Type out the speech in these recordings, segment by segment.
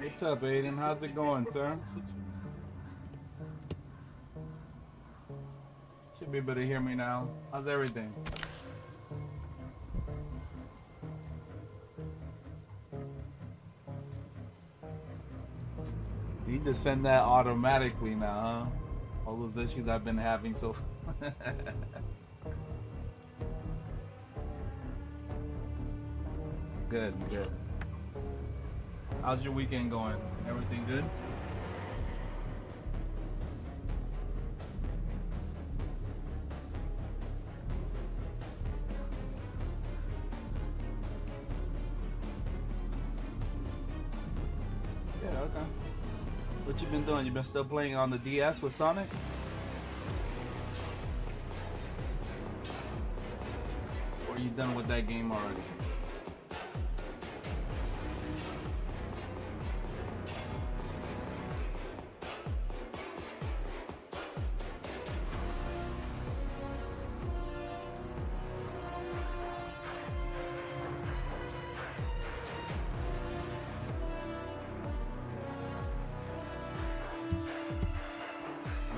What's up, Aiden? How's it going, sir? Should be able to hear me now. How's everything? You just send that automatically now, huh? All those issues I've been having so Good, good. How's your weekend going? Everything good? Yeah, okay. What you been doing? You been still playing on the DS with Sonic? Or are you done with that game already?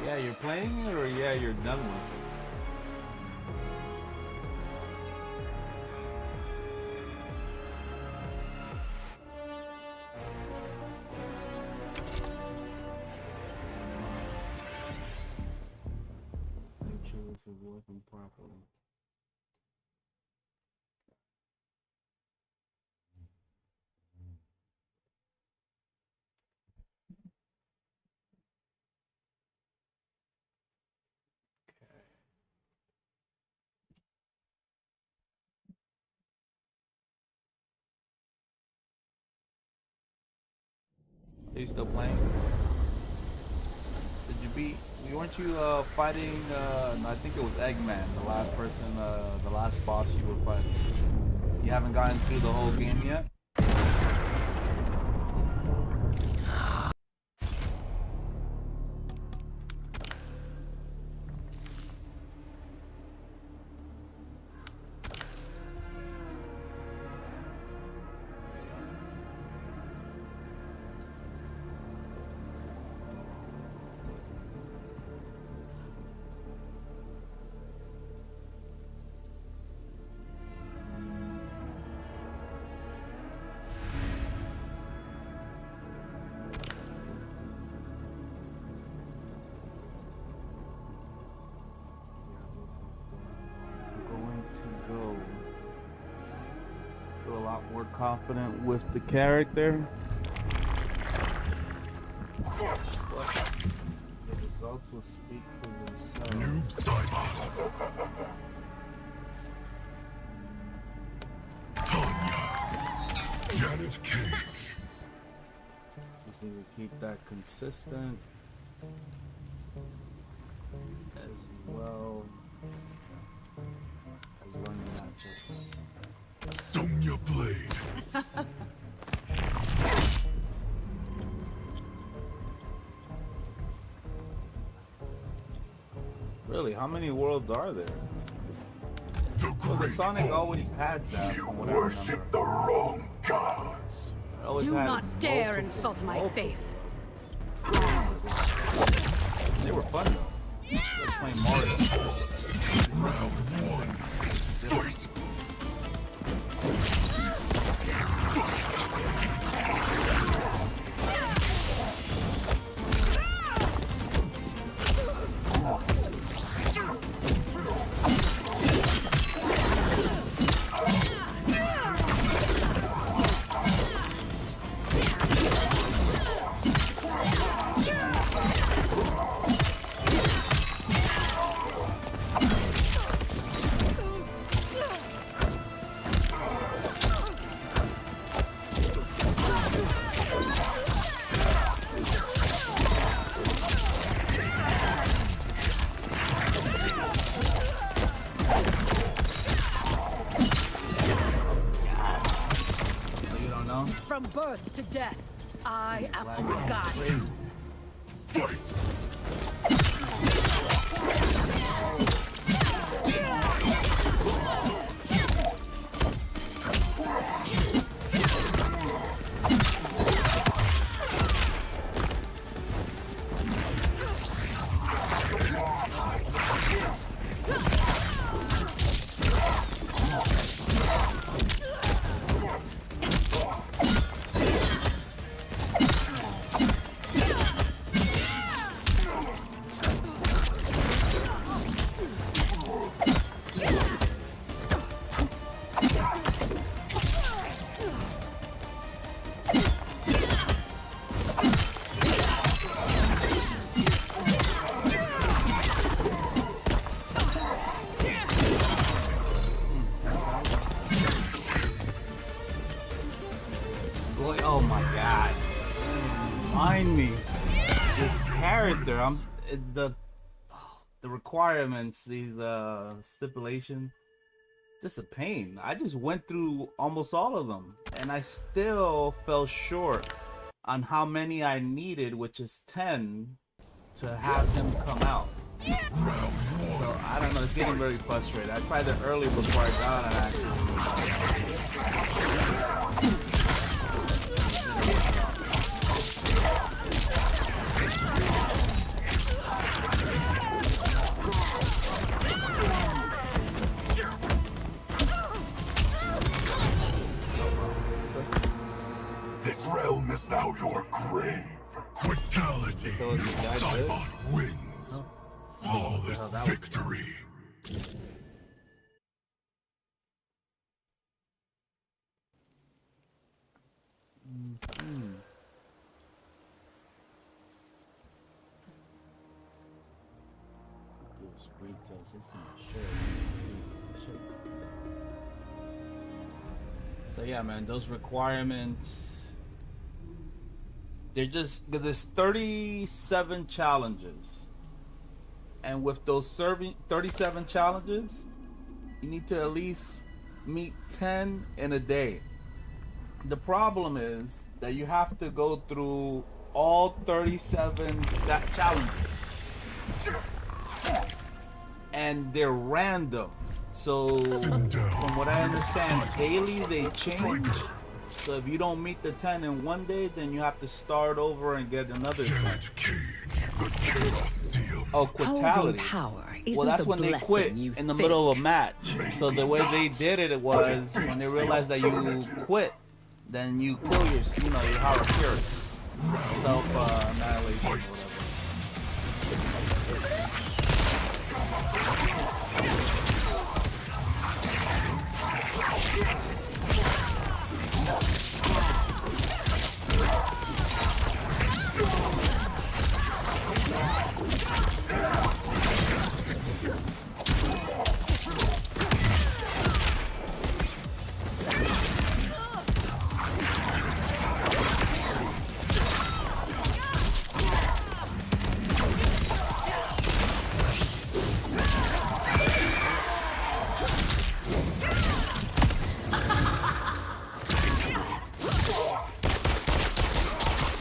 Yeah, you're playing it, or yeah, you're done with it? Make sure this is working properly. Are you still playing? Did you beat? Weren't you fighting? No, I think it was Eggman, the last person, the last boss you were fighting. You haven't gotten through the whole game yet? Feel a lot more confident with the character. The results will speak for themselves. Noob Saibot. Tanya. Janet Cage. Just need to keep that consistent as well as learning matches. Sonya Blade. Really, how many worlds are there? The Well, Great Sonic Hall. always had that. You from what I remember. worship the wrong gods. It always Do had not dare multiple- insult my multiple. faith. They were fun though. Let's play Mario. Round one. Fight. From birth to death, I am a god. Fight. remind me, this character, the requirements, these stipulations, just a pain. I just went through almost all of them, and I still fell short on how many I needed, which is 10, to have him come out. So I don't know, it's getting very frustrating. I tried it early before I got it actually. This realm is now your grave. Fatality. So is the guy good? Saibot wins. Flawless victory. So yeah, man, those requirements, they're just, because there's 37 challenges, and with those 37 challenges, you need to at least meet 10 in a day. The problem is that you have to go through all 37 challenges, and they're random. So from what I understand, daily they change. So if you don't meet the 10 in one day, then you have to start over and get another 10. Oh, quitality. Well, that's when they quit in the middle of a match. So the way they did it was when they realized that you quit, then you kill your, you know, your Harakiri. Self-annihilation or whatever.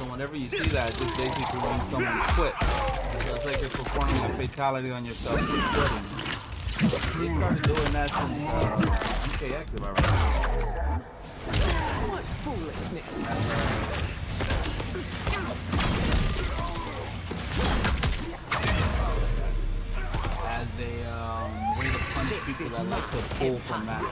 Whenever you see that, it just basically means someone quit. So it's like you're performing a fatality on yourself for quitting. They started doing that since MKX, if I remember. What foolishness. As a way to punish people that like to pull from matches.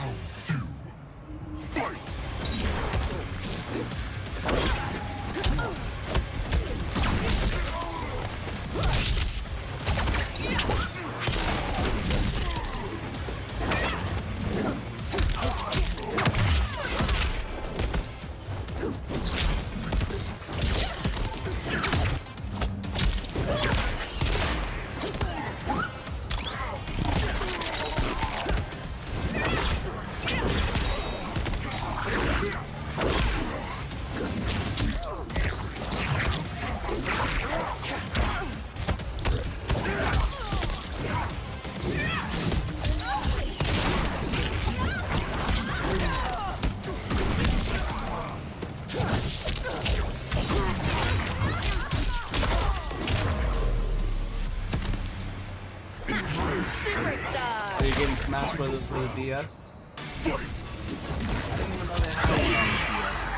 So you're getting Smash Brothers for the DS? I didn't even know they had one on the DS.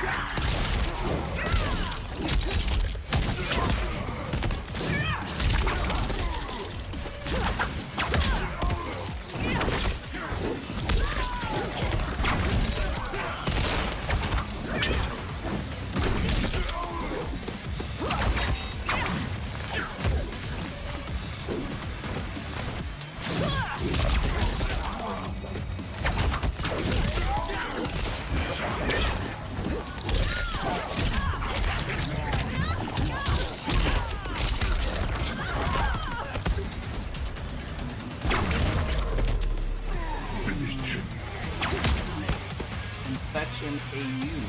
Infection AU.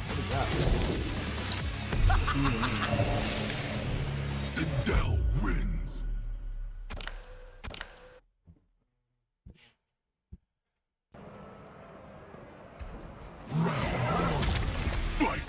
What is that? Sindel wins. Round 1. Fight!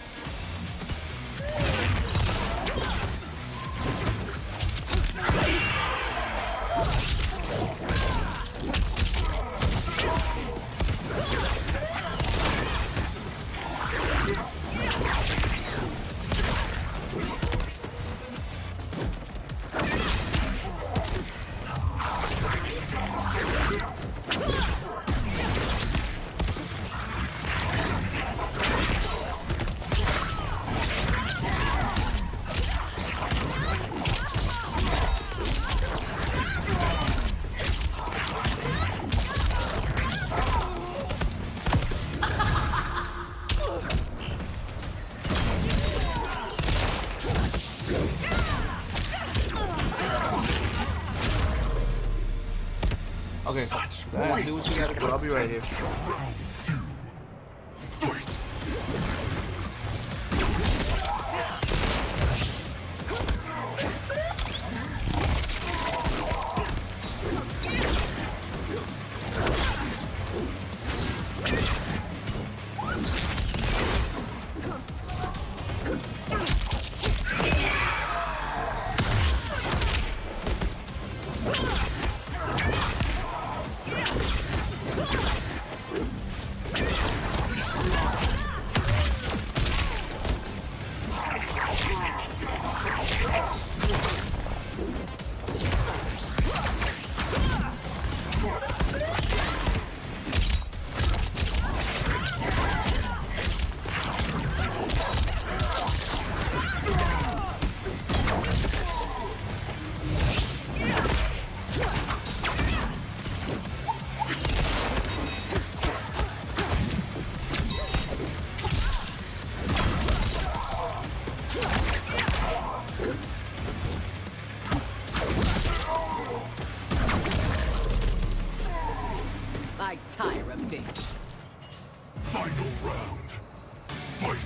Okay, go ahead, do what you gotta do. I'll be right here. Round 2. Fight! I tire of this. Final round. Fight!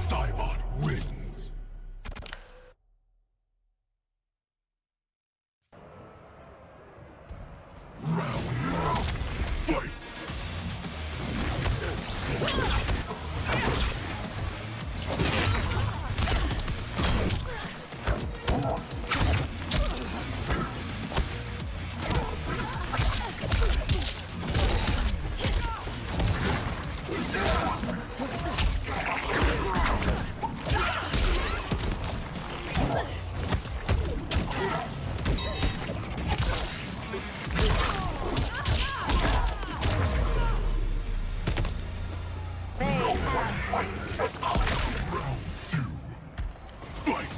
Saibot wins. Round 1. Fight! Round 2. Fight!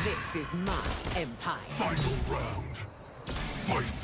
This is my empire. Final round. Fight!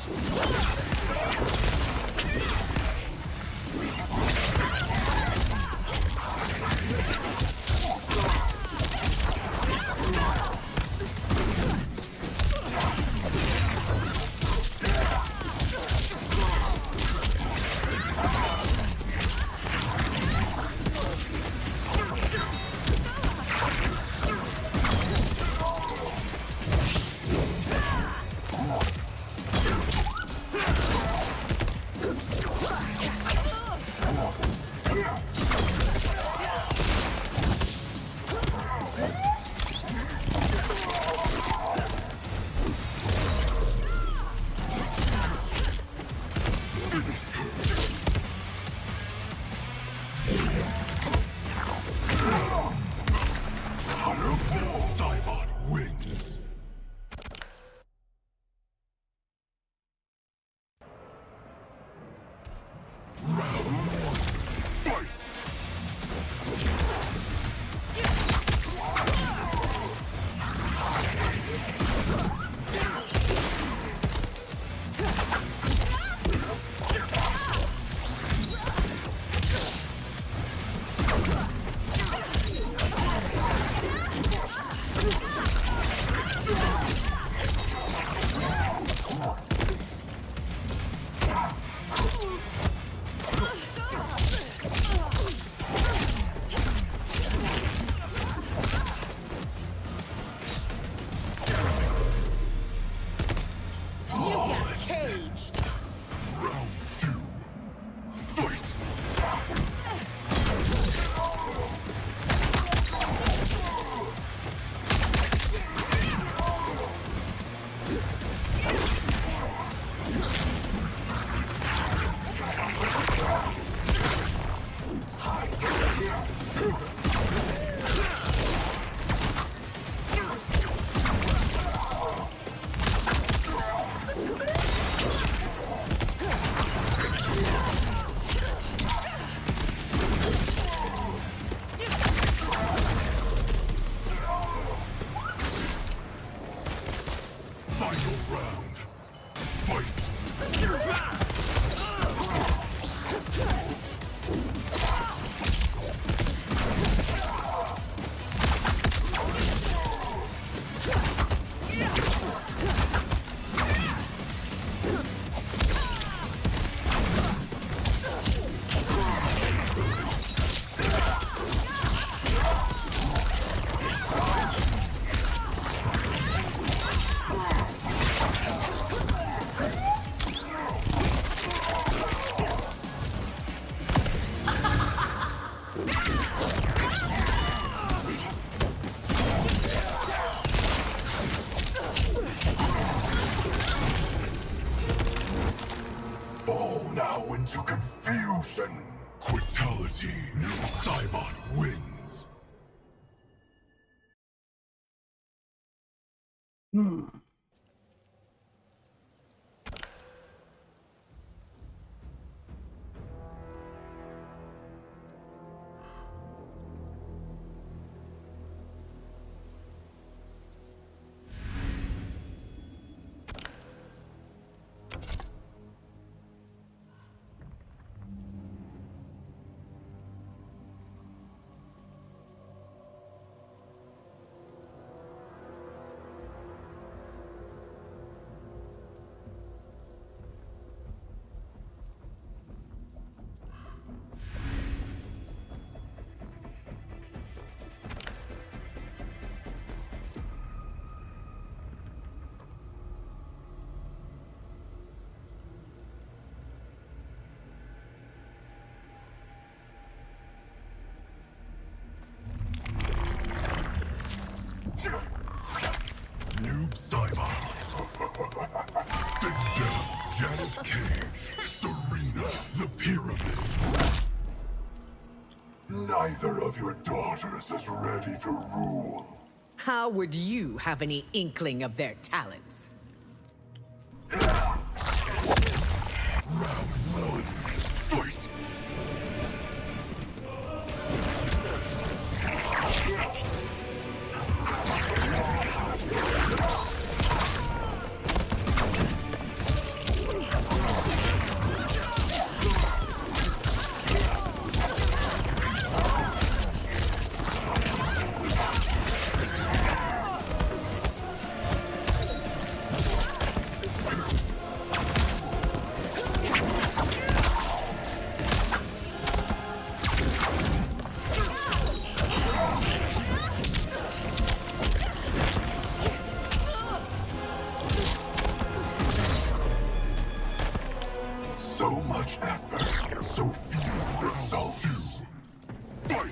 fall now into confusion. Quitality. Saibot wins. Noob Saibot. Fidel, Janet Cage, Serena, the Pyramid. Neither of your daughters is ready to rule. How would you have any inkling of their talents? Round one, fight! So much effort, so few results. Fight!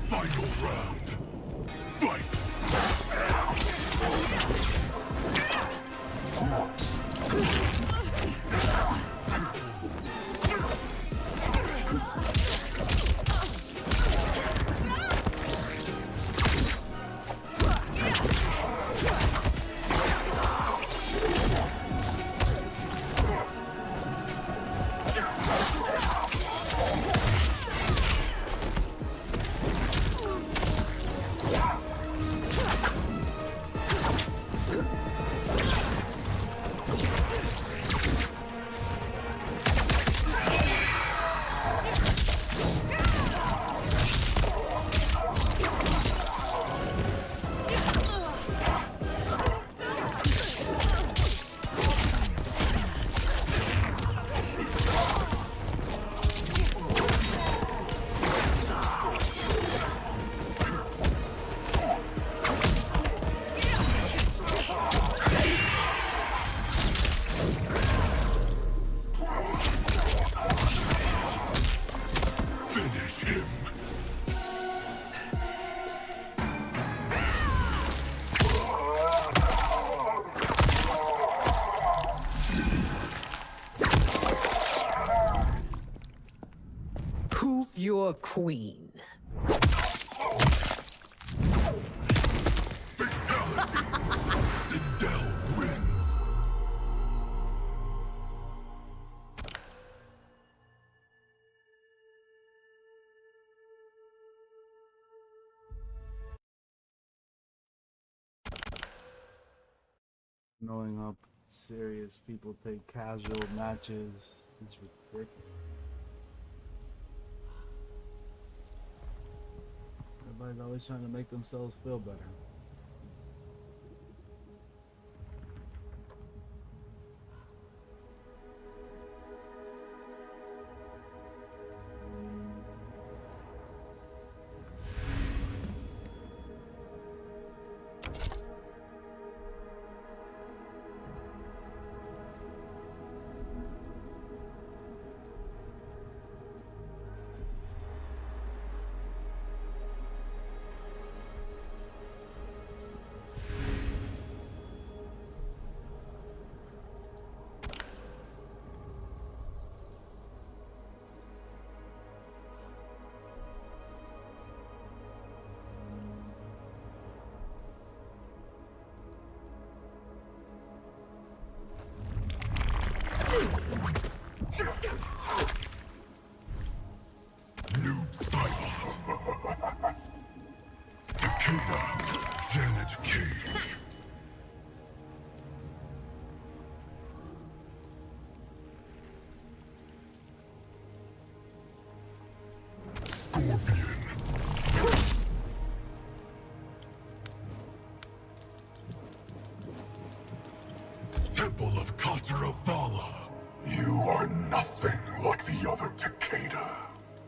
Final round. Fight! Finish him. Who's your queen? Fatality. Fidel wins. Knowing how serious people take casual matches is ridiculous. Everybody's always trying to make themselves feel better. Noob Saibot. Takeda, Janet Cage. Scorpion. Temple of Kataravala. You are nothing like the other Takeda.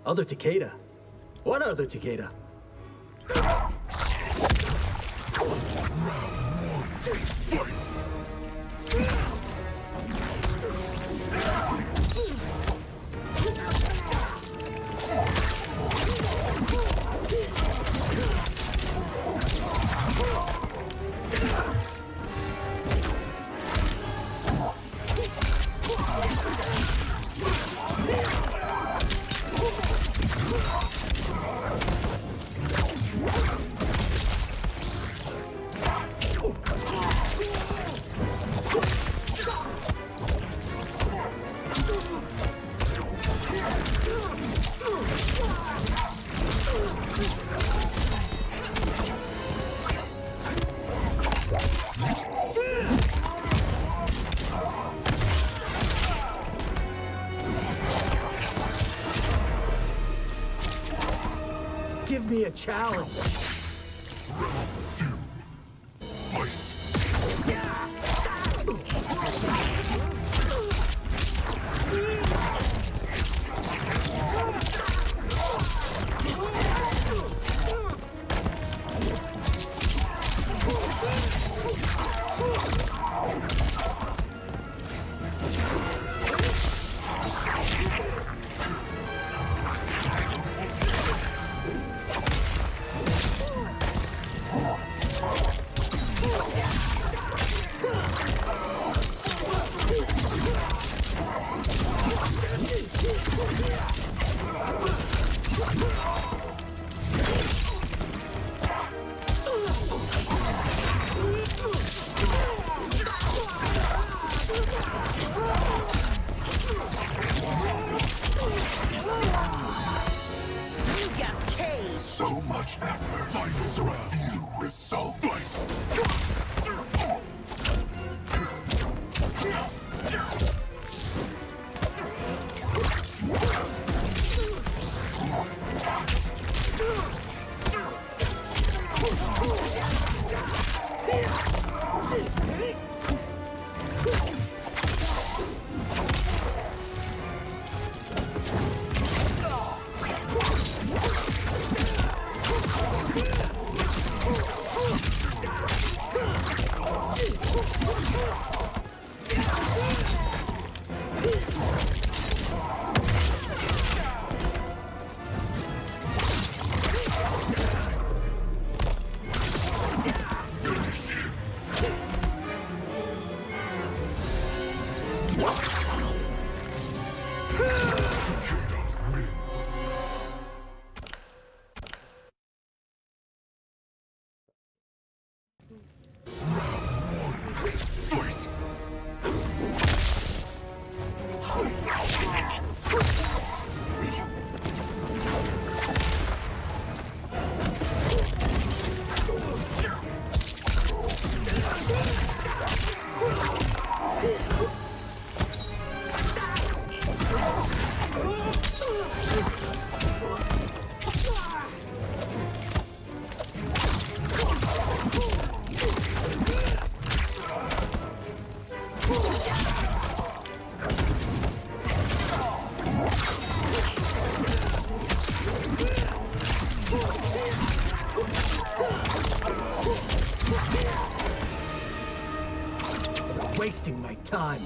Other Takeda? What other Takeda? Round one, fight! Give me a challenge. Round two, fight! wasting my time.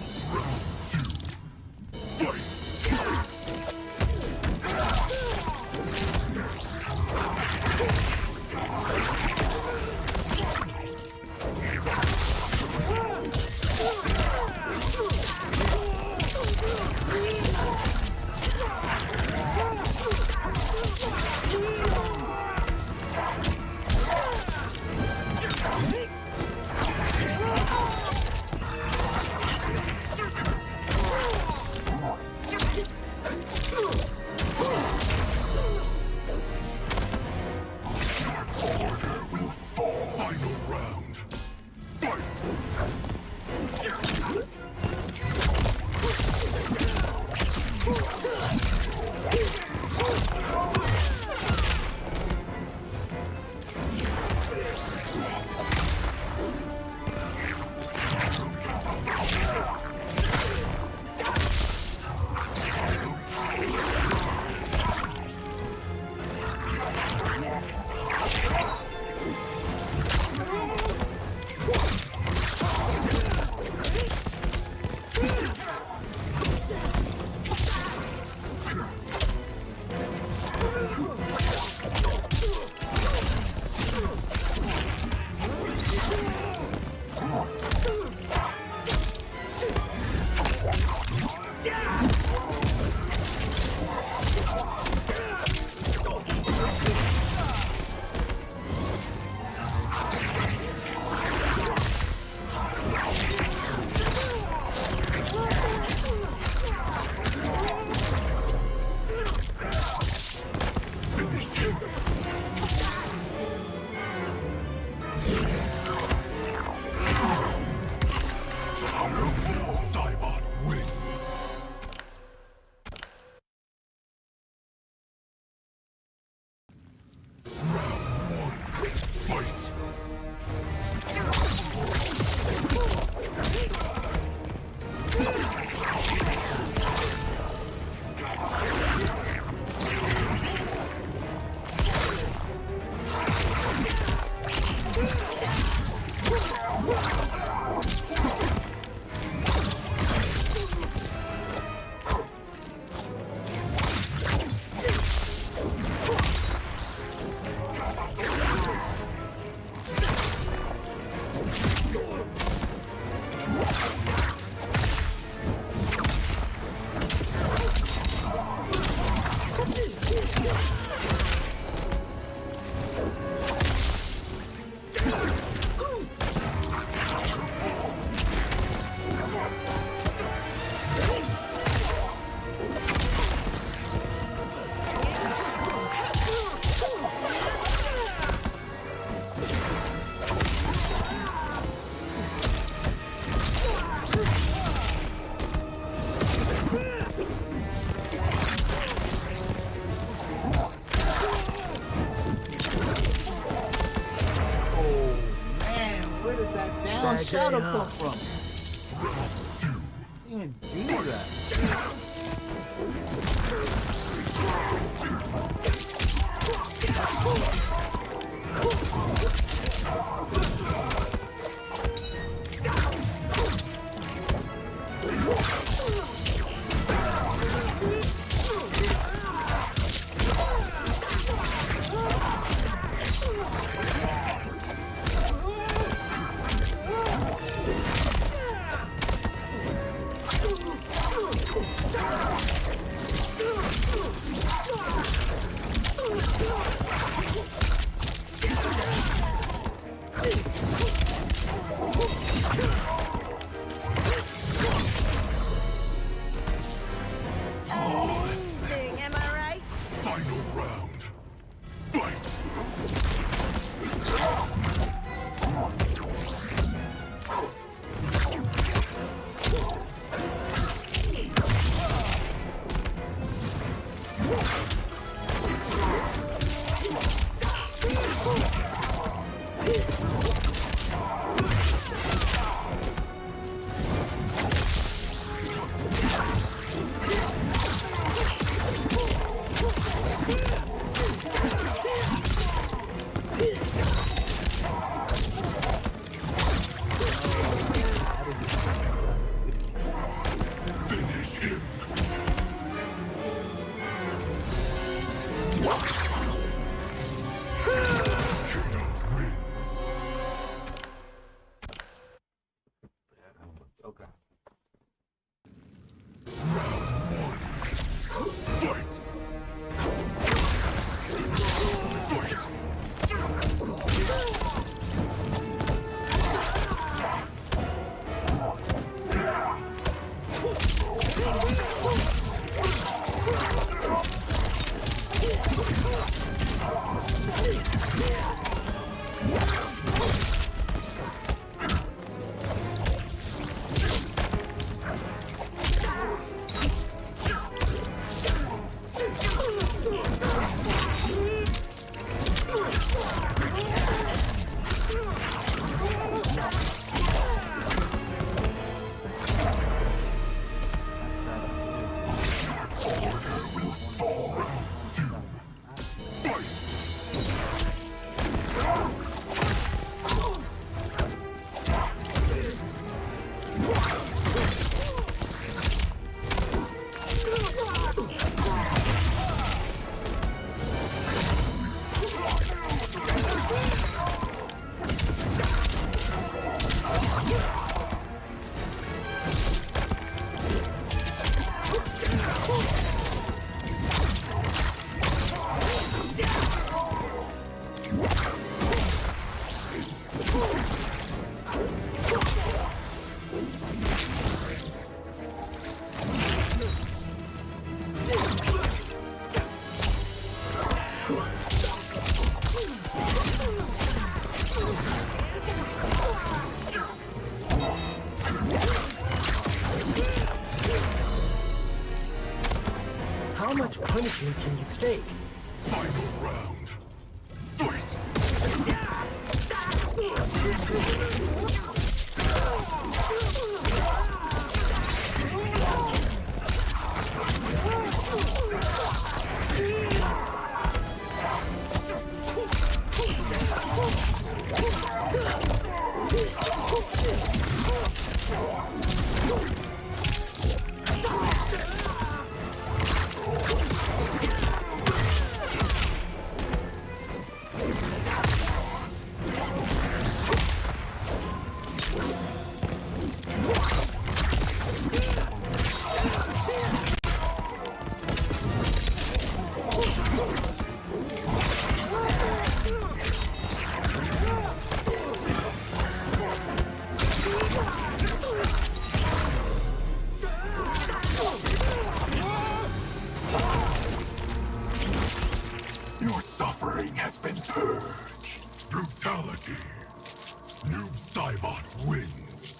Saibot wins. Round one, fight! Where did that down Bad shadow day, come from? You didn't even do that. punishment can you take? Final round. Fight! Your suffering has been purged. Brutality. Noob Saibot wins.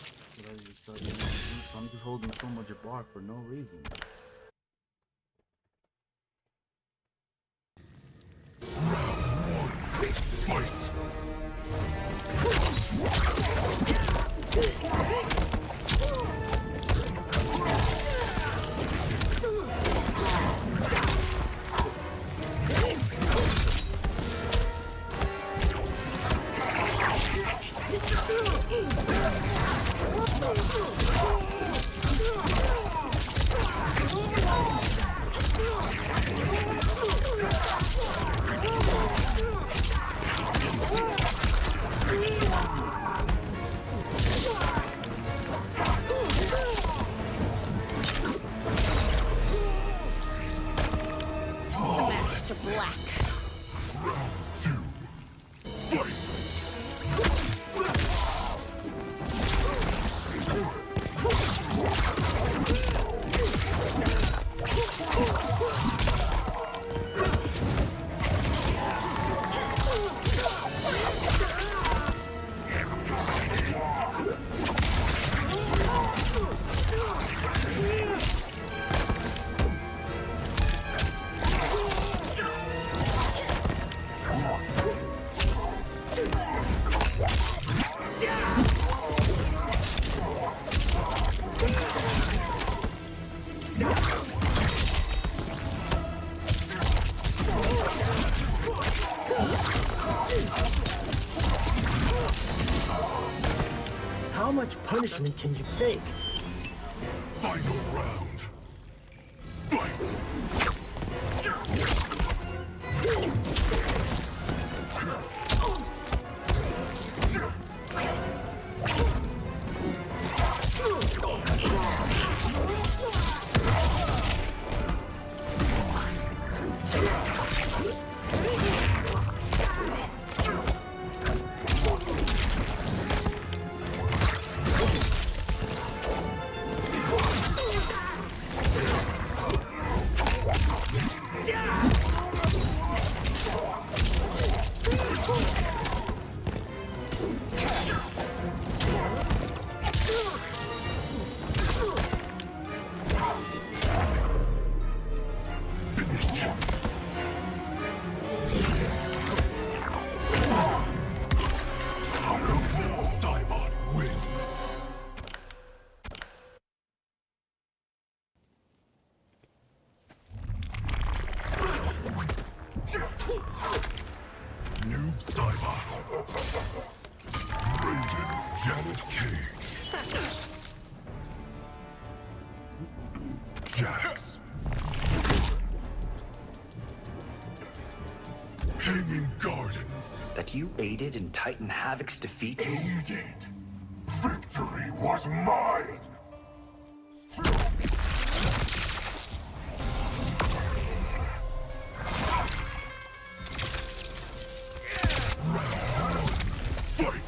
Sonic is holding so much bar for no reason. Round one. Fight! Smash to black. Round two. Fight! How much punishment can you take? Final round. Fight! Saibot wins. Noob Saibot. Raiden Janet Cage. Jax. Hanging Gardens. That you aided in Titan Havoc's defeat? Aided. Victory was mine. Round one. Fight!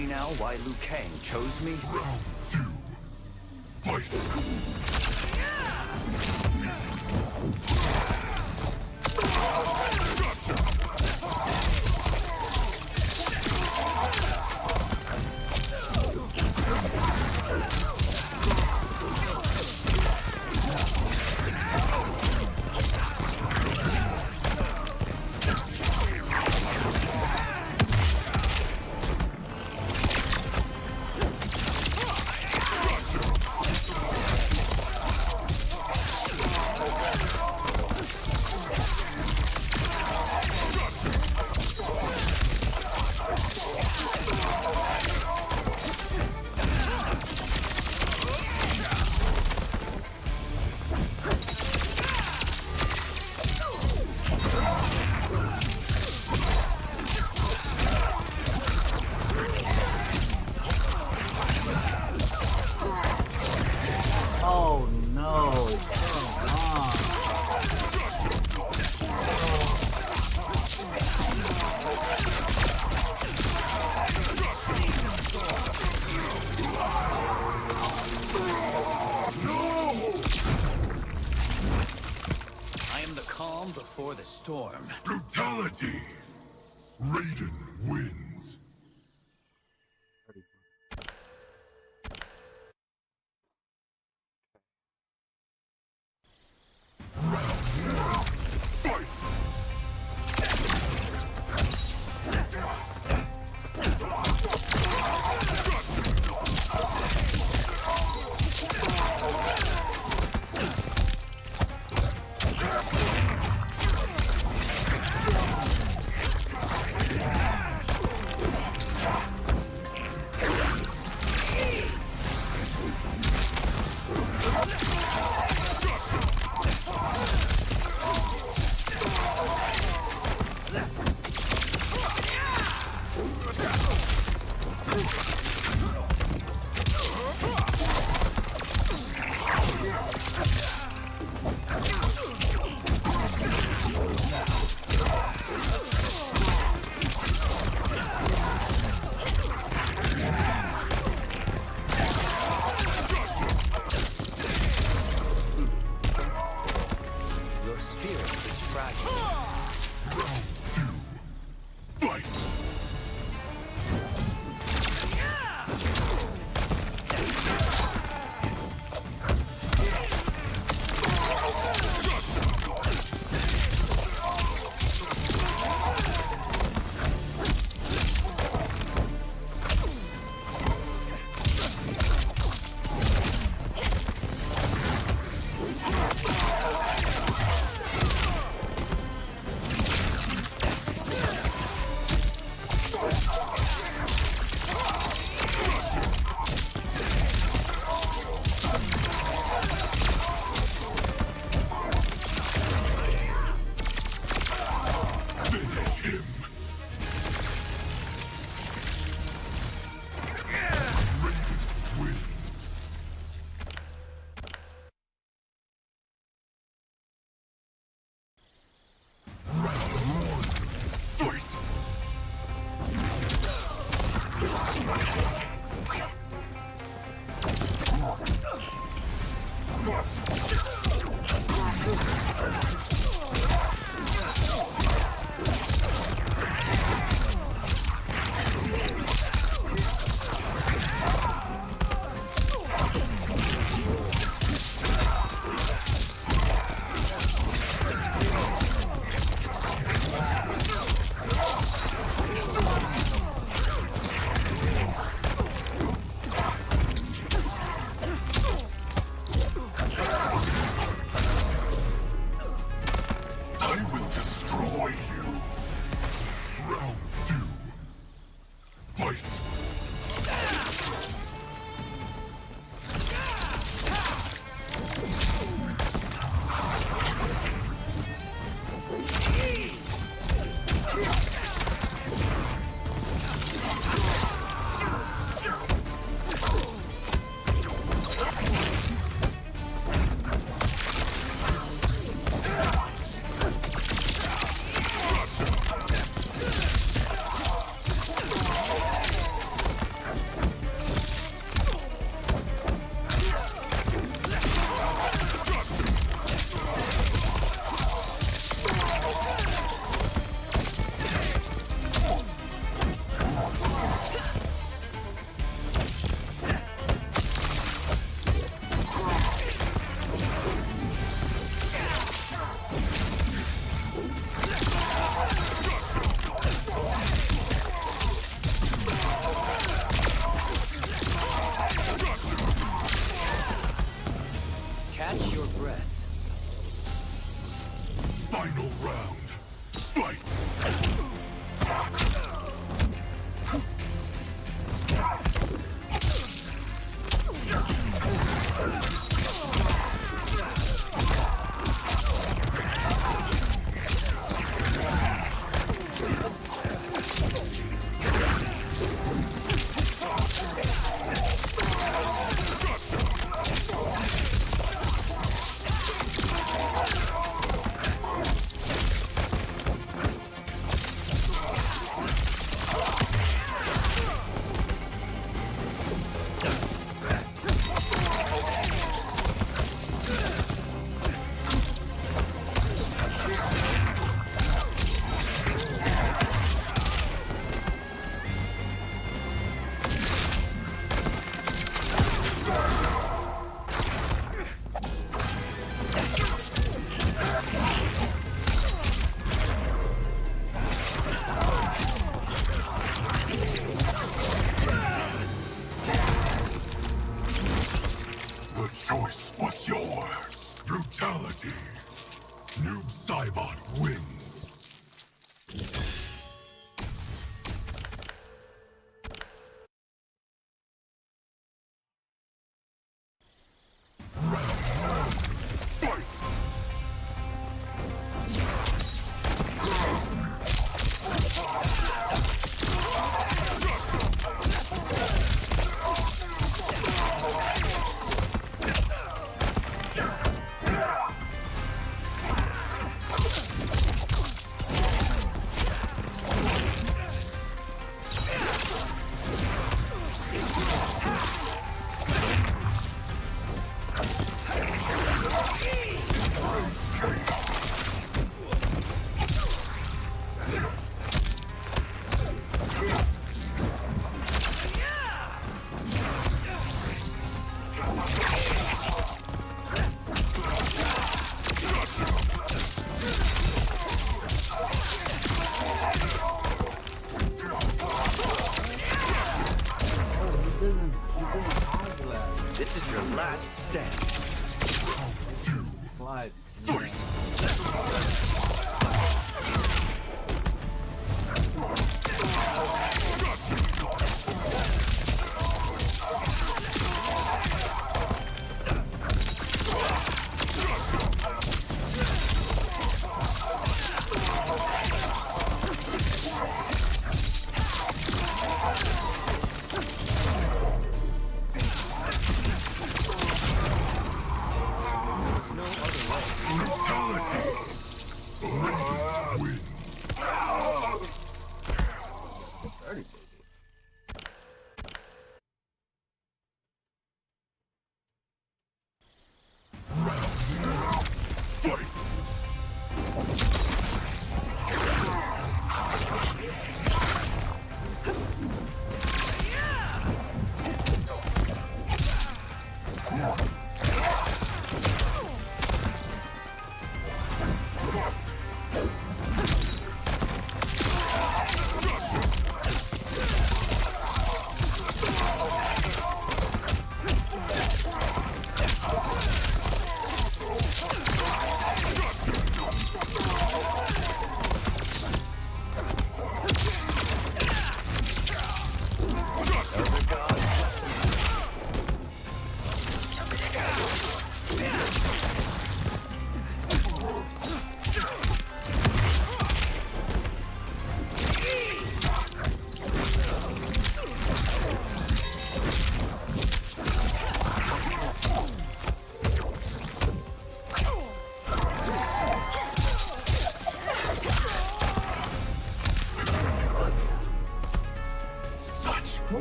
me now why Liu Kang chose me? Round two. Fight. Oh no, come on. I am the calm before the storm. Brutality. Raiden wins. Your spirit is fragile. Round two. Fight.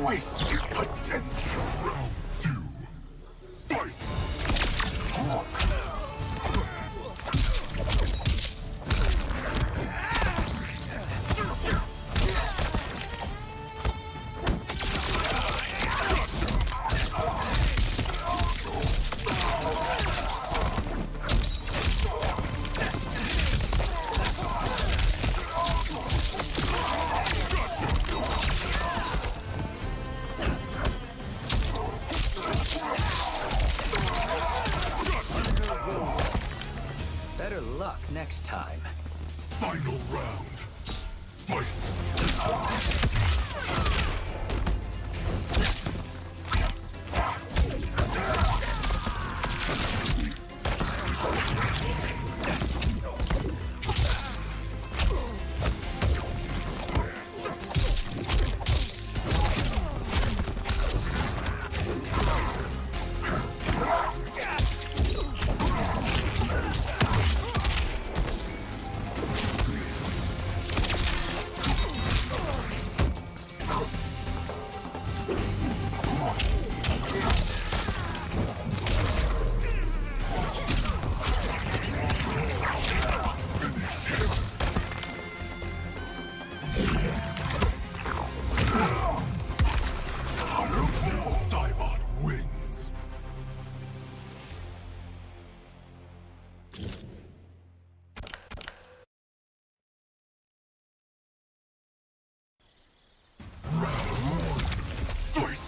Wasted potential. Round 2. Fight! Better luck next time. Final round. Fight! Saibot wins. Round 1. Fight!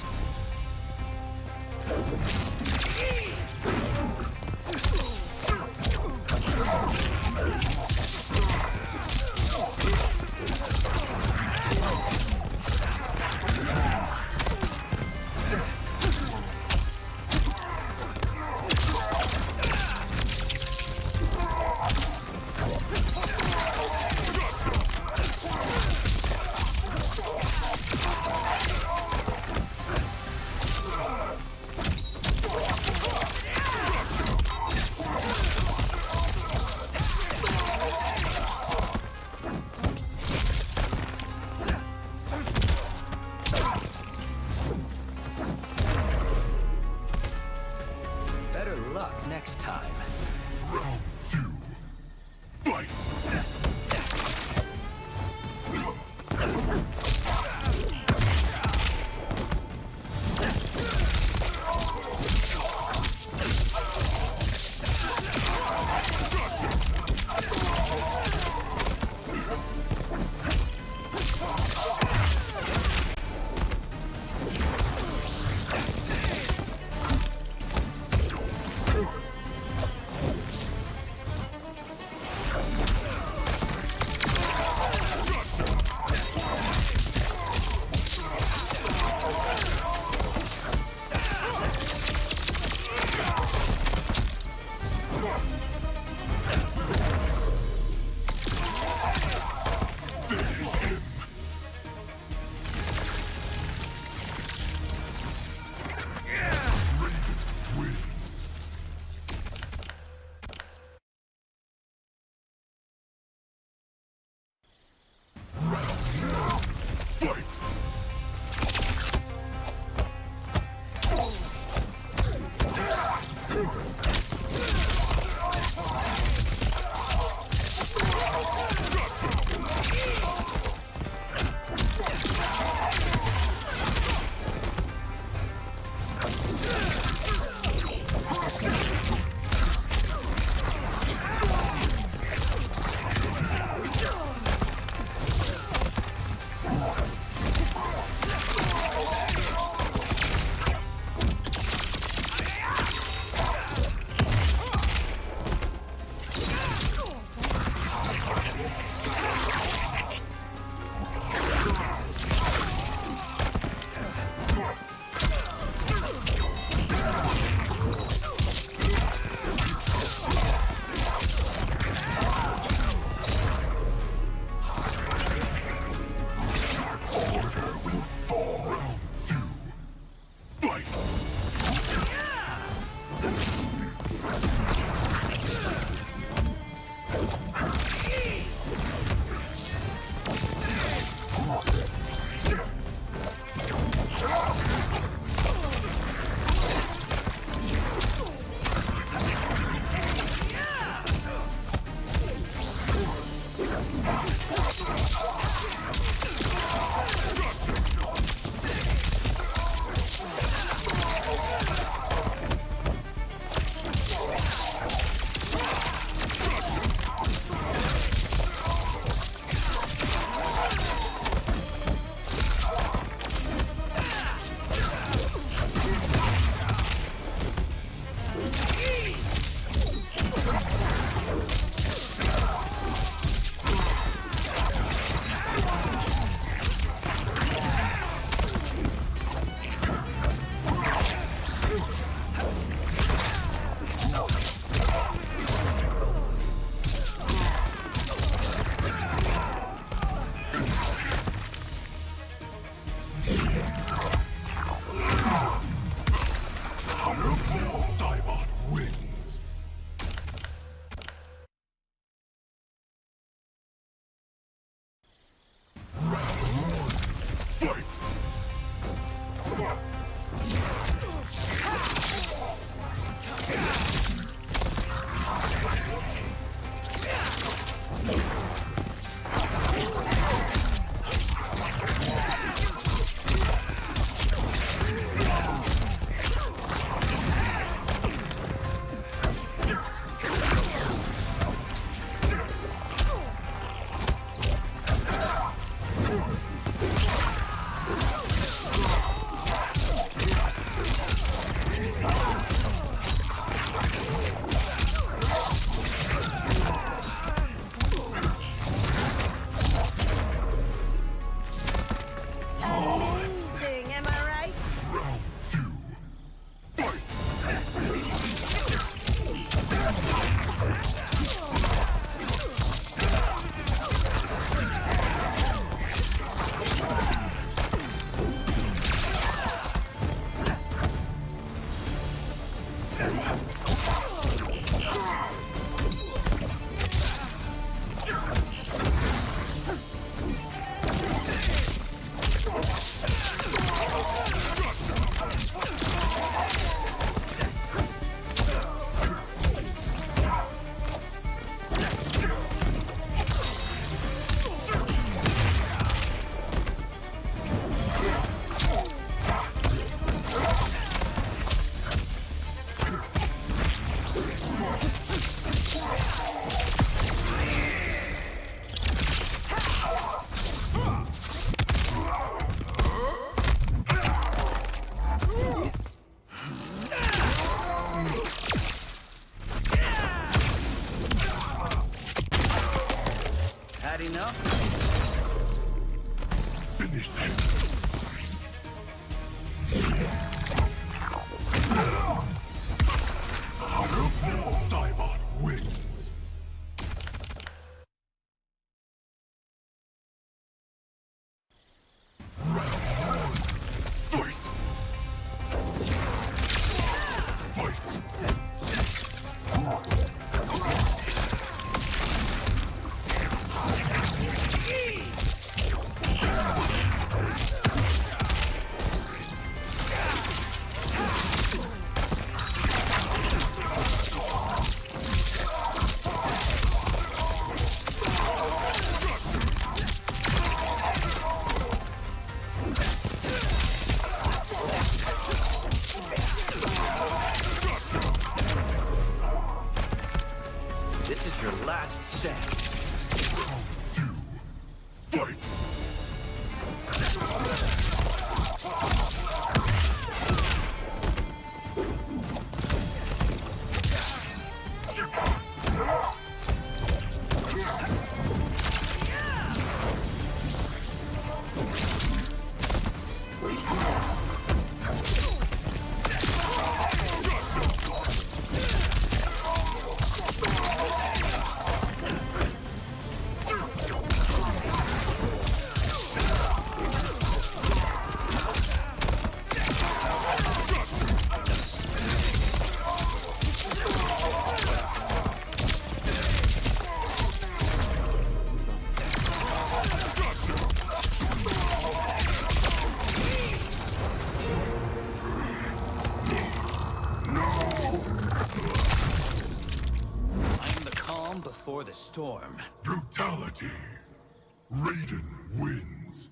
Fight! Amazing, am I right? Round two. Fight! Had enough? Finish him! Saibot wins! Round one. Fight! Fight! This is your last stand. Fight! I am the calm before the storm. Brutality. Raiden wins.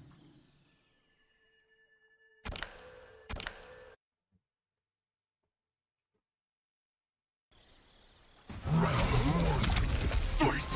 Round one. Fight!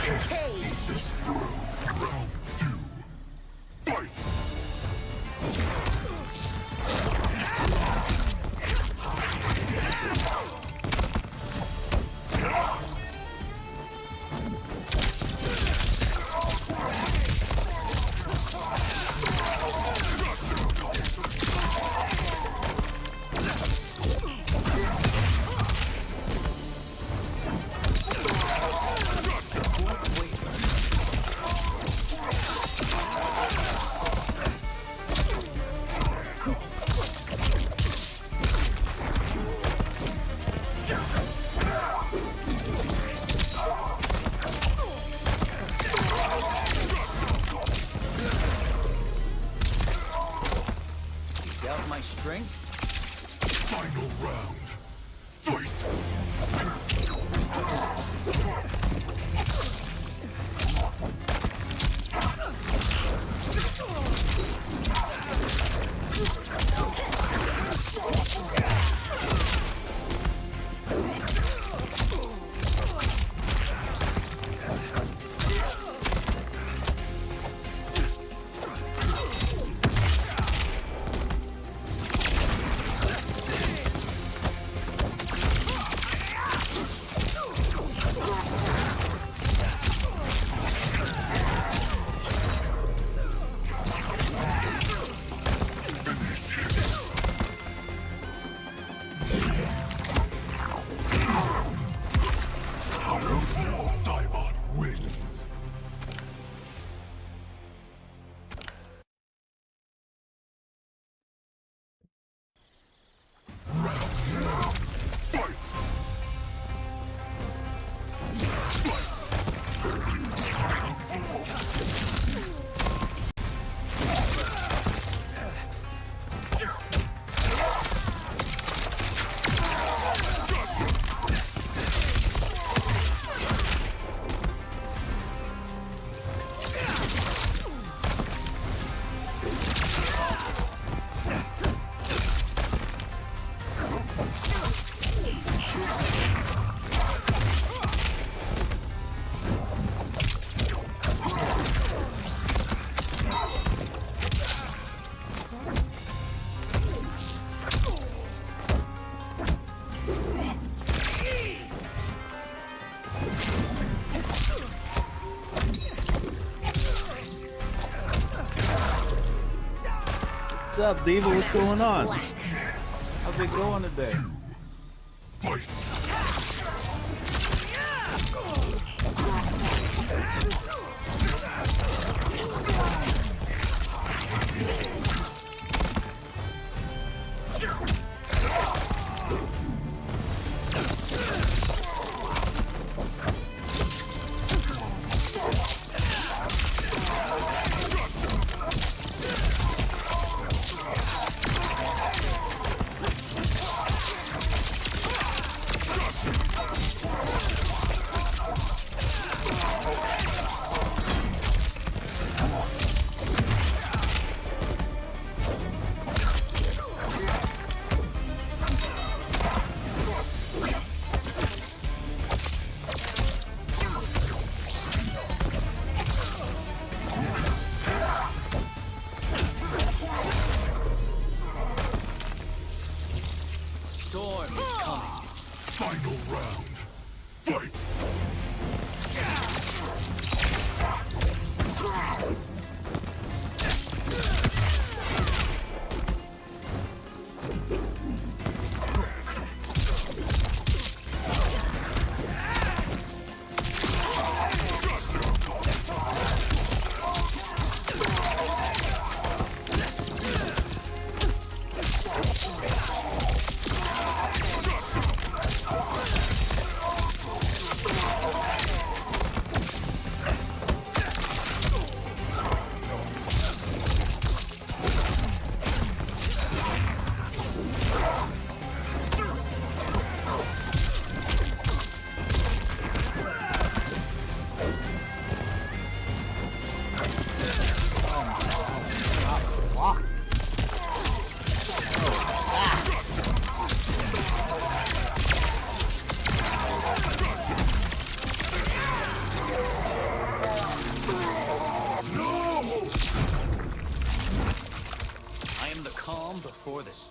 This through. Round two. Fight! Doubt my strength? Final round. Fight! Saibot wins. Fight! What's up, Diva? What's going on? How's it going today? Fight!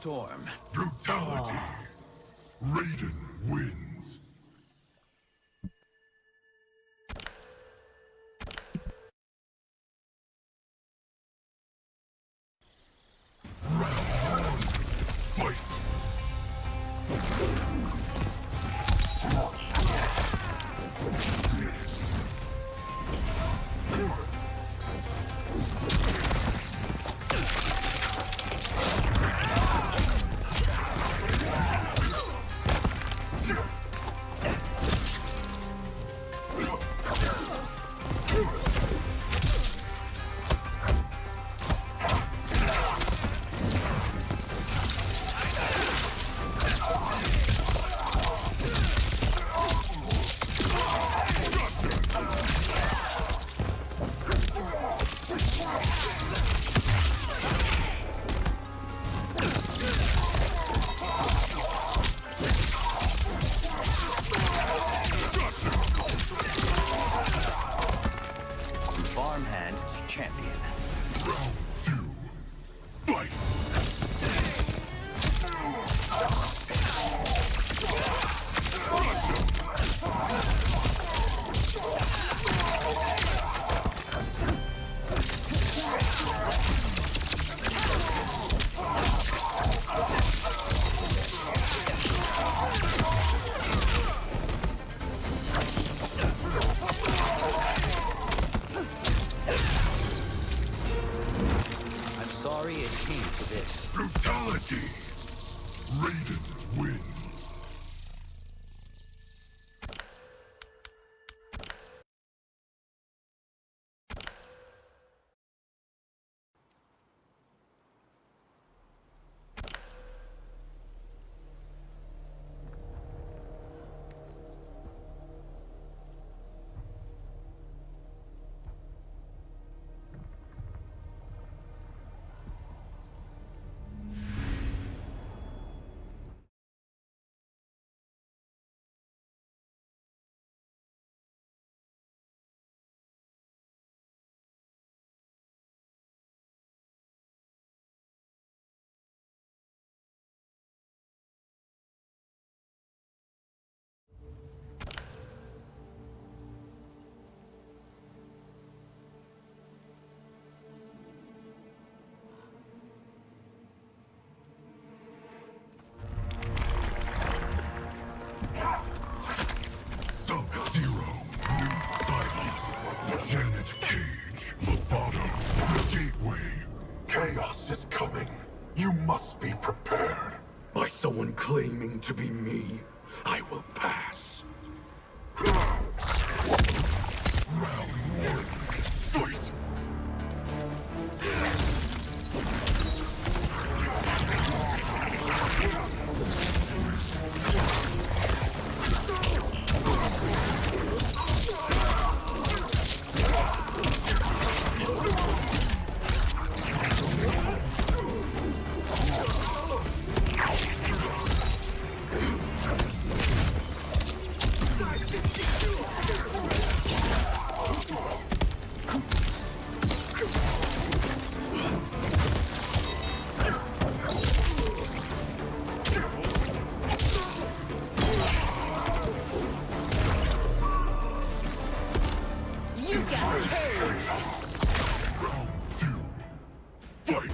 storm. Brutality. Raiden wins. Round 1. Fight. Farmhand champion. Round 2. Fight. I'm sorry it came to this. Brutality. Raiden wins. Sub-Zero, Noob Saibot, Janet Cage, Lovato, the Gateway. Chaos is coming. You must be prepared. By someone claiming to be me, I will pass. Round 1. Fight! You got caged! Round 2. Fight!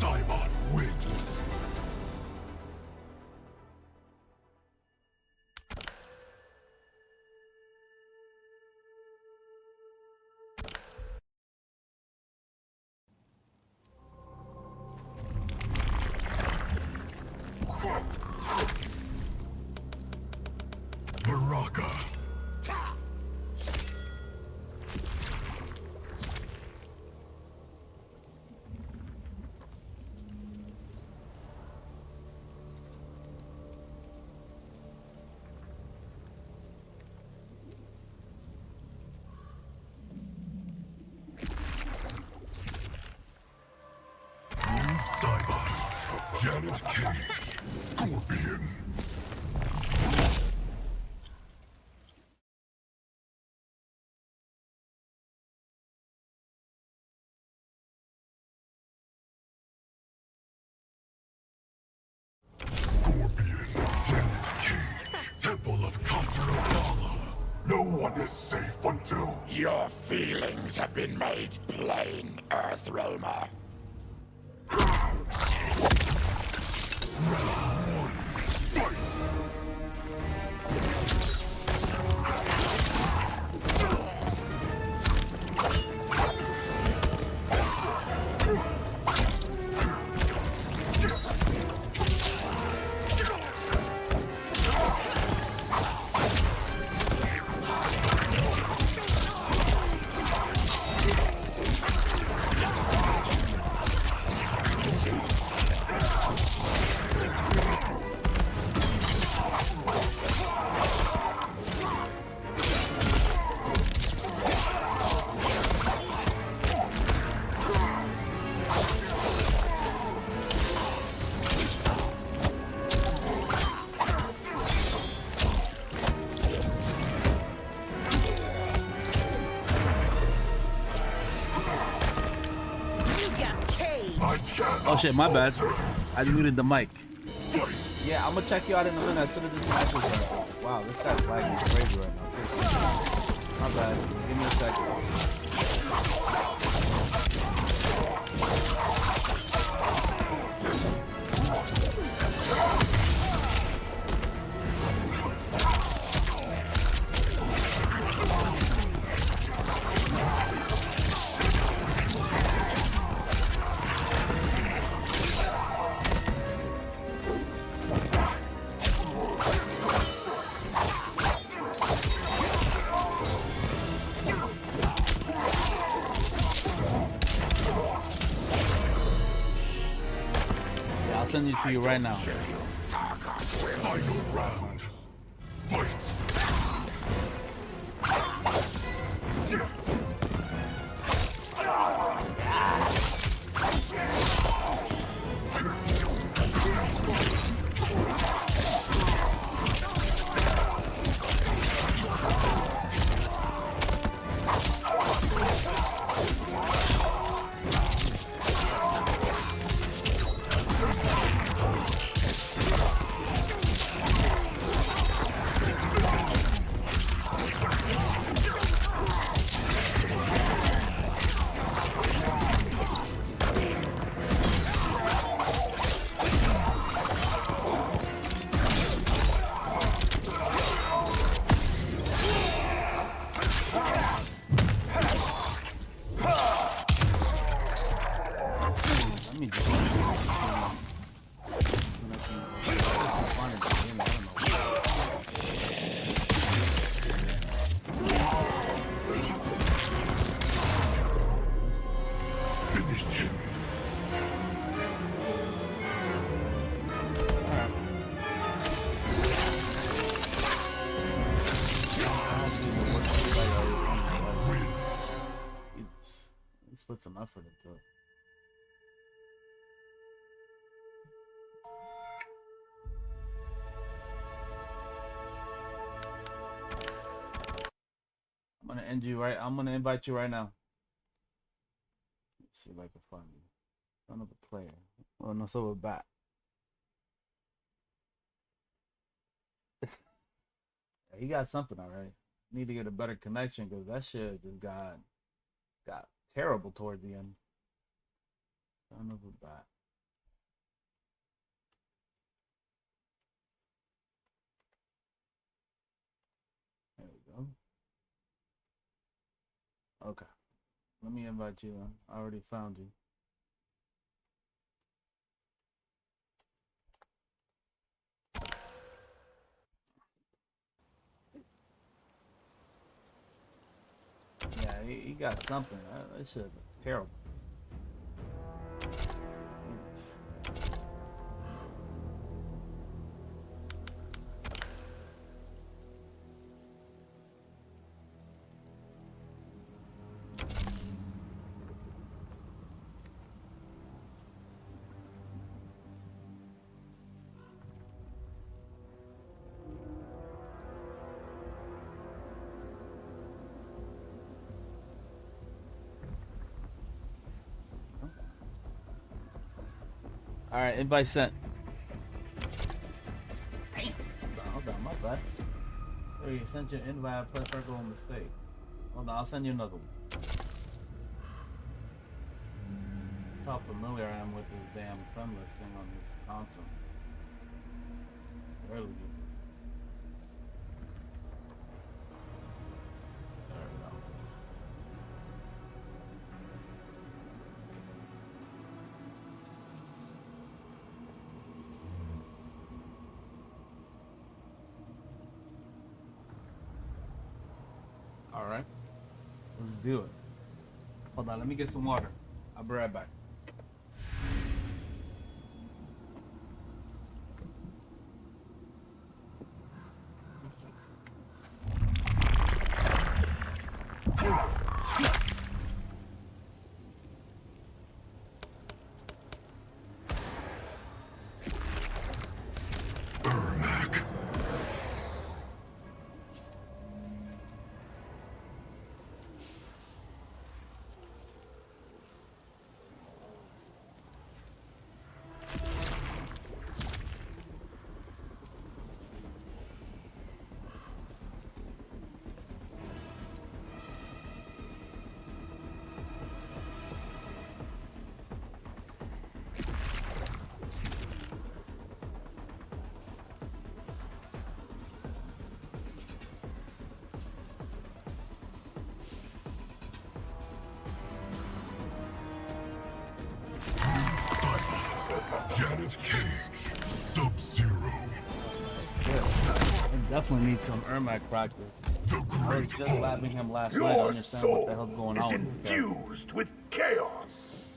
Saibot wins. Baraka. Noob Saibot. Janet Cage. Scorpion. Scorpion. Janet Cage. Temple of Contra. No one is safe until Your feelings have been made plain, Earthrealmer. Oh shit, my bad. I muted the mic. Yeah, I'm gonna check you out in a minute as soon as this match is done. Wow, this guy's lagging crazy right now. My bad. Give me a second. I'll send it to you right now. Final round. Fight. put some effort into it. I'm gonna end you right. I'm gonna invite you right now. Let's see if I can find you. Son of a player. Oh no, so we're back. He got something already. Need to get a better connection because that shit just got terrible towards the end. Son of a bat. There we go. Okay. Let me invite you. I already found you. Yeah, he got something. That shit was terrible. All right, invite sent. Hey, hold on, my bad. There you sent your invite. Press circle on mistake. Hold on, I'll send you another one. That's how familiar I am with this damn friendless thing on this console. Barely use it. There we go. All right, let's do it. Hold on, let me get some water. I'll be right back. Janet Cage, Sub-Zero. Yeah, I definitely need some Ermac practice. The I was Great just Horde. lapping him last night. I Your understand what the hell's soul going is on with this guy. infused with chaos,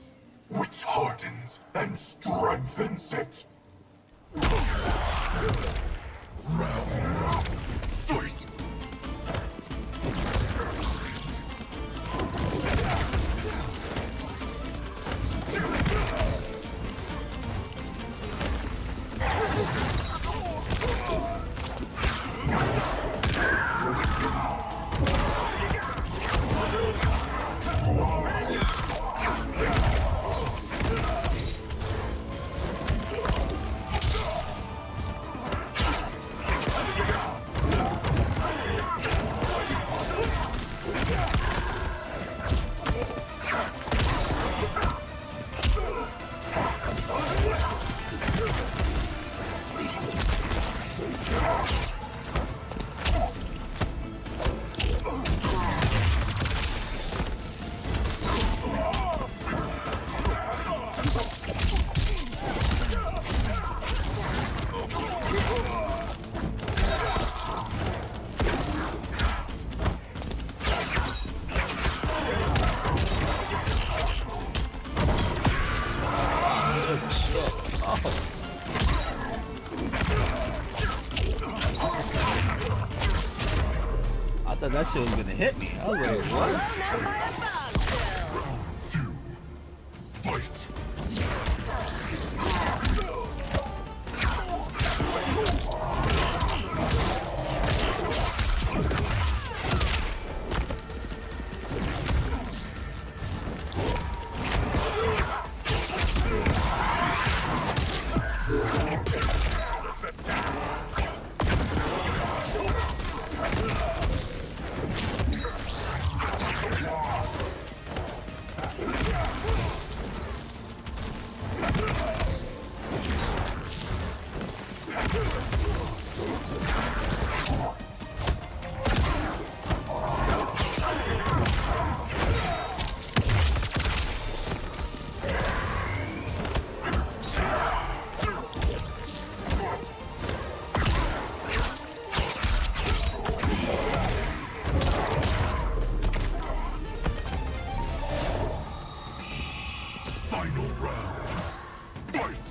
which hardens and strengthens it. Round one, fight! I thought that shit was gonna hit me. I was like, what? Round two, Final round. Fight!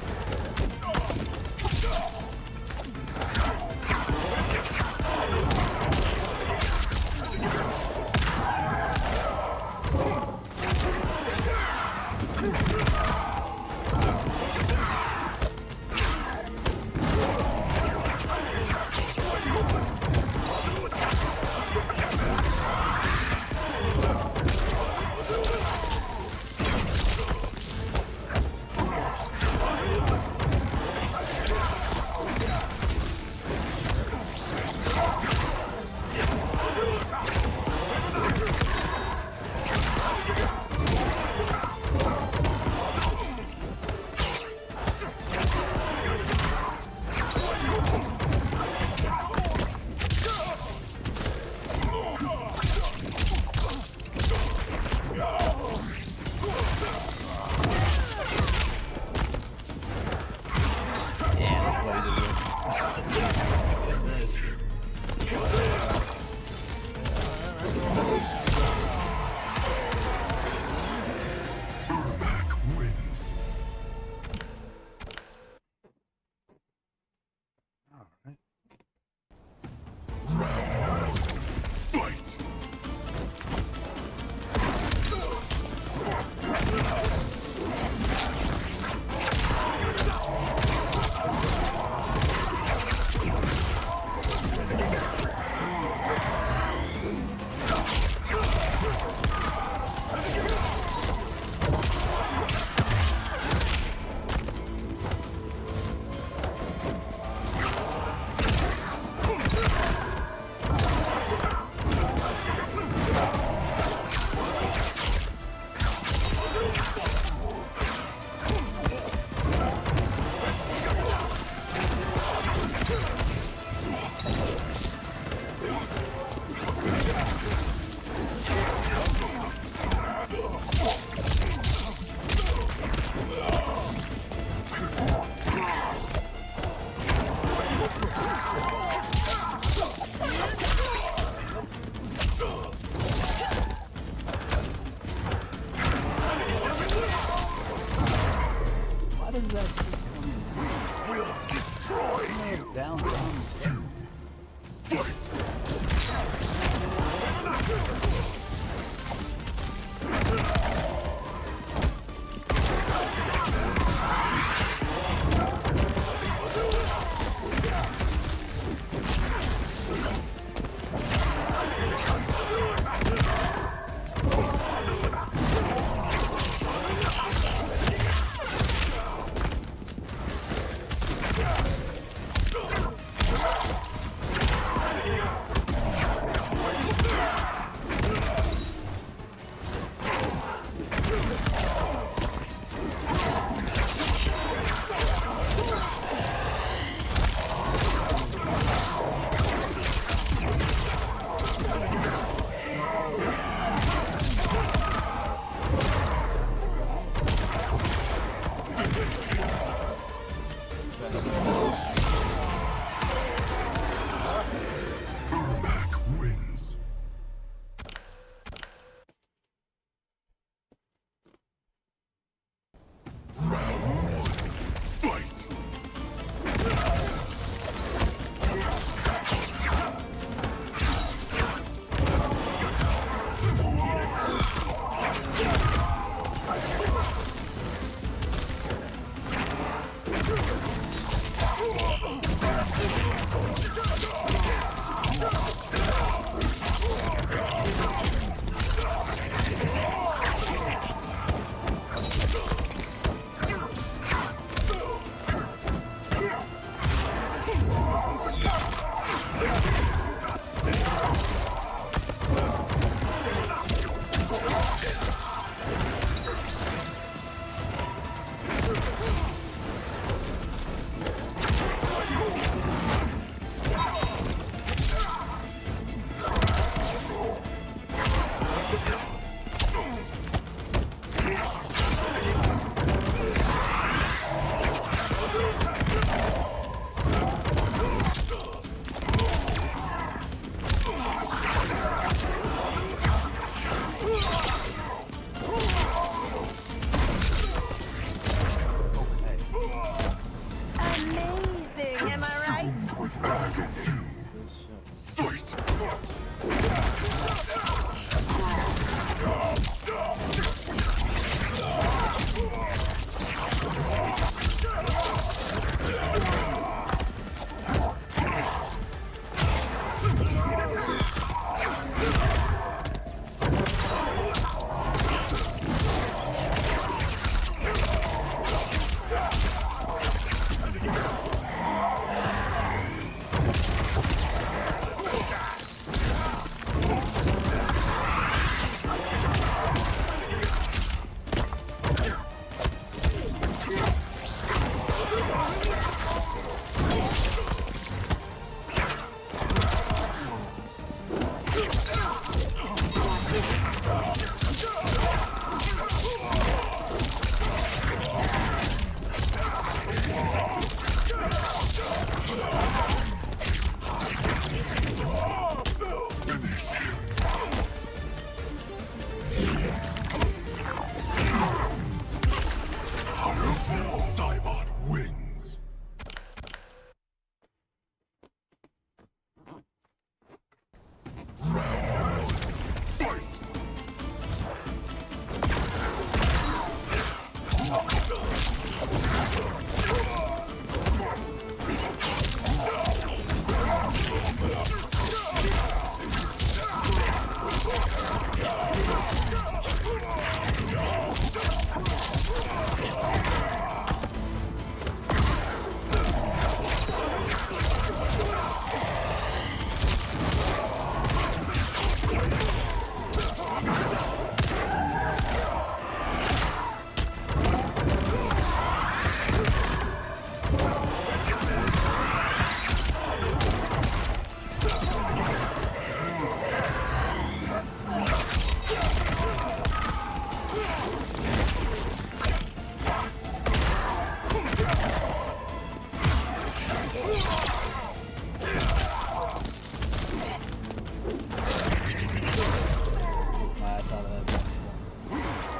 Nice out of that.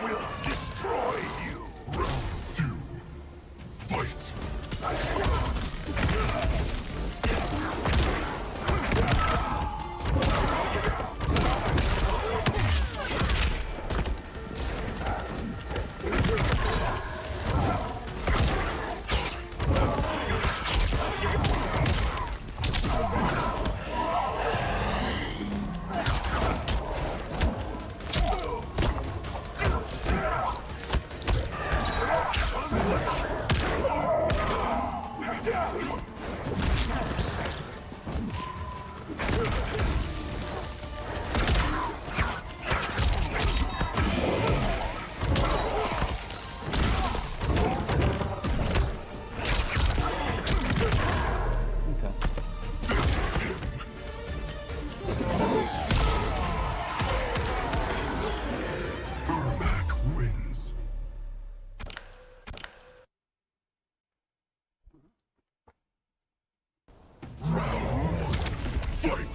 Will destroy you. Round 2. Fight. Ermac wins. Round 1. Fight.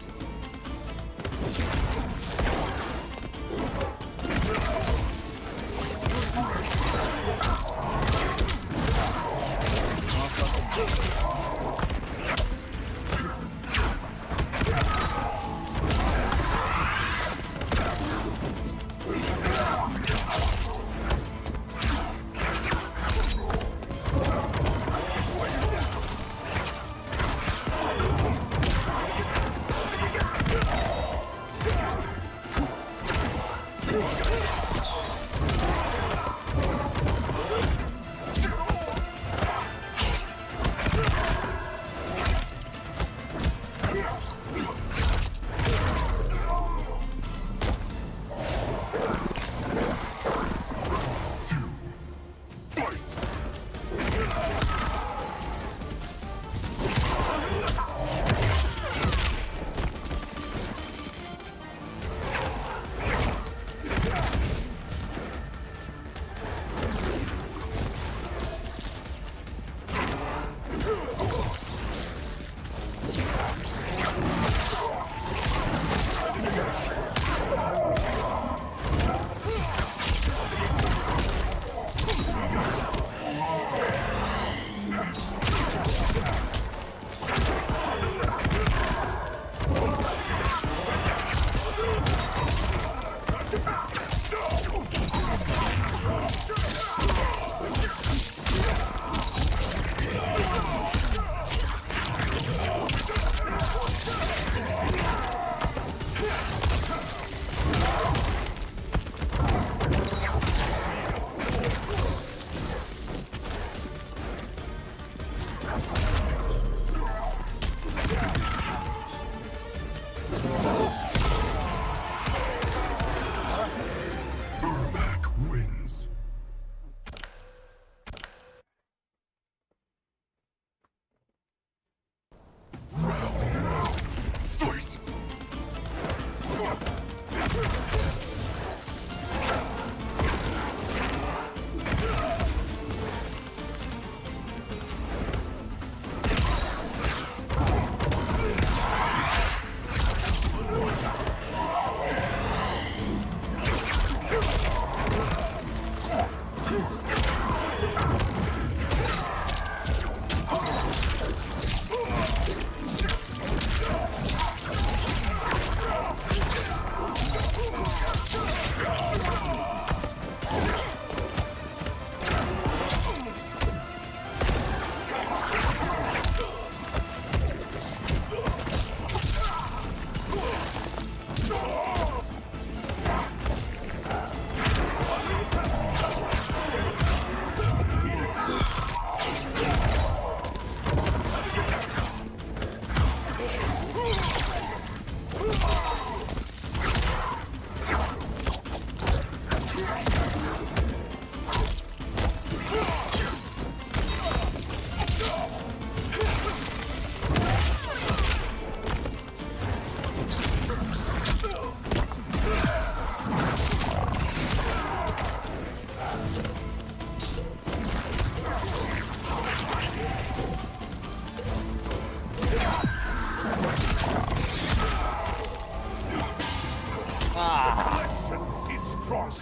Round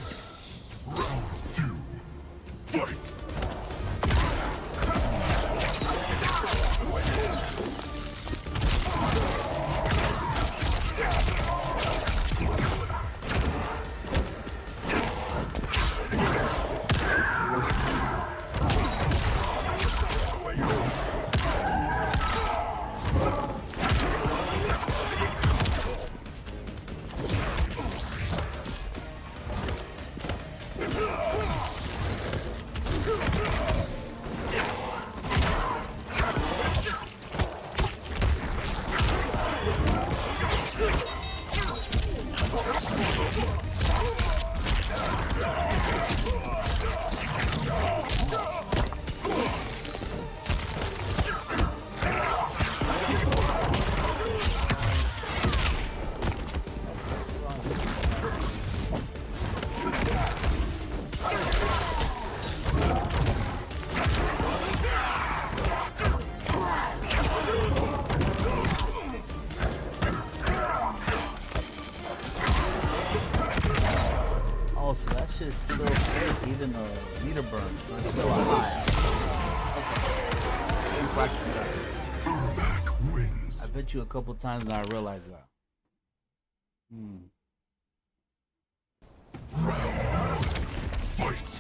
2. Fight! Oh, so that shit's still fake, even the meter burn, so it's still a high. Okay. Didn't practice that. Ermac wins. I bet you a couple times and I realized that. Round 1. Fight!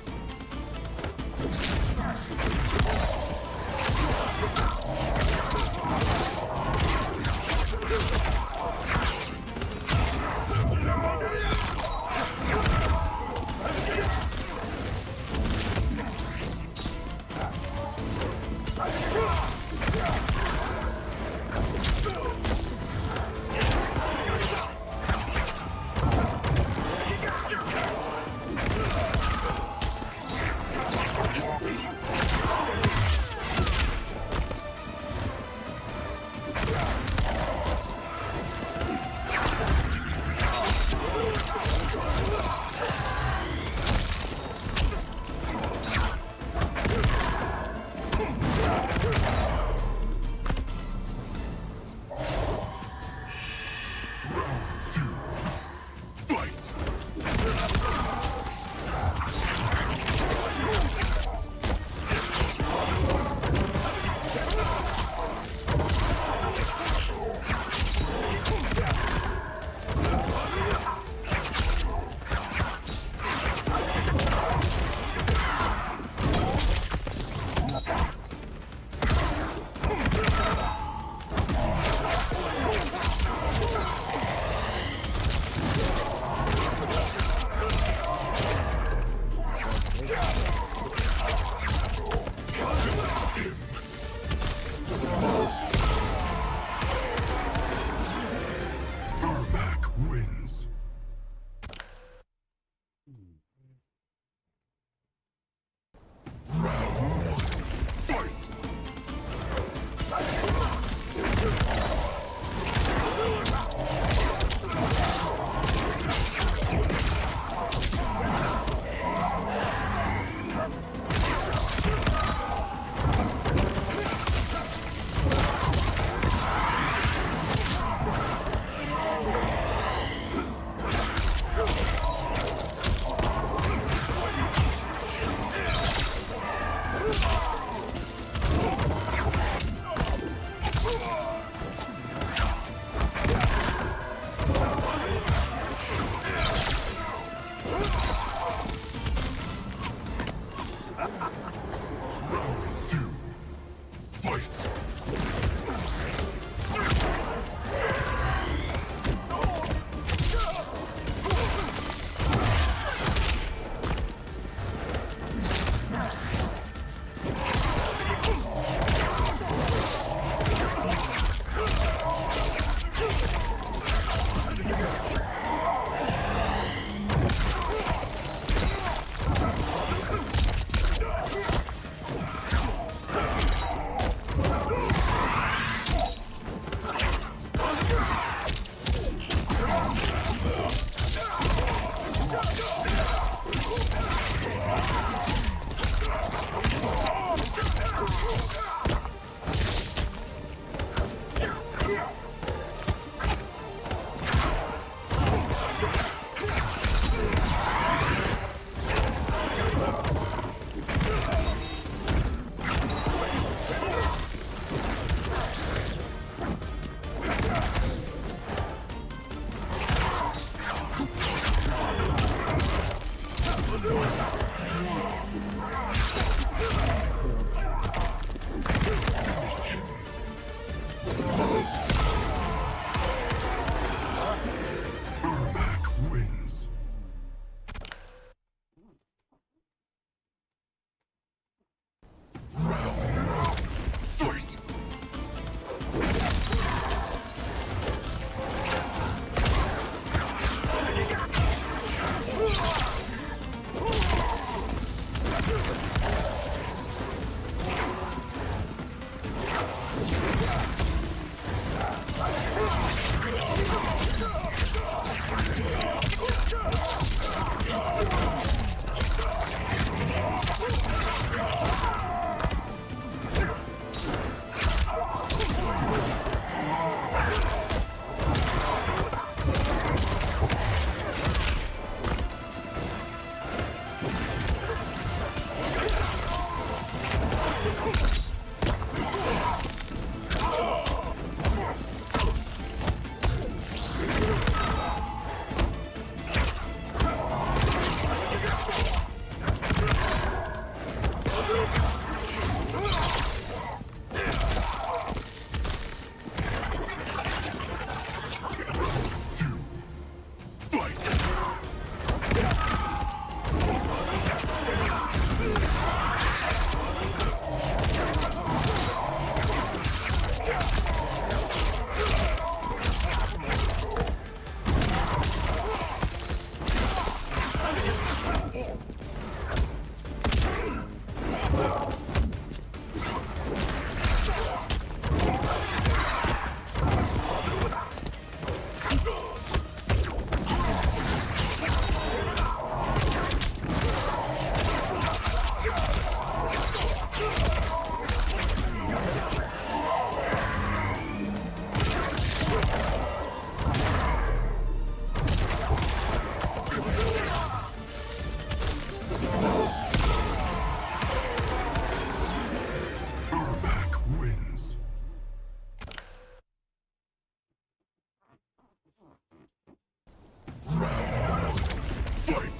Ermac wins. Round 1. Fight!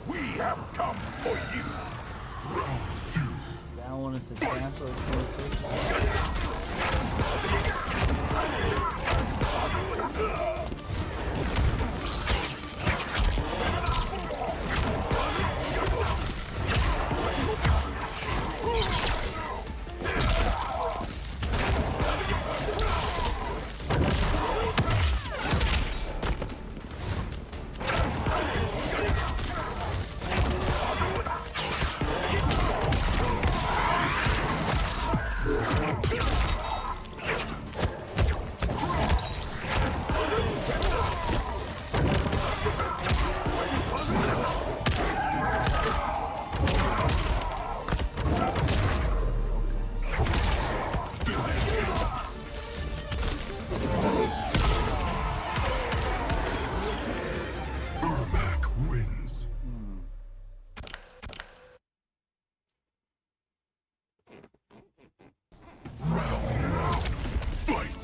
We have come for you. Round 2. I wanted to cancel it for Ermac wins. Round 1. Fight!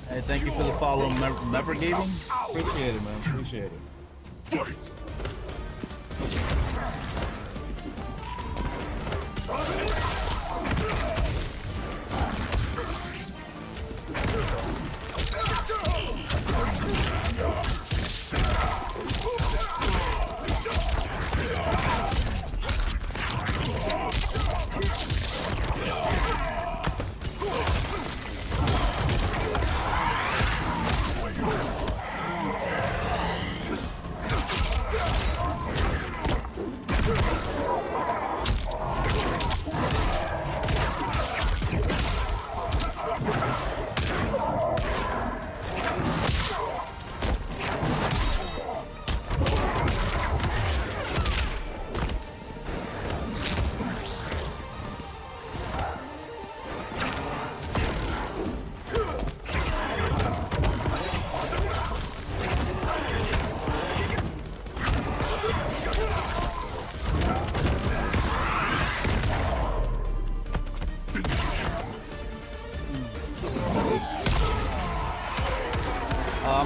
Hey, thank you for the follow, Member Gaming. Appreciate it, man. Appreciate it. Fight!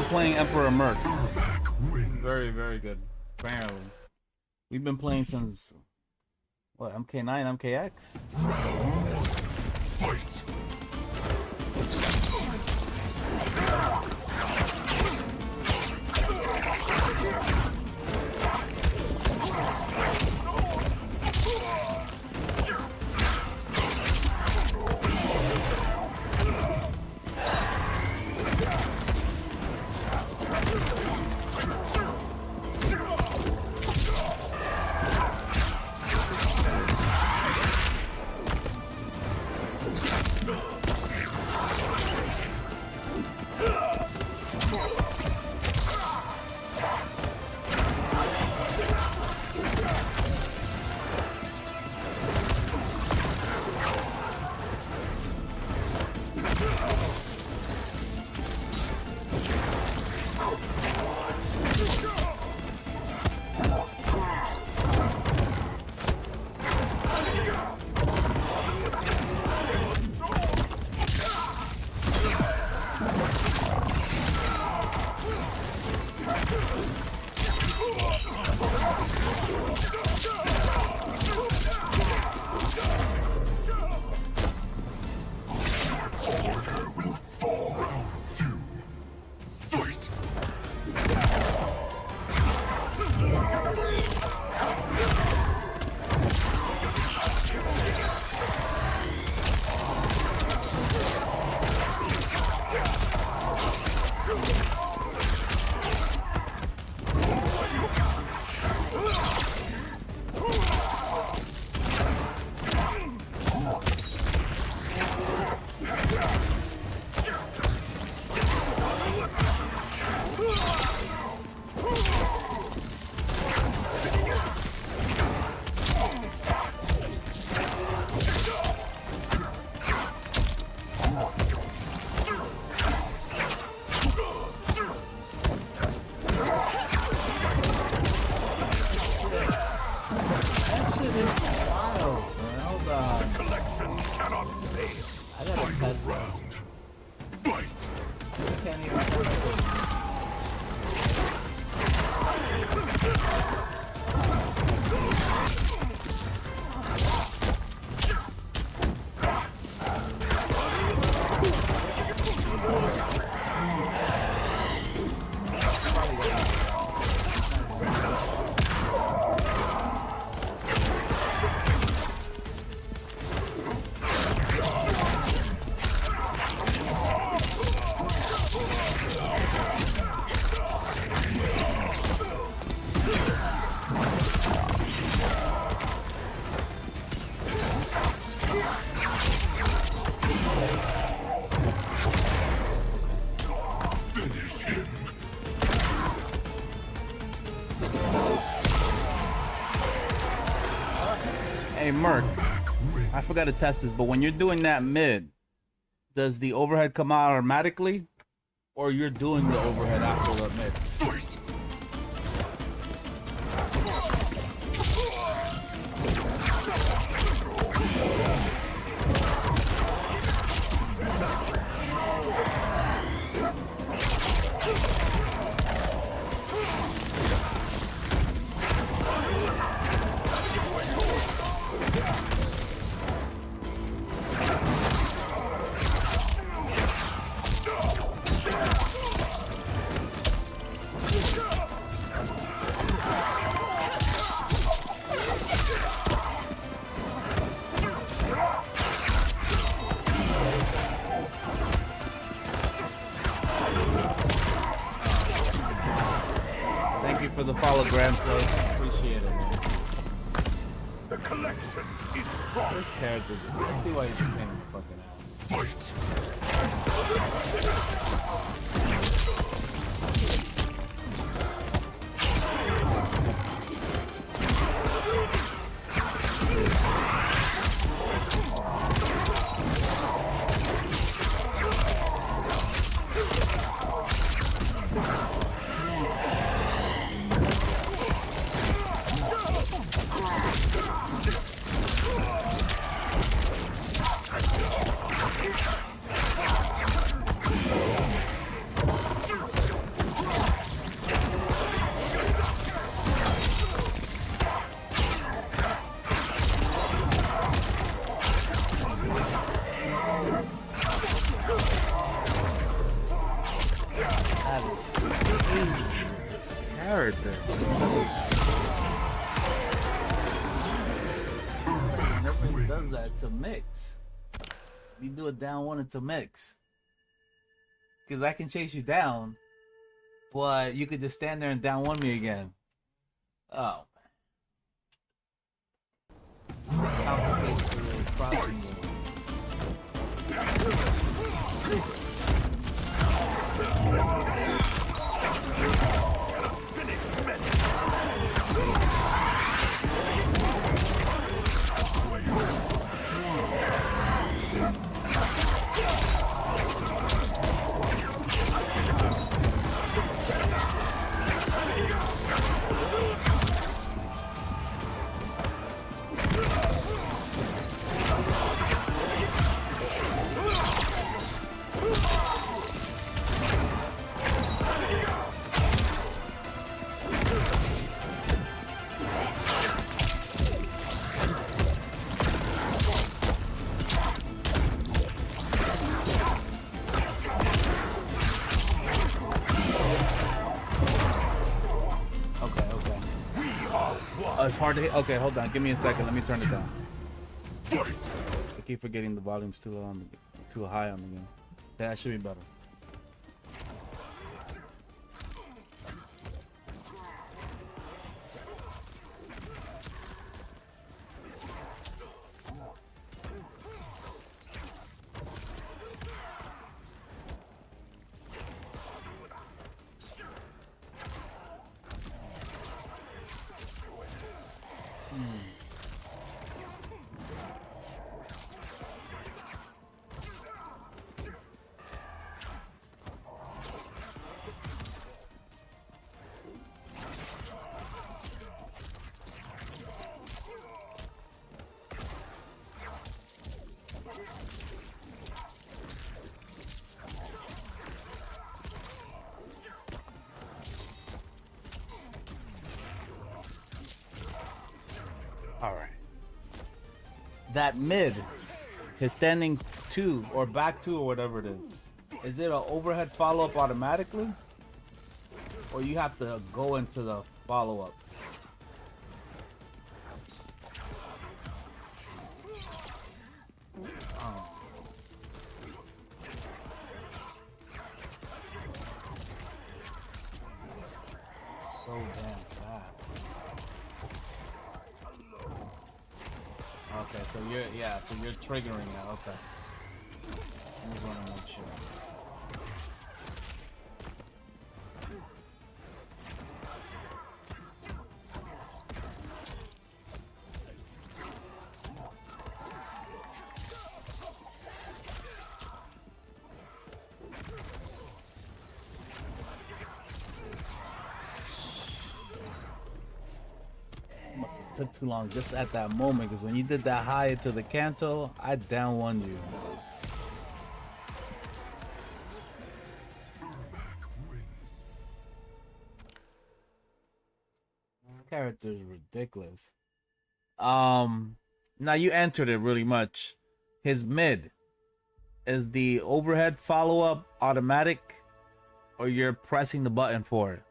playing Emperor Merc. Ermac wins. Very, very good. Apparently. We've been playing since, what, MK9, MKX? Round 1. Fight. Order will fall. Round 2. Fight. That shit is wild, man. Hold on. Collection cannot fail. I gotta Final test it. round. Fight. I can't even test it. Finish him. Hey, Merc, Ermac wins. I forgot to test this, but when you're doing that mid, does the overhead come out automatically? Or you're doing the overhead after the mid? Fight. Thank you for the follow, Grand Play. Appreciate it, man. The collection is strong. This character, let's see why he's playing his fucking ass. Fight. mix. You do it down one into mix. Because I can chase you down, but you could just stand there and down one me again. Oh, man. Complicates the processing. It's hard to hit. Okay, hold on. Give me a second. Let me turn it down. I keep forgetting the volume's too low, too high on the game. Yeah, that should be better. Alright. That mid, his standing 2 or back 2 or whatever it is it an overhead follow-up automatically? Or you have to go into the follow-up? Oh. So damn fast. Okay, so you're triggering now. Okay. I just want to make sure. Must have took too long just at that moment, because when you did that high into the cancel, I down one you. This character is ridiculous. Now you entered it really much. His mid is the overhead follow-up automatic, or you're pressing the button for it?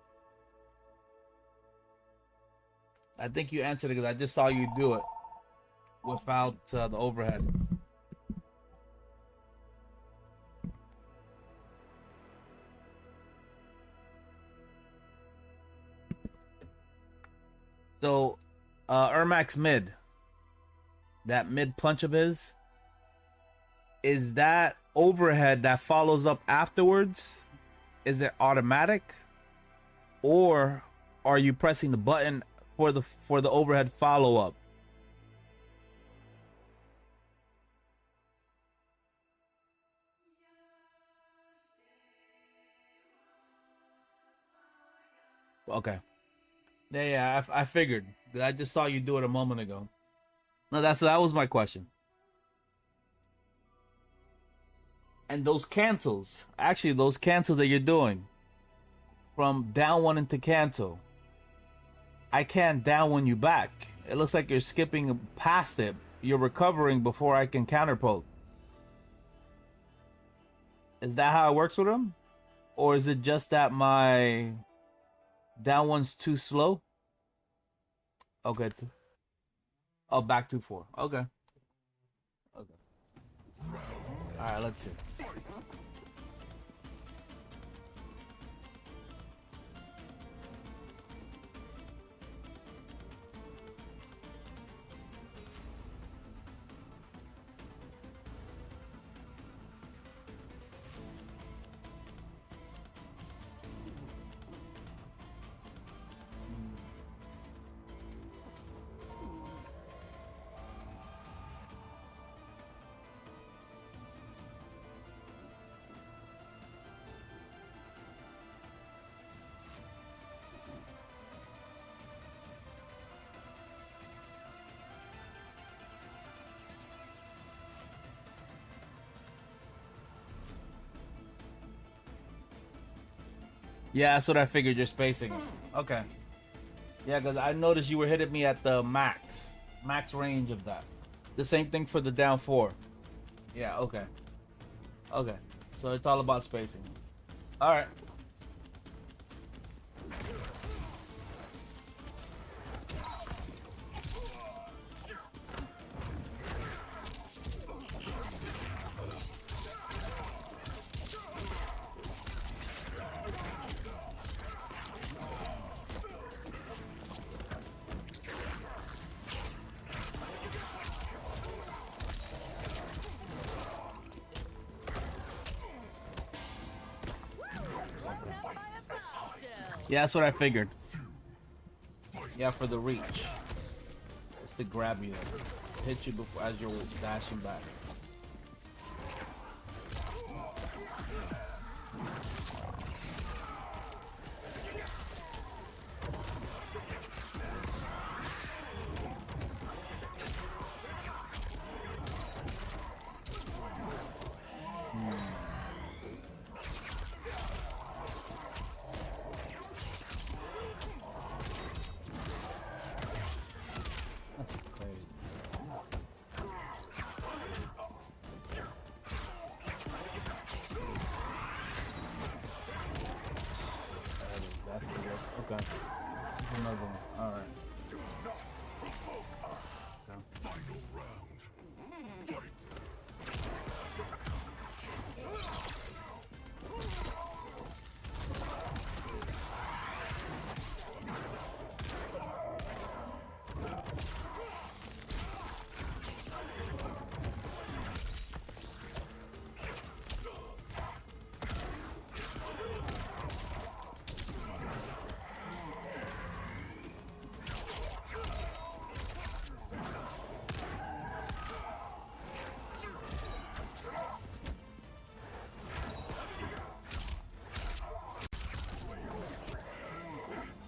I think you answered it because I just saw you do it without the overhead. So, Ermac's mid, that mid punch of his, is that overhead that follows up afterwards? Is it automatic, or are you pressing the button for the overhead follow up? Okay. Yeah, I figured. I just saw you do it a moment ago. No, that was my question. And those cancels, actually those cancels that you're doing from down one into cancel, I can't down one you back. It looks like you're skipping past it. You're recovering before I can counter poke. Is that how it works with him? Or is it just that my down one's too slow? Okay. Oh, back 2-4. Okay. Okay. let's see. Yeah, that's what I figured. You're spacing it. Okay. Yeah, because I noticed you were hitting me at the max range of that. The same thing for the down 4. Yeah, okay. Okay. So it's all about spacing. All right. Yeah, that's what I figured. Yeah, for the reach. It's to grab you, hit you before as you're dashing back. Okay. Another one. All right. Final round. Fight.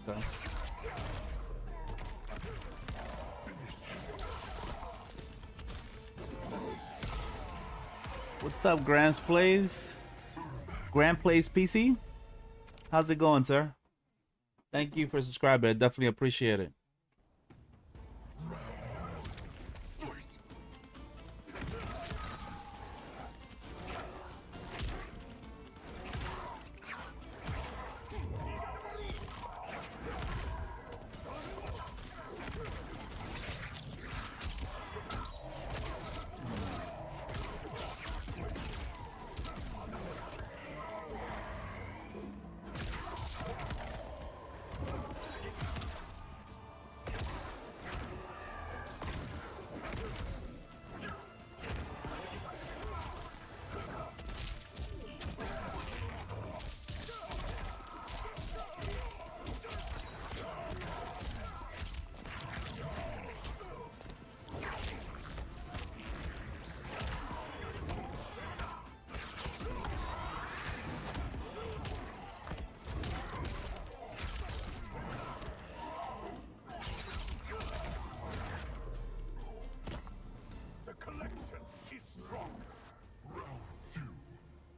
Okay. What's up, Grants Plays? Grand Plays PC? How's it going, sir? Thank you for subscribing. I definitely appreciate it.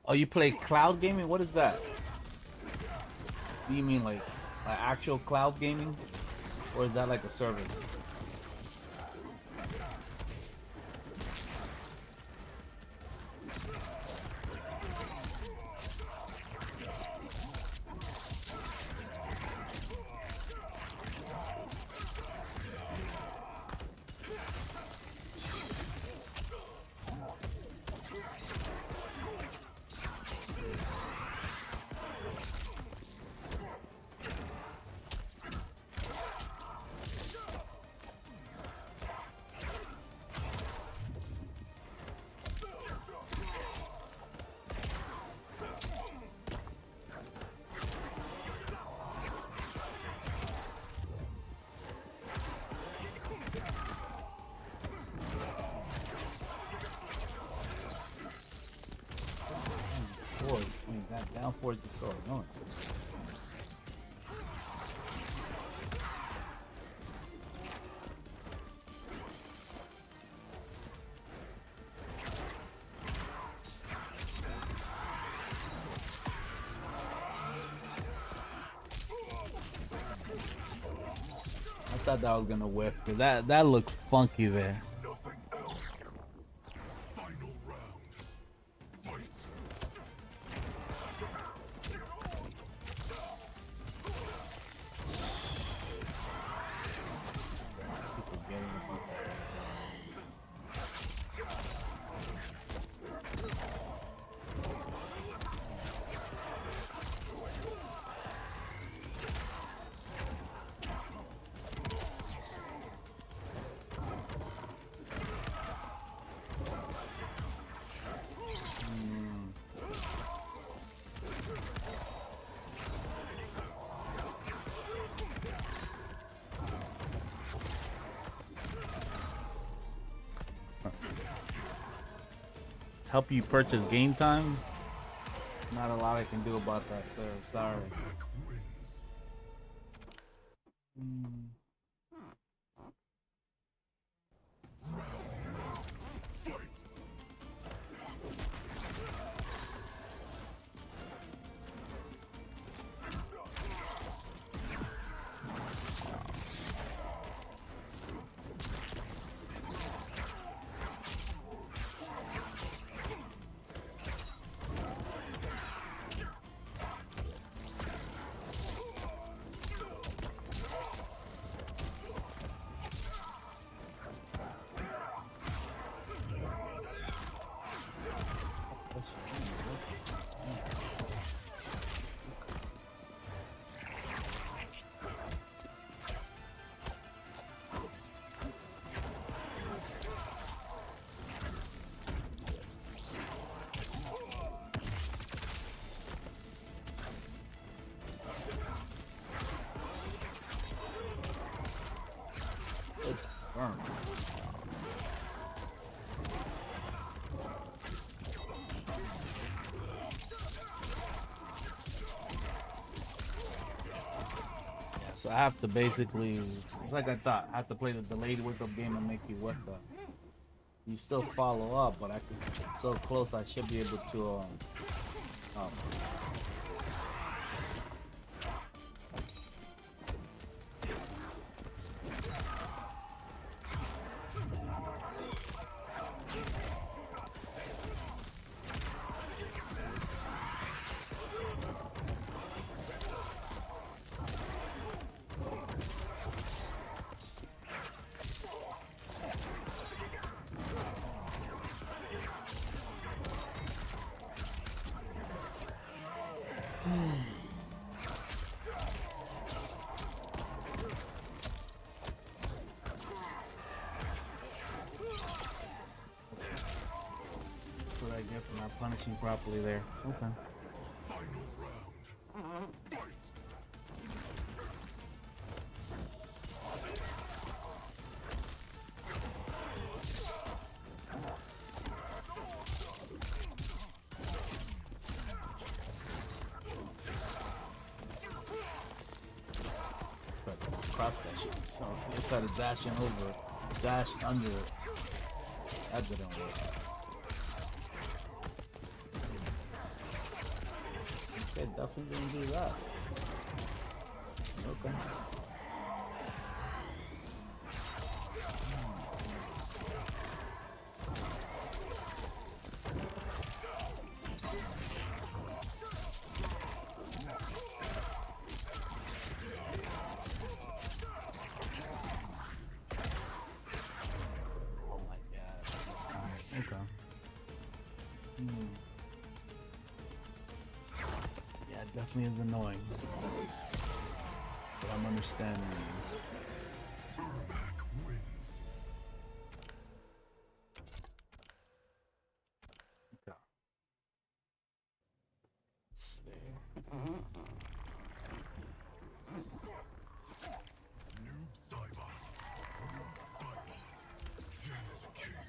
Oh, you play cloud gaming? What is that? Do you mean like actual cloud gaming? Or is that like a service? Downforce is so annoying. I thought that was gonna whip, cause that looked funky there. Nothing else. Final round. Fight. Help you purchase game time? Not a lot I can do about that, sir. Sorry. Back wins. Fight. It's firm. Yeah, so I have to basically, it's like I thought, I have to play the delayed wake up game and make you what the. You still follow up, but I can, so close I should be able to that's what I get for not punishing properly there. Okay. Final round. Fight. But crops that shit. So they try to dash in over, dash under it. That didn't work. Okay, definitely didn't do that. Okay. Oh my god. Okay. Yeah, it definitely is annoying. But I'm understanding. Ermac wins. Okay. Let's see. Noob Saibot. Noob Saibot. Janet Cage.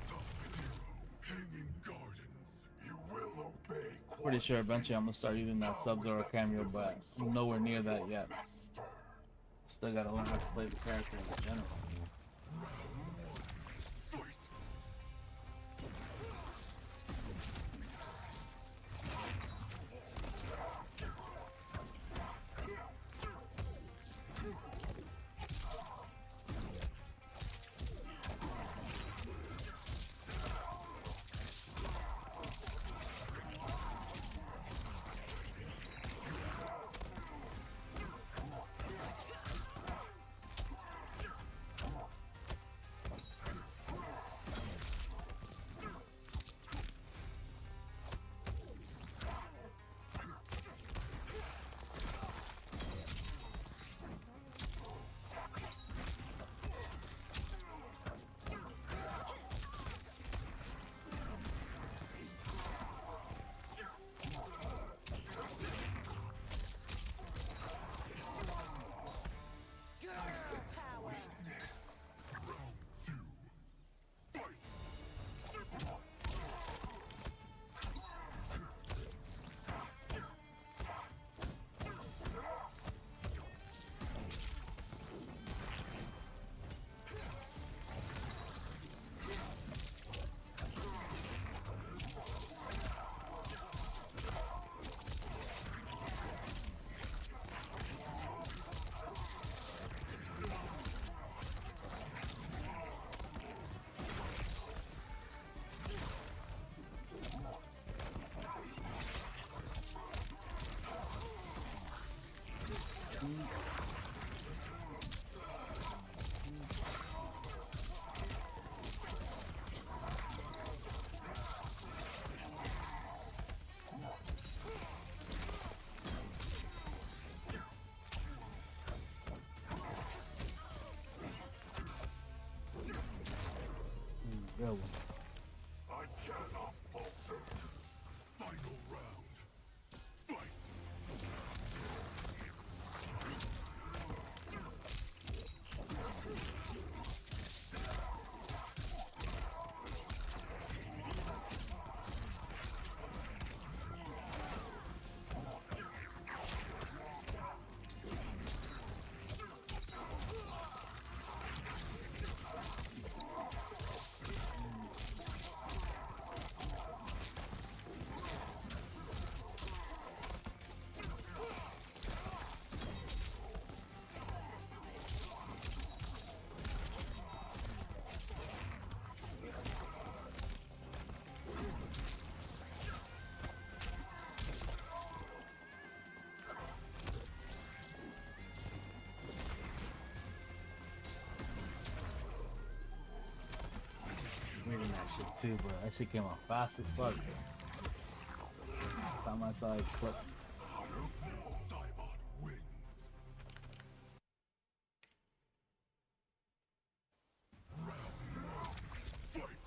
Sub-Zero. Hanging Gardens. You will obey pretty sure eventually I'm gonna start using that Sub-Zero cameo, but I'm nowhere near that yet. Still gotta learn how to play the character in general. Real one. I cannot falter. Final round. Fight! Reading that shit too, but that shit came out fast as fuck. Found my size slip. Saibot wins. Round one. Fight!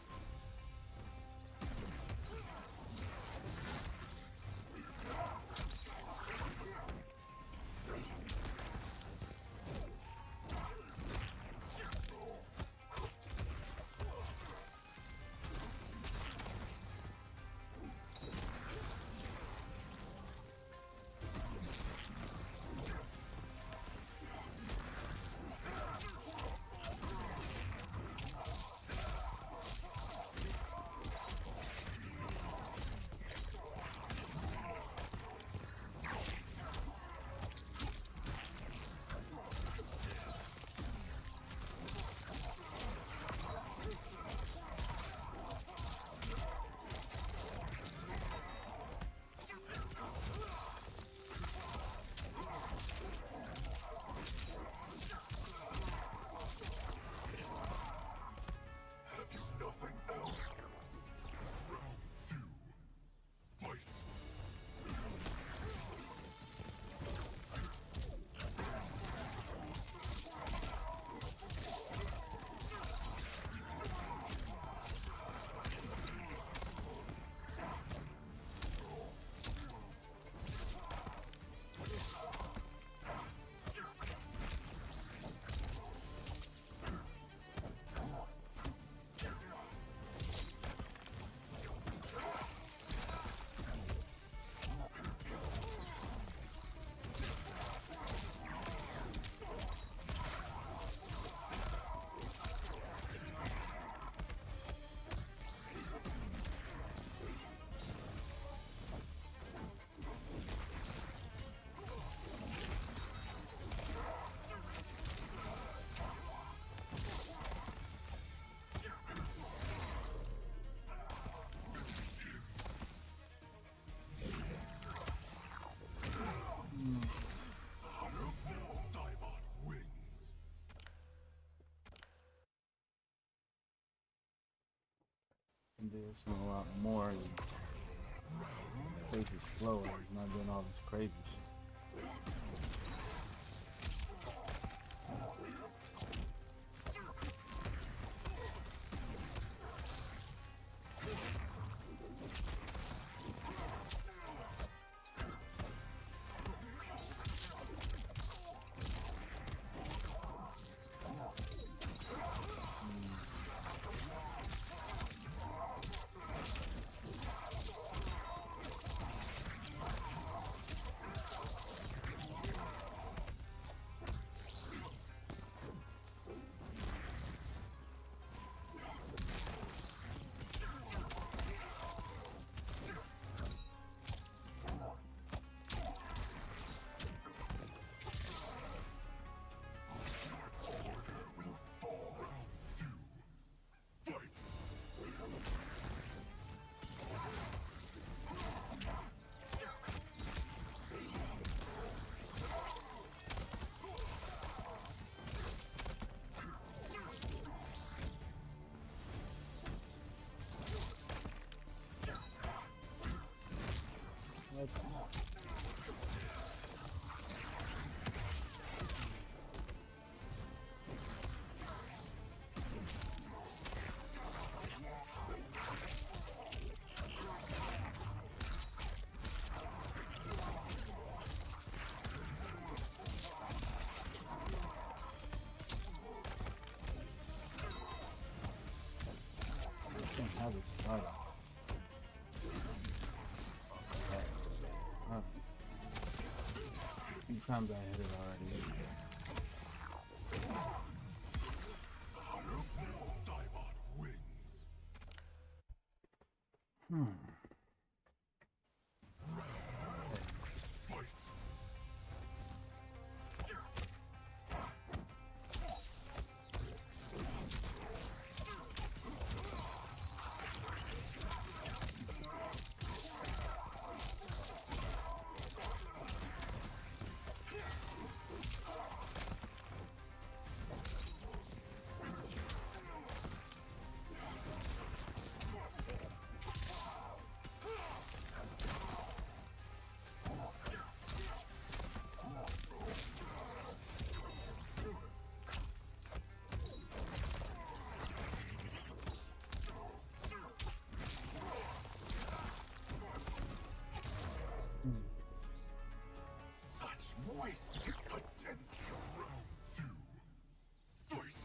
can do this one a lot more. His pace is slower. He's not doing all this crazy shit. How it start? A few times I hit it already. Saibot wins. Fight. Such wasted potential. Round two. Fight.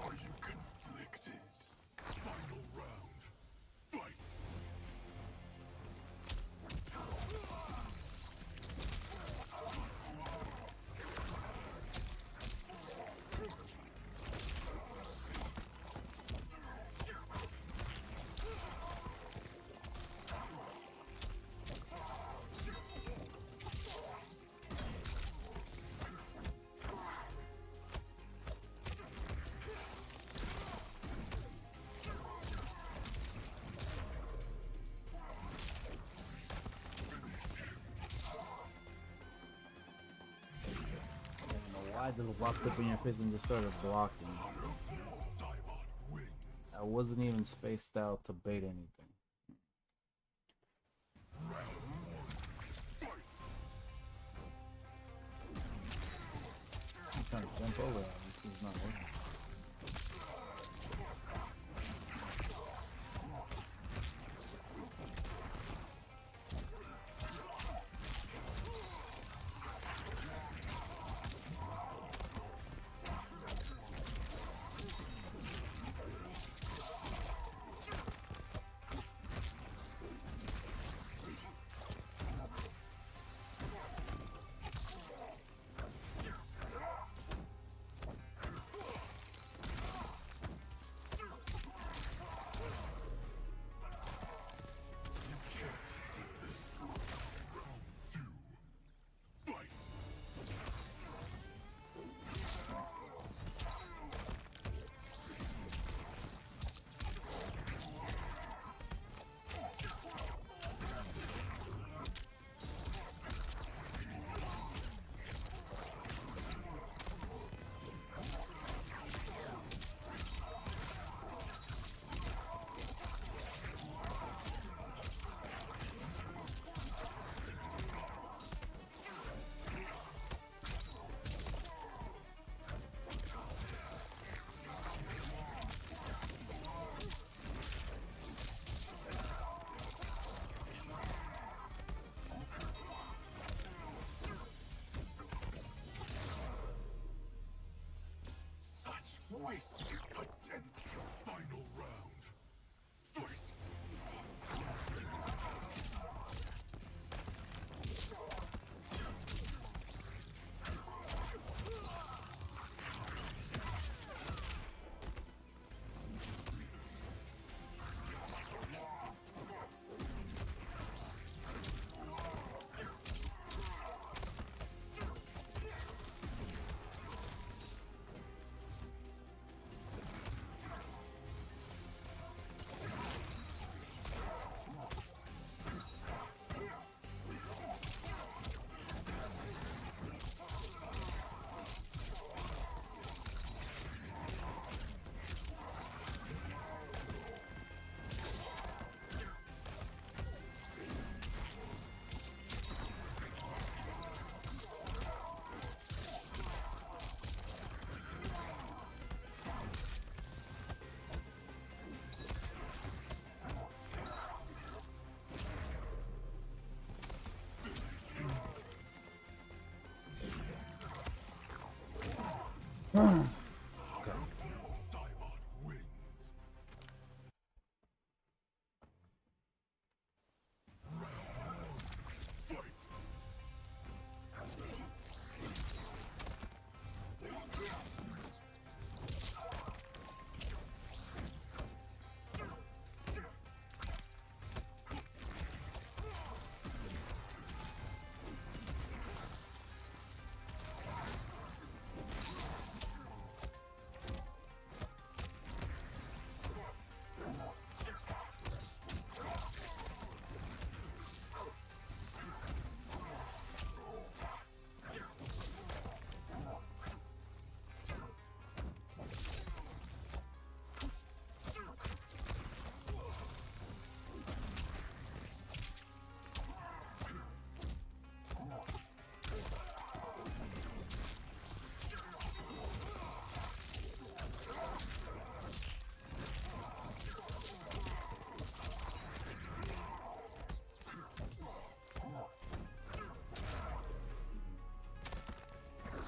Are you conflicted? Final round. Fight. I just walked up in your face and just started blocking. Saibot wins. I wasn't even spaced out to bait anything. I'm trying to jump over that. This is not working. wasted potential. Final round. Fight! Saibot wins. Round one. Fight!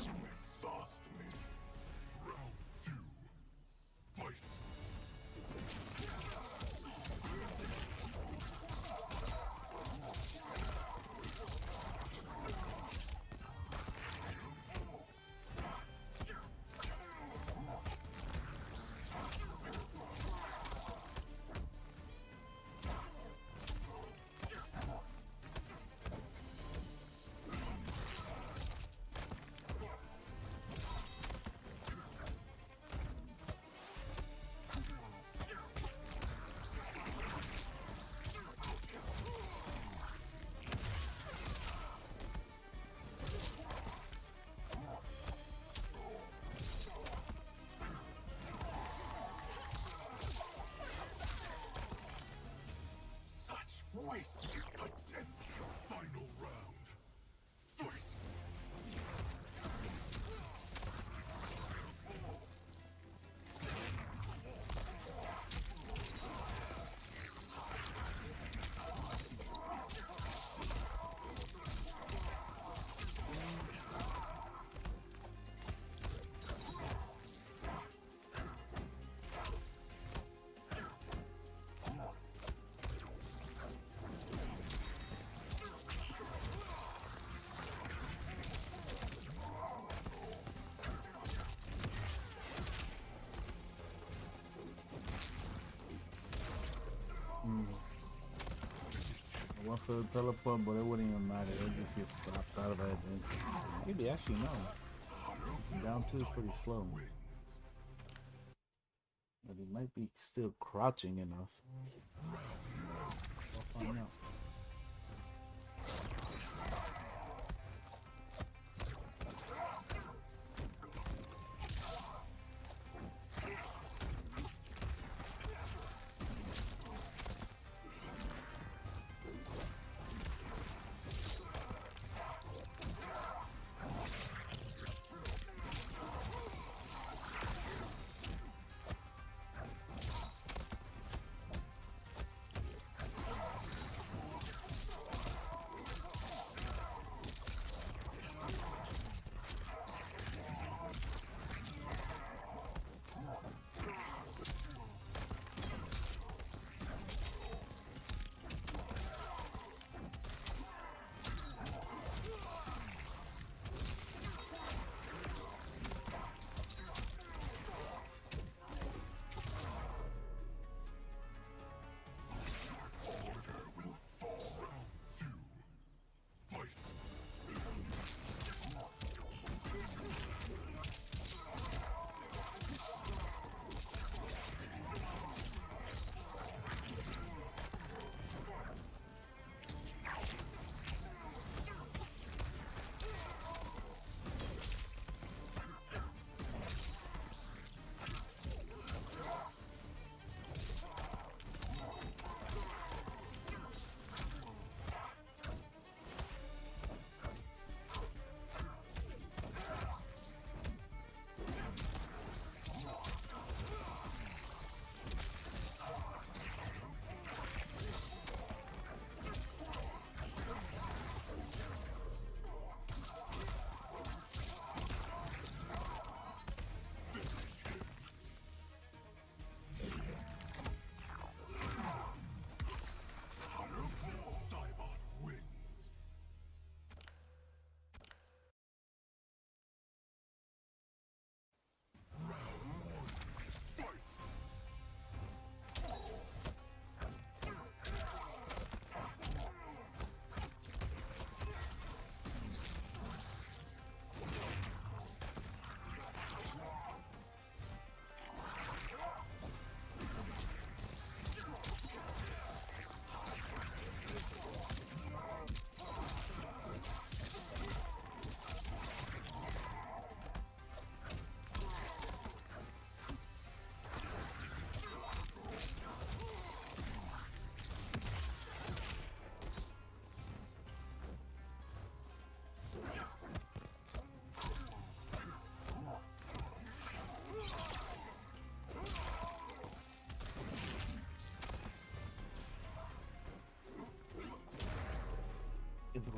You exhaust me. Round two. Fight! Such wasted potential. Final round. Fight! I went for the teleport, but it wouldn't even matter. It just get slapped out of that adventure. Maybe actually no. Down two is pretty slow. But he might be still crouching enough. I'll find out.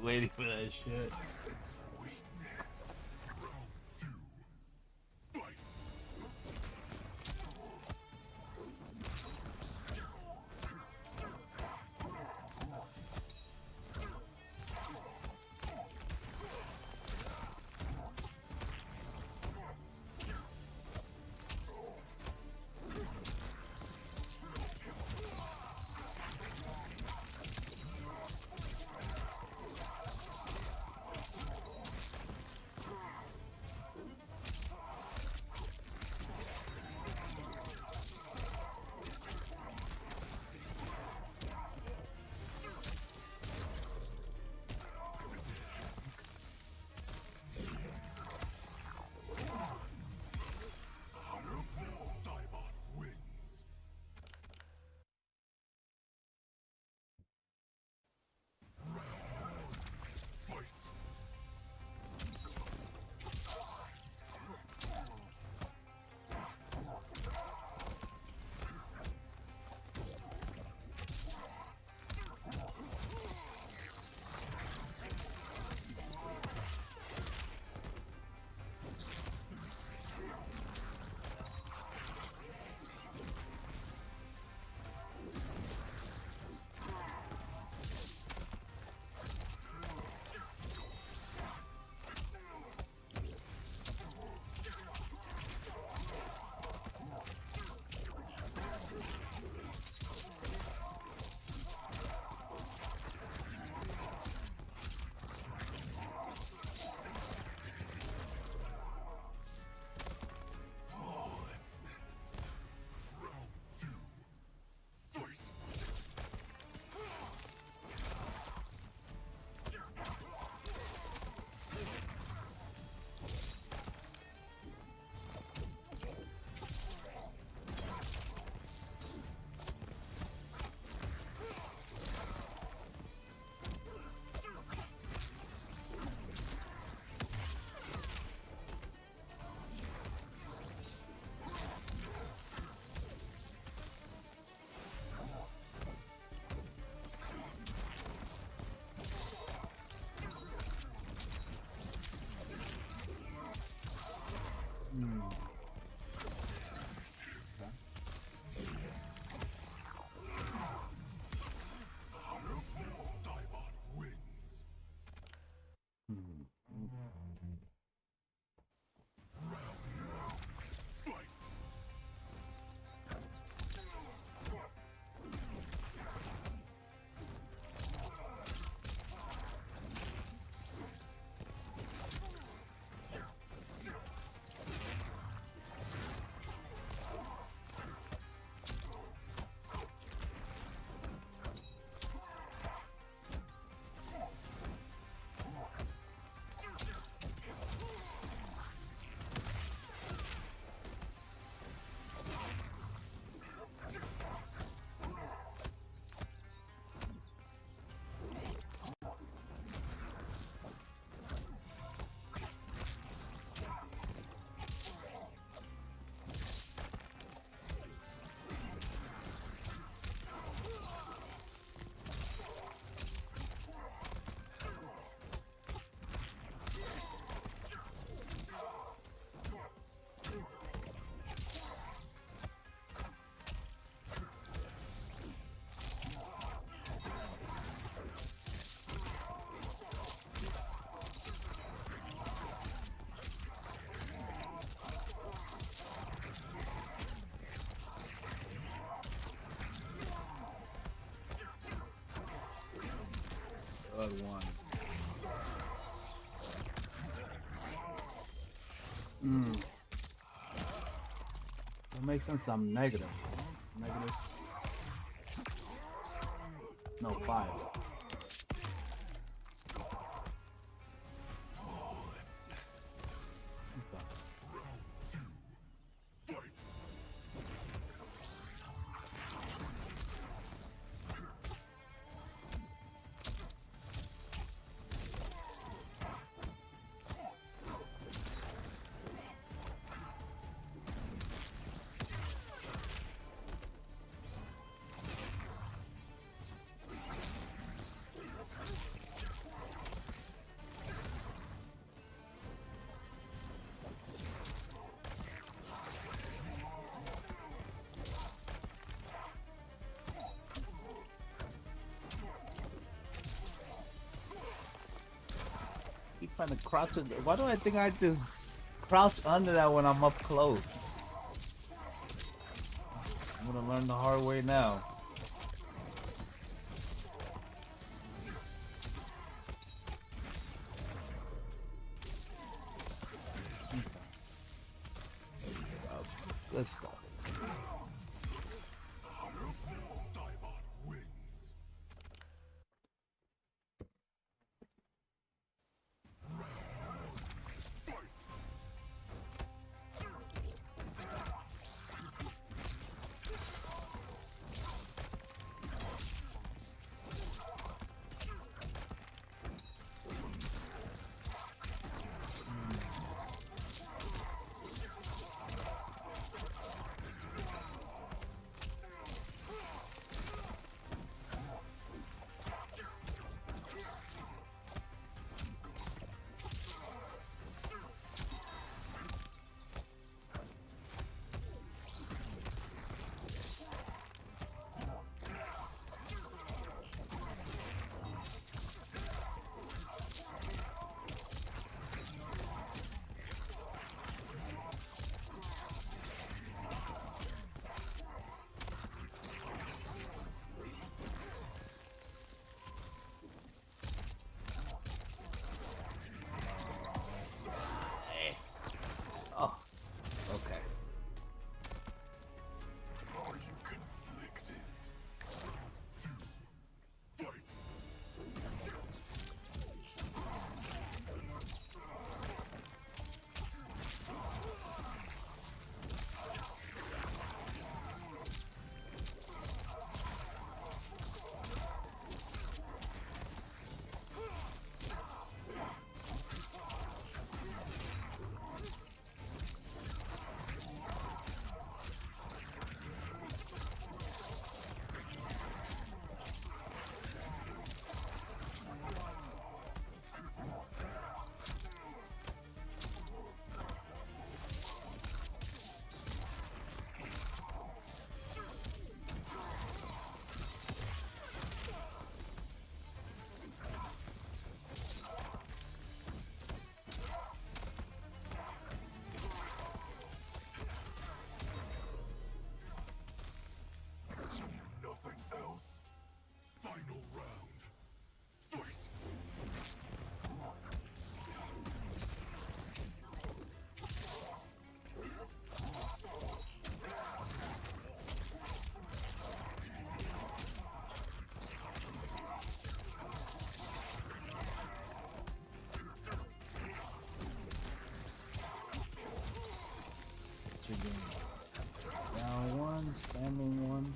Waiting for that shit. Saibot wins. Fight. Saibot wins. Fight. Good one. That makes sense. I'm negative. Negative. No, 5. Okay. trying to crouch it. Why do I think I just crouch under that when I'm up close? I'm gonna learn the hard way now. Good stuff. Saibot wins. Oh, okay. Are you conflicted? Fight! Nothing else? Final round. Fight! What you doing? Down one, standing one.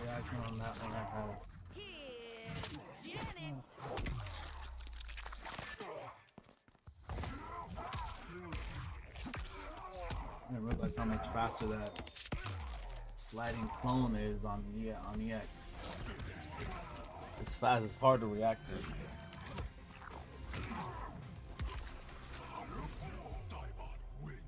Reaction on that one I have. I didn't realize how much faster that sliding clone is on the X. It's fast. It's hard to react to. Saibot wins.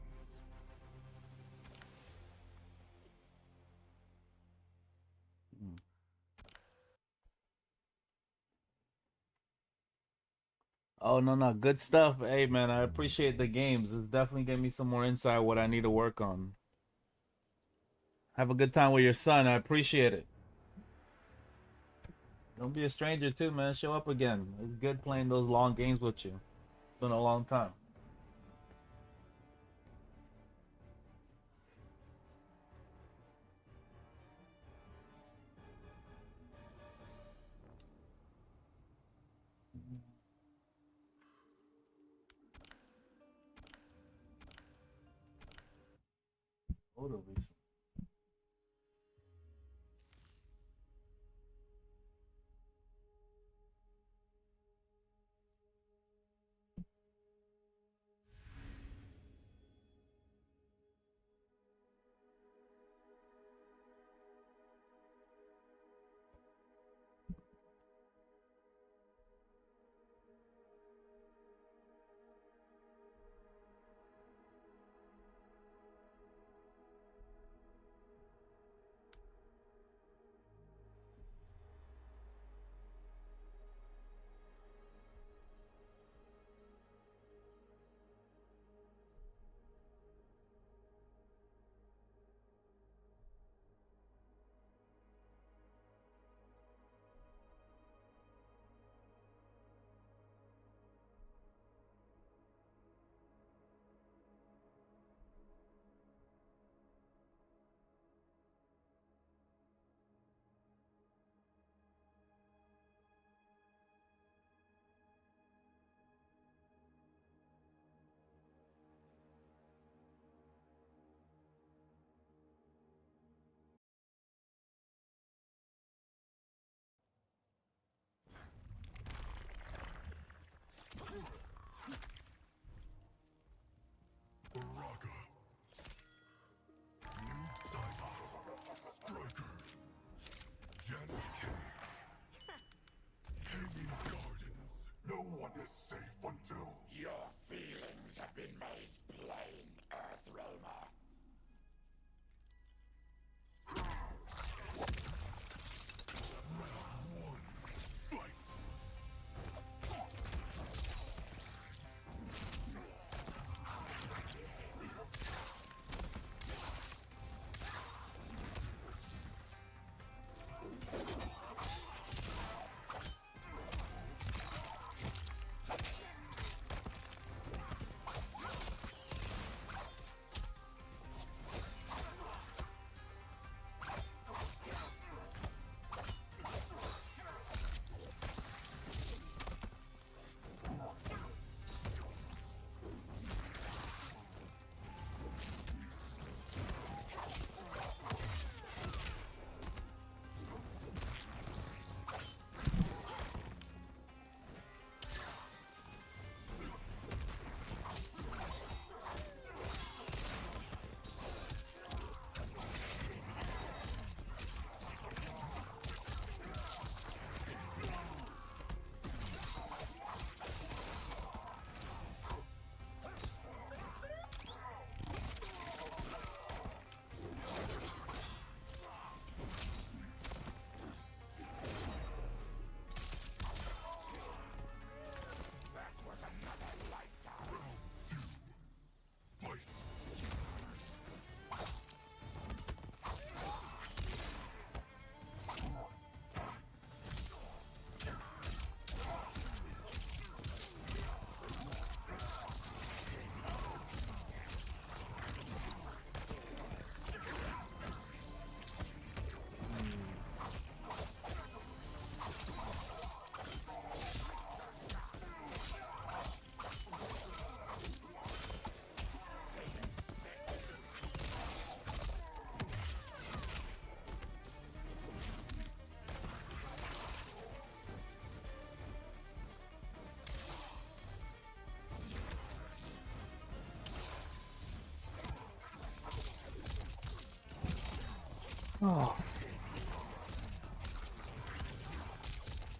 Oh no, good stuff. Hey man, I appreciate the games. It's definitely gave me some more insight what I need to work on. Have a good time with your son. I appreciate it. Don't be a stranger too, man. Show up again. It's good playing those long games with you. It's been a long time. Totally. is safe until... Your feelings have been made plain, Earthrealmer. Round one, fight! Fight! Oh.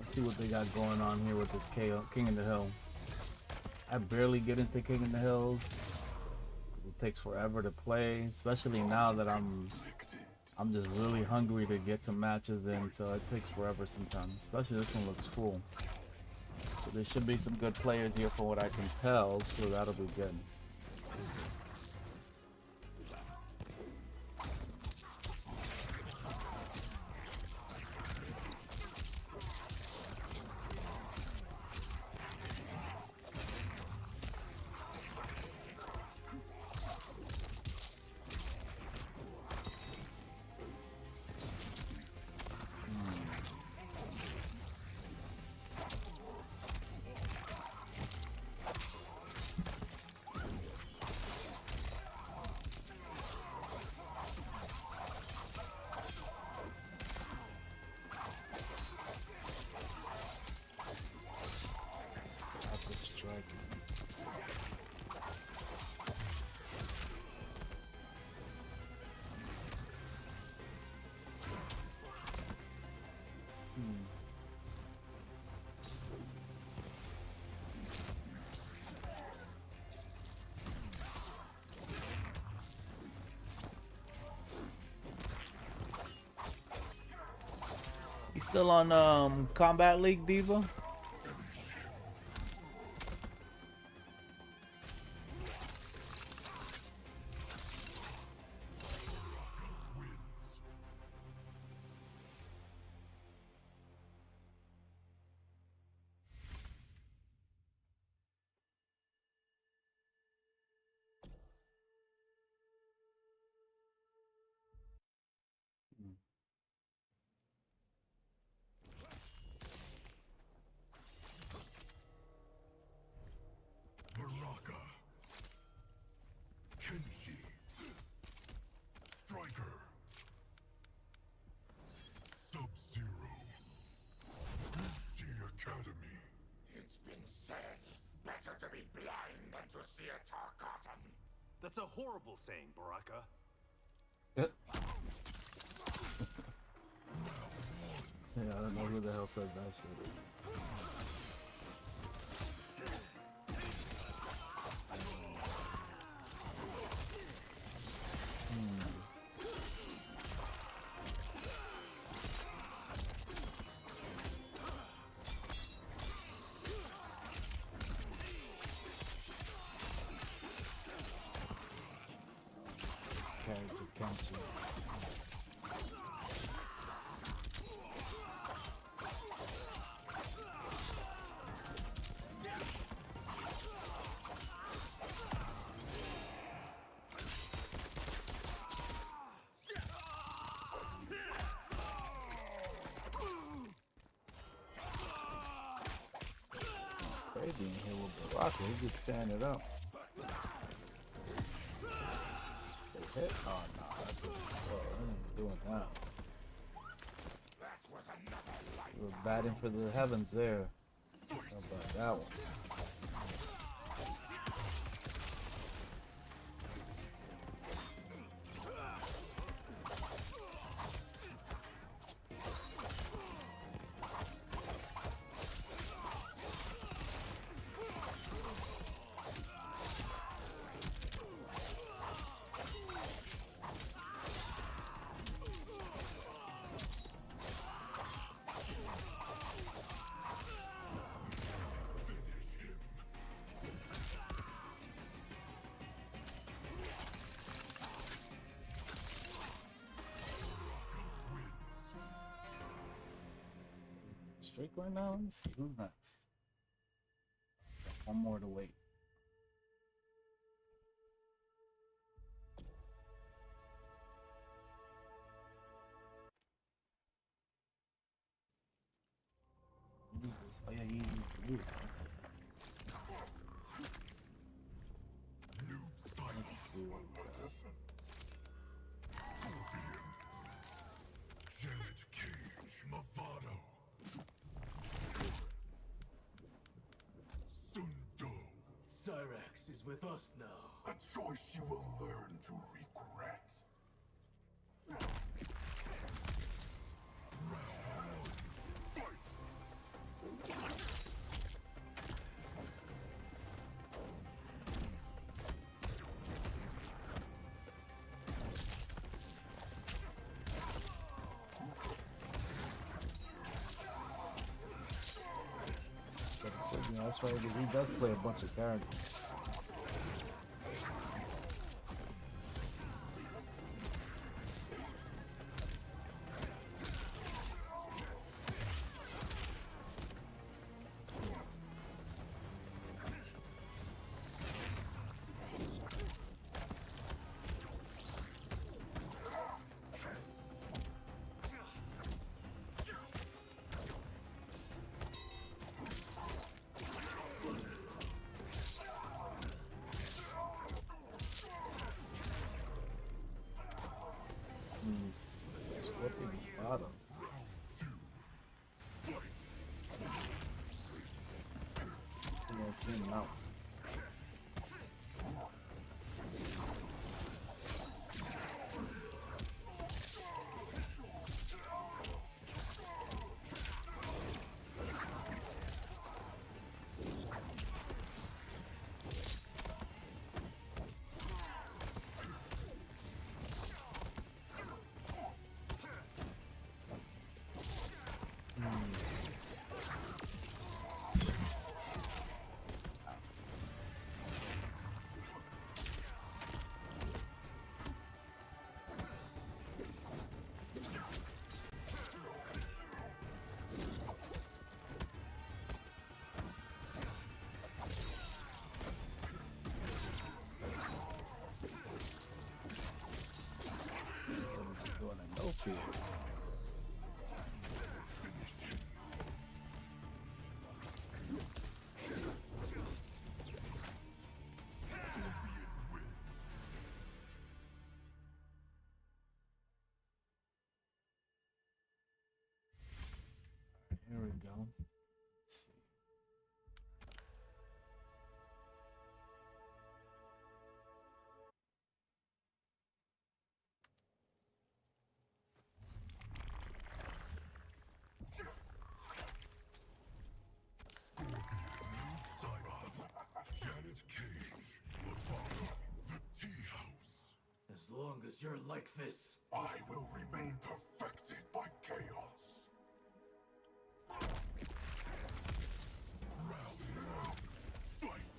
Let's see what they got going on here with this King of the Hill. I barely get into King of the Hills. It takes forever to play, especially now that I'm just really hungry to get some matches in, so it takes forever sometimes. Especially this one looks full. So there should be some good players here from what I can tell, so that'll be good. He's still on Combat League, Diva? Baraka. Kenshi. Striker. Sub-Zero. Lucy Academy. It's been said, better to be blind than to see a Tarkatan. That's a horrible saying, Baraka. Yeah, I don't know who the hell said that shit. cancel. Crazy in here with Baraka, he just tearing it up. They hit? Oh no, that's just, doing that. We were batting for the heavens there. How about that one? Streak right now? Let me see who's next. One more to wait. Oh yeah, you need to Let's see what we got. Janet Cage, Mavado. Sundo. Cyrax is with us now. A choice you will learn to regret. Round one, fight! That's right, because he does play a bunch of characters. Scorpion bottom. I'm gonna see him out. Doing a no fear. Here we go. Let's see. Saibot. Janet Cage, Mavado. The Tea House. As long as you're like this. I will remain perfected by chaos. Round one, fight!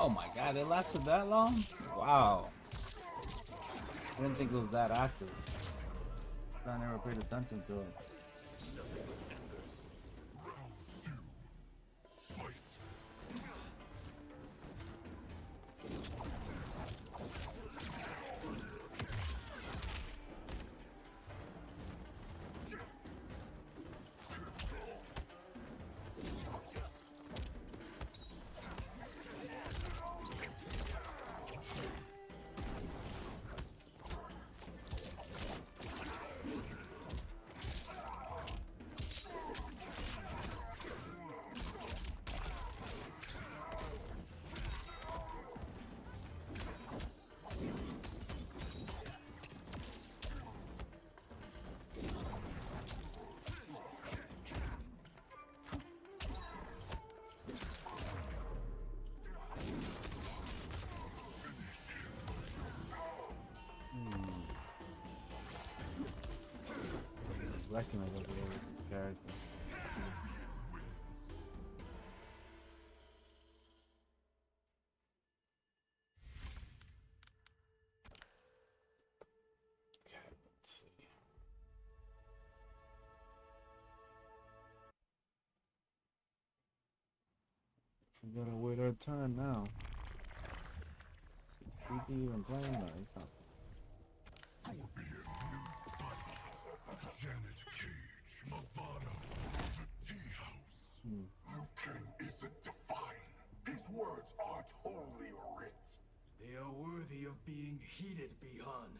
Oh my god, it lasted that long? Wow. I didn't think it was that active. I never paid attention to it. Recognize over there with this character. Okay, let's see. So we gotta wait our turn now. Is he even playing? No, he's not. Scorpion, Noob, Saibot, Janet Cage, Movado, the Tea House. Liu Kang isn't divine. His words aren't holy writ. They are worthy of being heeded beyond.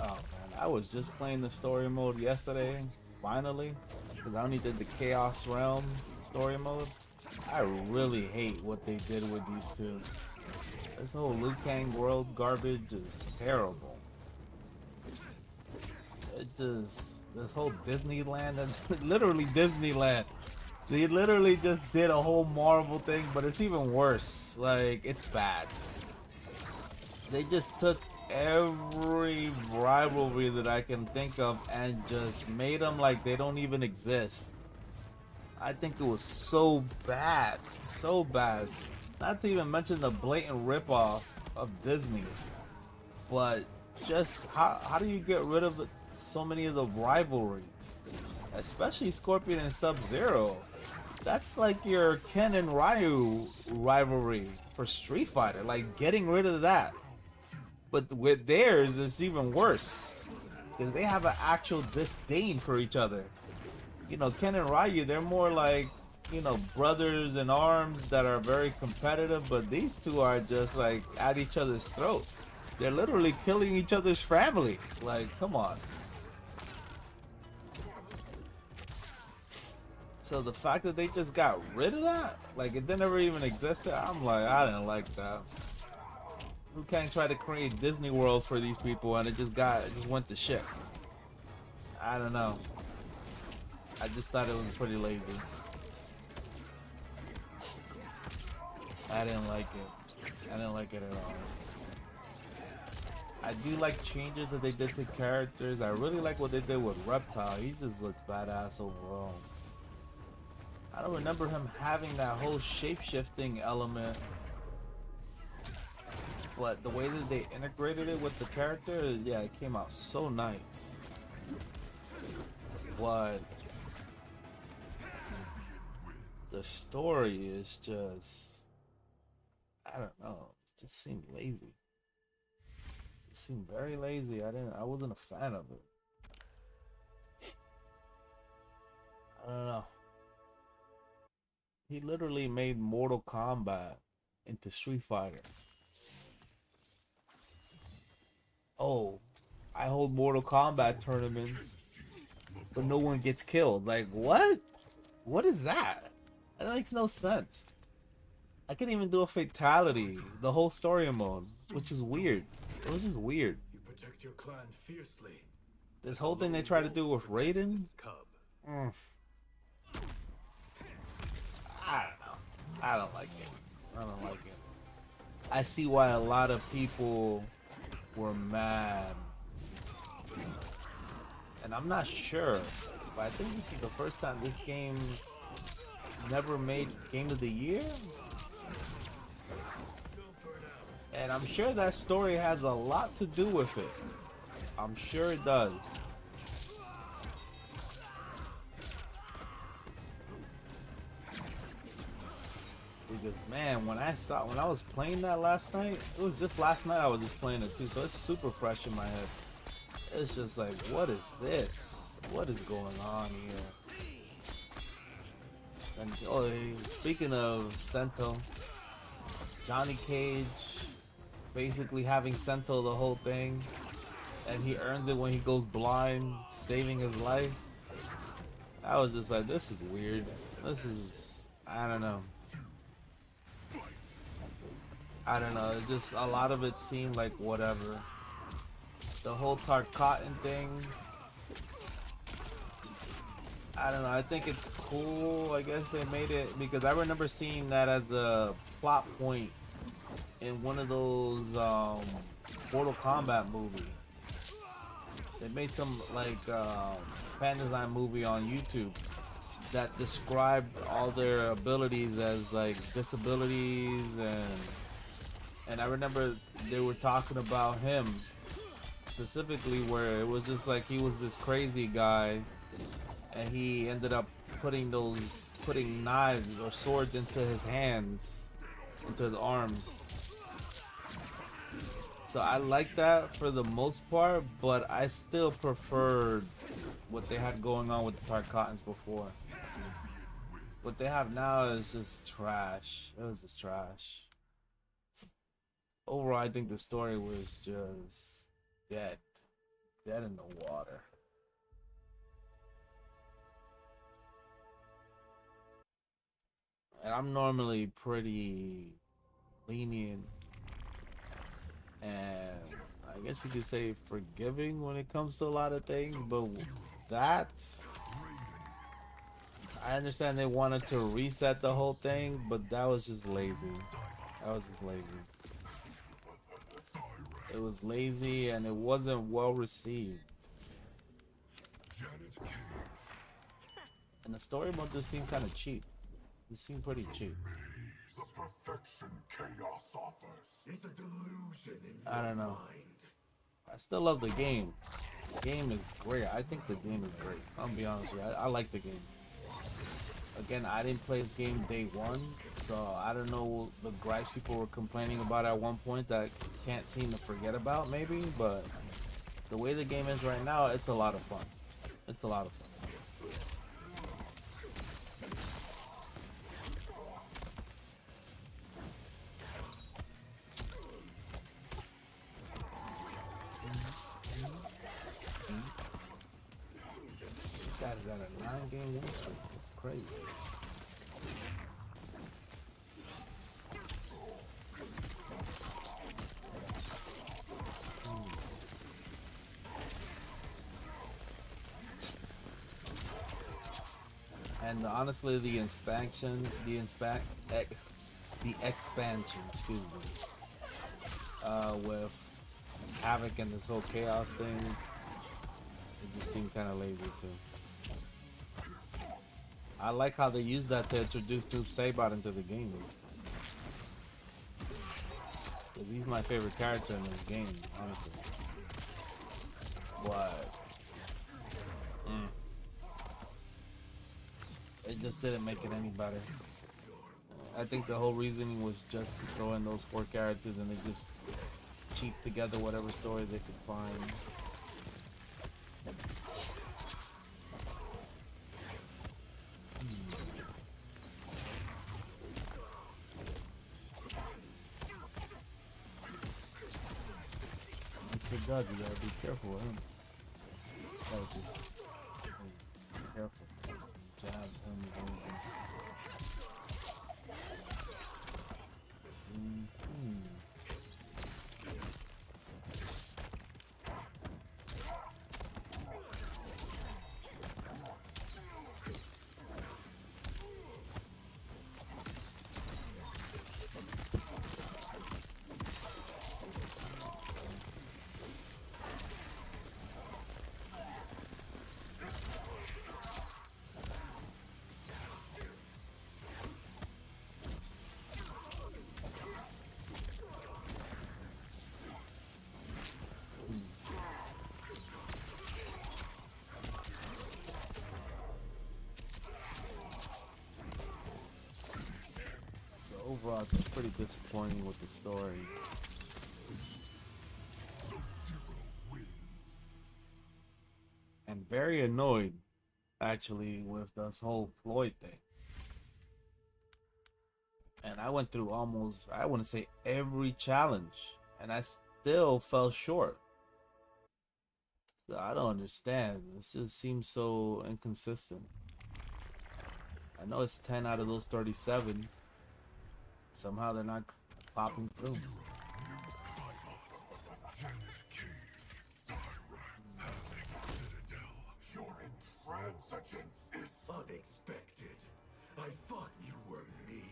Oh man, I was just playing the story mode yesterday, finally, because I only did the Chaos Realm story mode. I really hate what they did with these two. This whole Liu Kang world garbage is terrible. It just, this whole Disneyland, and literally Disneyland. They literally just did a whole Marvel thing, but it's even worse. Like, it's bad. They just took every rivalry that I can think of and just made them like they don't even exist. I think it was so bad, so bad. Not to even mention the blatant ripoff of Disney, but just how do you get rid of so many of the rivalries, especially Scorpion and Sub-Zero? That's like your Ken and Ryu rivalry for Street Fighter, like getting rid of that. But with theirs, it's even worse because they have an actual disdain for each other. You know, Ken and Ryu, they're more like, you know, brothers in arms that are very competitive, but these two are just like at each other's throat. They're literally killing each other's family. Like, come on. So the fact that they just got rid of that, like it never even existed, I'm like, I didn't like that. Who can't try to create Disney World for these people and it just went to shit. I don't know. I just thought it was pretty lazy. I didn't like it. I didn't like it at all. I do like changes that they did to characters. I really like what they did with Reptile. He just looks badass overall. I don't remember him having that whole shape-shifting element. But the way that they integrated it with the character, yeah, it came out so nice. But the story is just, I don't know, it just seemed lazy. It seemed very lazy. I wasn't a fan of it. I don't know. He literally made Mortal Kombat into Street Fighter. Oh, I hold Mortal Kombat tournaments, but no one gets killed. Like, what? What is that? That makes no sense. I couldn't even do a fatality, the whole story mode, which is weird. It was just weird. You protect your clan fiercely. This whole thing they try to do with Raiden, I don't know. I don't like it. I don't like it. I see why a lot of people were mad. And I'm not sure, but I think this is the first time this game never made Game of the Year. And I'm sure that story has a lot to do with it. I'm sure it does. Because man, when I was playing that last night, it was just last night I was just playing it too, so it's super fresh in my head. It's just like, what is this? What is going on here? And oh, speaking of Sento, Johnny Cage basically having Sento the whole thing, and he earns it when he goes blind, saving his life. I was just like, this is weird. This is, I don't know. I don't know. It just, a lot of it seemed like whatever. The whole Tarkatan thing, I don't know. I think it's cool. I guess they made it because I remember seeing that as a plot point in one of those Mortal Kombat movies. They made some like fan design movie on YouTube that described all their abilities as like disabilities, and I remember they were talking about him specifically, where it was just like he was this crazy guy, and he ended up putting knives or swords into his hands, into his arms. So I like that for the most part, but I still preferred what they had going on with the Tarkatans before. What they have now is just trash. It was just trash. Overall, I think the story was just dead in the water. And I'm normally pretty lenient and I guess you could say forgiving when it comes to a lot of things, but that, I understand they wanted to reset the whole thing, but that was just lazy. That was just lazy. It was lazy and it wasn't well received. And the story mode just seemed kind of cheap. It seemed pretty cheap. The perfection chaos offers It's a delusion in I your don't know. mind. I still love the game. The game is great. I think the game is great. I'll be honest with you. I like the game. Again, I didn't play this game day one, so I don't know the gripes people were complaining about at one point that I can't seem to forget about, maybe, but the way the game is right now, it's a lot of fun. It's a lot of fun. That is at a 9-game win streak. It's crazy. And honestly, the expansion, excuse me, with Havoc and this whole chaos thing, it just seemed kind of lazy too. I like how they use that to introduce Noob Saibot into the game. Cause he's my favorite character in this game, honestly. But it just didn't make it any better. I think the whole reasoning was just to throw in those 4 characters and they just cheap together whatever story they could find. It's a dog, you gotta be careful with him. Gotta be careful. Jab him. overall, it's pretty disappointing with the story. And very annoyed, actually, with this whole Floyd thing. And I went through almost, I want to say, every challenge, and I still fell short. So I don't understand. This just seems so inconsistent. I know it's 10 out of those 37. Somehow they're not popping through. Your intransigence is Unexpected. I thought you were me.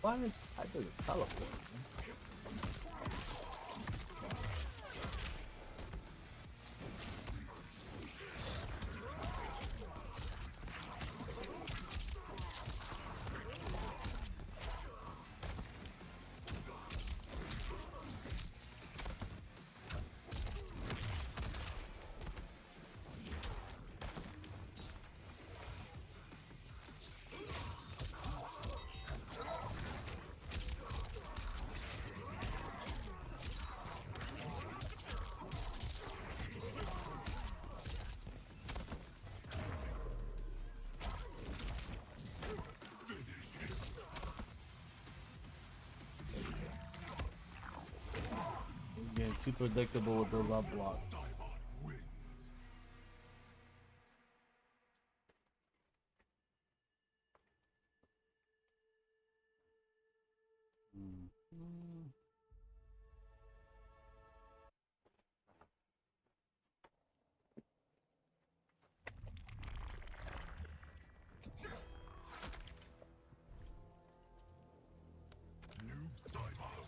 What? I did a teleport. Getting too predictable with those up blocks. Noob Saibot.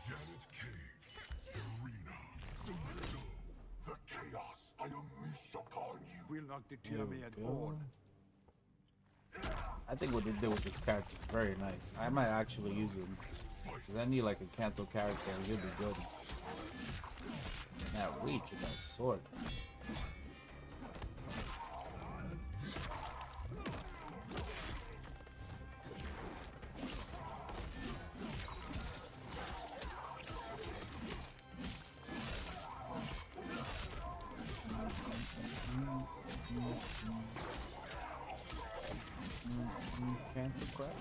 Janet Cage. Serena. Sundo. The chaos I unleash upon you. Will not deter me at There we all. go. I think what they did with this character is very nice. I might actually use him. Because I need like a cancel character and he'll be good. That reach with that sword. Cancel crap.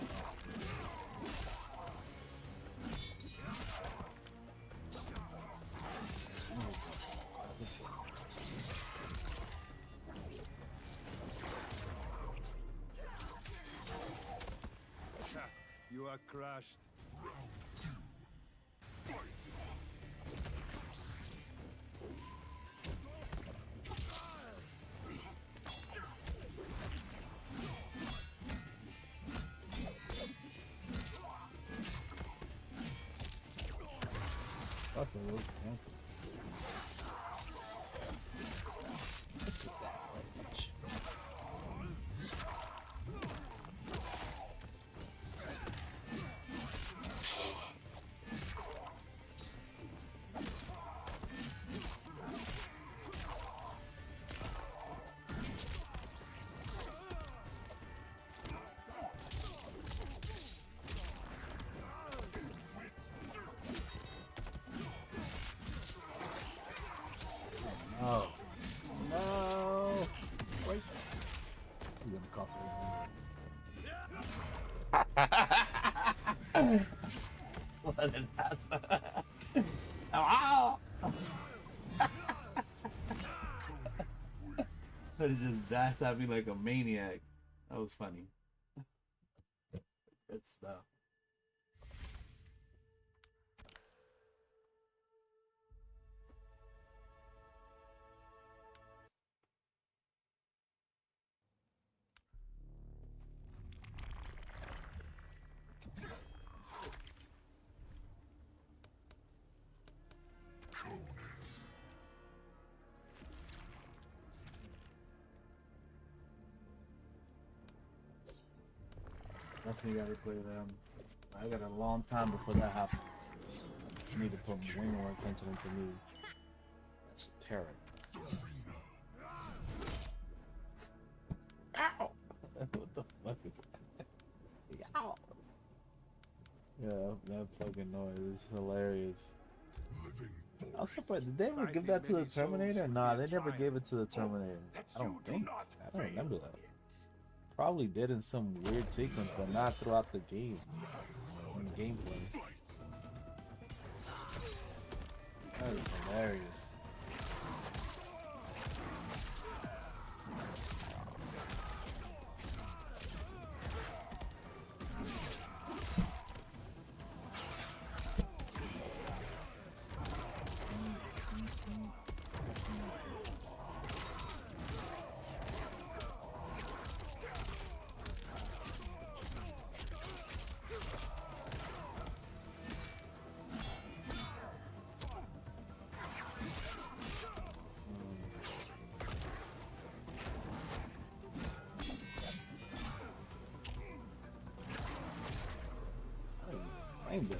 crashed. That's a little fancy. Oh no! Wait, I'm gonna cost me. What an ass! Ow! So he just dashed at me like a maniac. That was funny. Good stuff. Definitely gotta play them. I got a long time before that happens. I just need to put way more attention into me. That's a terror. Ow! What the fuck is that? Ow! Yeah, that fucking noise is hilarious. I was surprised. Did they ever give that to the Terminator? Nah, they never gave it to the Terminator. I don't think. I don't remember that. Probably did in some weird sequence, but not throughout the game. In the gameplay. That is hilarious.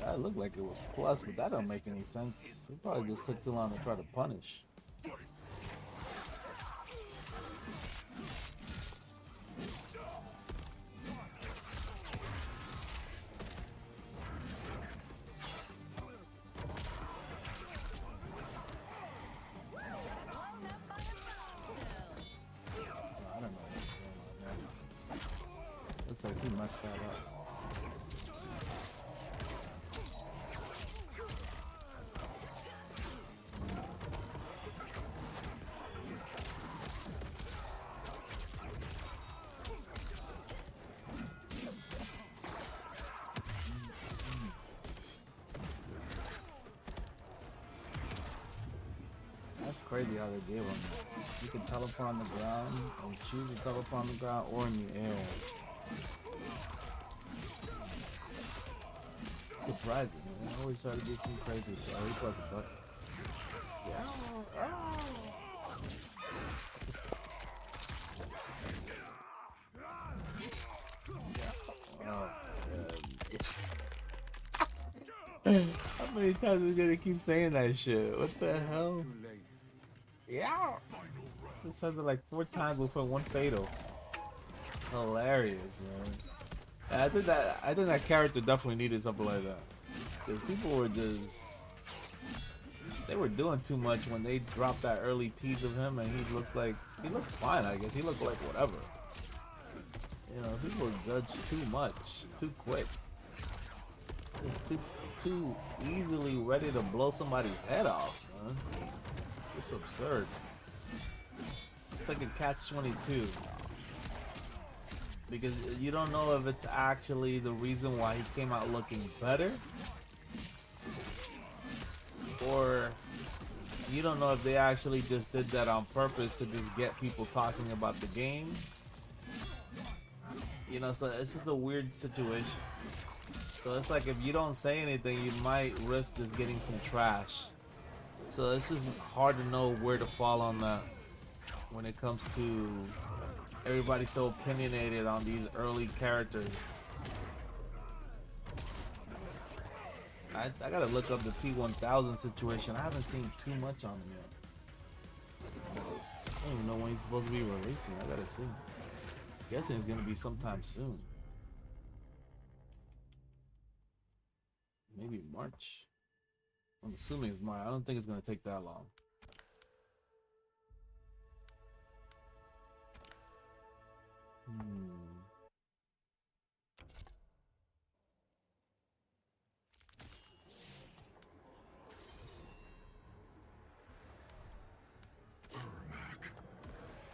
That looked like it was plus, but that don't make any sense. He probably just took too long to try to punish. I don't know what's going on there. Looks like he messed that up. Crazy how they gave him that. You can teleport on the ground and choose to teleport on the ground or in the air. Surprising, man. I always try to do some crazy shit. I always press a button. How many times is gonna keep saying that shit? What the hell? Yeah. It says it like 4 times before one fatal. Hilarious, man. And I think that character definitely needed something like that. Because people were just, they were doing too much when they dropped that early tease of him, and he looked fine, I guess. He looked like whatever. You know, people judge too much, too quick. It's too easily ready to blow somebody's head off, man. It's absurd. It's like a catch-22. because you don't know if it's actually the reason why he came out looking better, or you don't know if they actually just did that on purpose to just get people talking about the game. You know, so it's just a weird situation. So it's like if you don't say anything, you might risk just getting some trash. So it's just hard to know where to fall on that when it comes to everybody so opinionated on these early characters. I gotta look up the T1000 situation. I haven't seen too much on him yet. I don't even know when he's supposed to be releasing. I gotta see. I'm guessing it's gonna be sometime soon. Maybe March. I'm assuming it's March. I don't think it's gonna take that long. Ermac.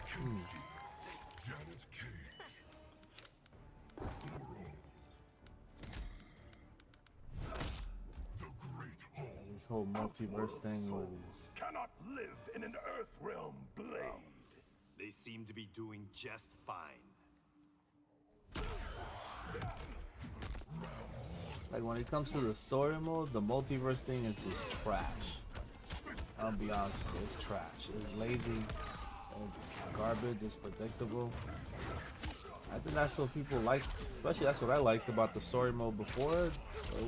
Kenji. Janet Cage. Goro. The Great Hall. This whole multiverse thing was Cannot live in an Earth Realm blade. They seem to be doing just fine. like when it comes to the story mode, the multiverse thing is just trash. I'll be honest with you, it's trash. It's lazy, it's garbage, it's predictable. I think that's what people liked, especially that's what I liked about the story mode before. It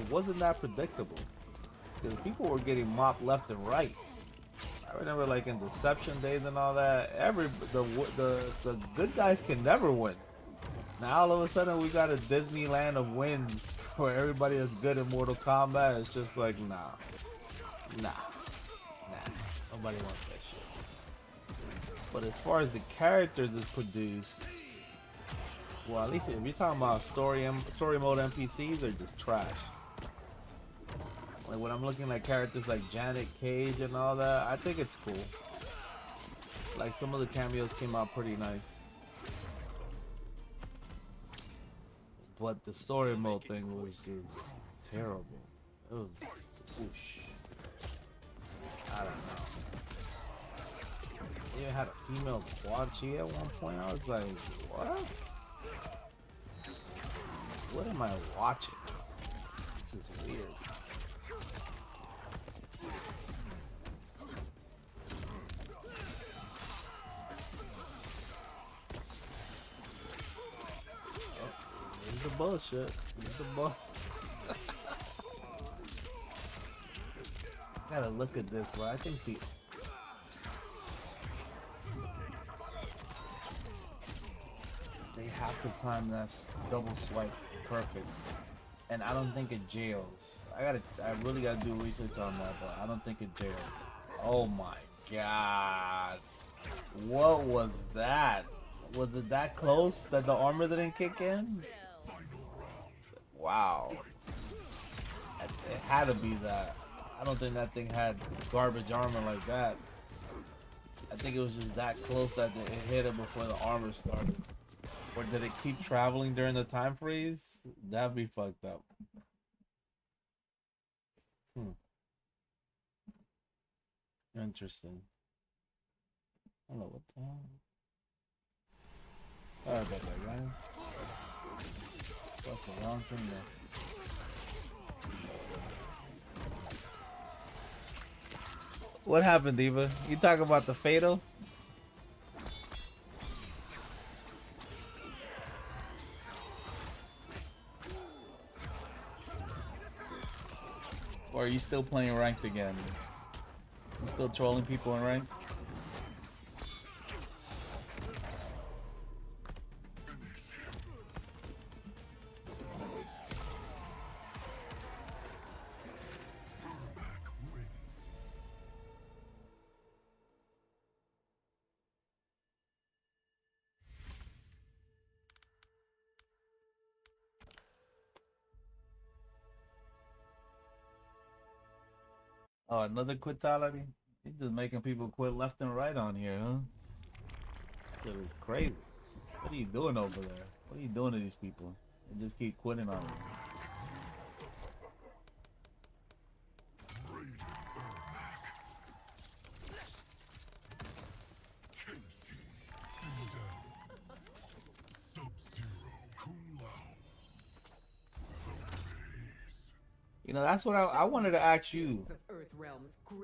wasn't that predictable. Because people were getting mopped left and right. I remember like in Deception days and all that, the good guys can never win. Now all of a sudden we got a Disneyland of wins where everybody is good in Mortal Kombat. It's just like nah. Nobody wants that shit. But as far as the characters is produced, well, at least if you're talking about story mode NPCs, they're just trash. Like when I'm looking at characters like Janet Cage and all that, I think it's cool. Like some of the cameos came out pretty nice. But the story mode thing was just terrible. It was whoosh. I don't know. They even had a female Quan Chi at one point. I was like, what? What am I watching? This is weird. Here's the bullshit. Here's the bull. I gotta look at this, bro. I think they have to time that double swipe perfect, and I don't think it jails. I really gotta do research on that, but I don't think it jails. Oh my god, what was that? Was it that close that the armor didn't kick in? Wow, it had to be that. I don't think that thing had garbage armor like that. I think it was just that close that it hit it before the armor started. Or did it keep traveling during the time freeze? That'd be fucked up. Interesting. I don't know what the hell. Sorry about that, guys. That's the wrong thing there. What happened, Diva? You talking about the fatal? Or are you still playing ranked again? You still trolling people in ranked? Oh, another quitality? He's just making people quit left and right on here, huh? It was crazy. What are you doing over there? What are you doing to these people? They just keep quitting on me. You know, that's what I wanted to ask you.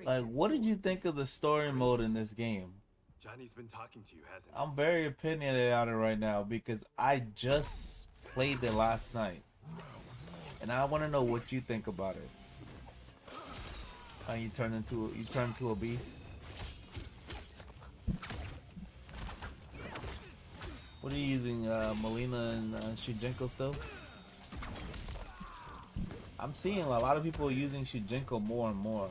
Like, what did you think of the story mode in this game? Johnny's been talking to you, hasn't he? I'm very opinionated on it right now because I just played it last night. And I want to know what you think about it. You turn into a beast. What are you using, Melina and Shujinko still? I'm seeing a lot of people using Shujinko more and more.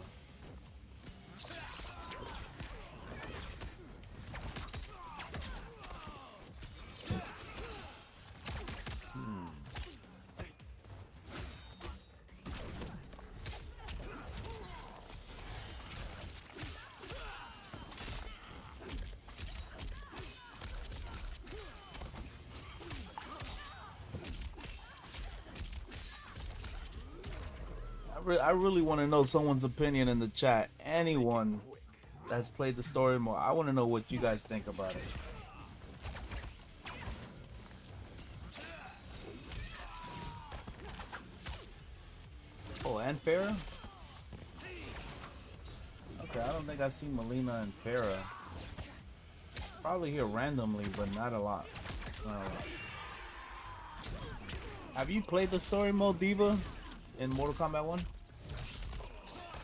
I really want to know someone's opinion in the chat. Anyone that's played the story mode, I want to know what you guys think about it. Oh, and Farah? Okay, I don't think I've seen Melina and Farah. Probably here randomly, but not a lot. Not a lot. Have you played the story mode, Diva, in Mortal Kombat 1?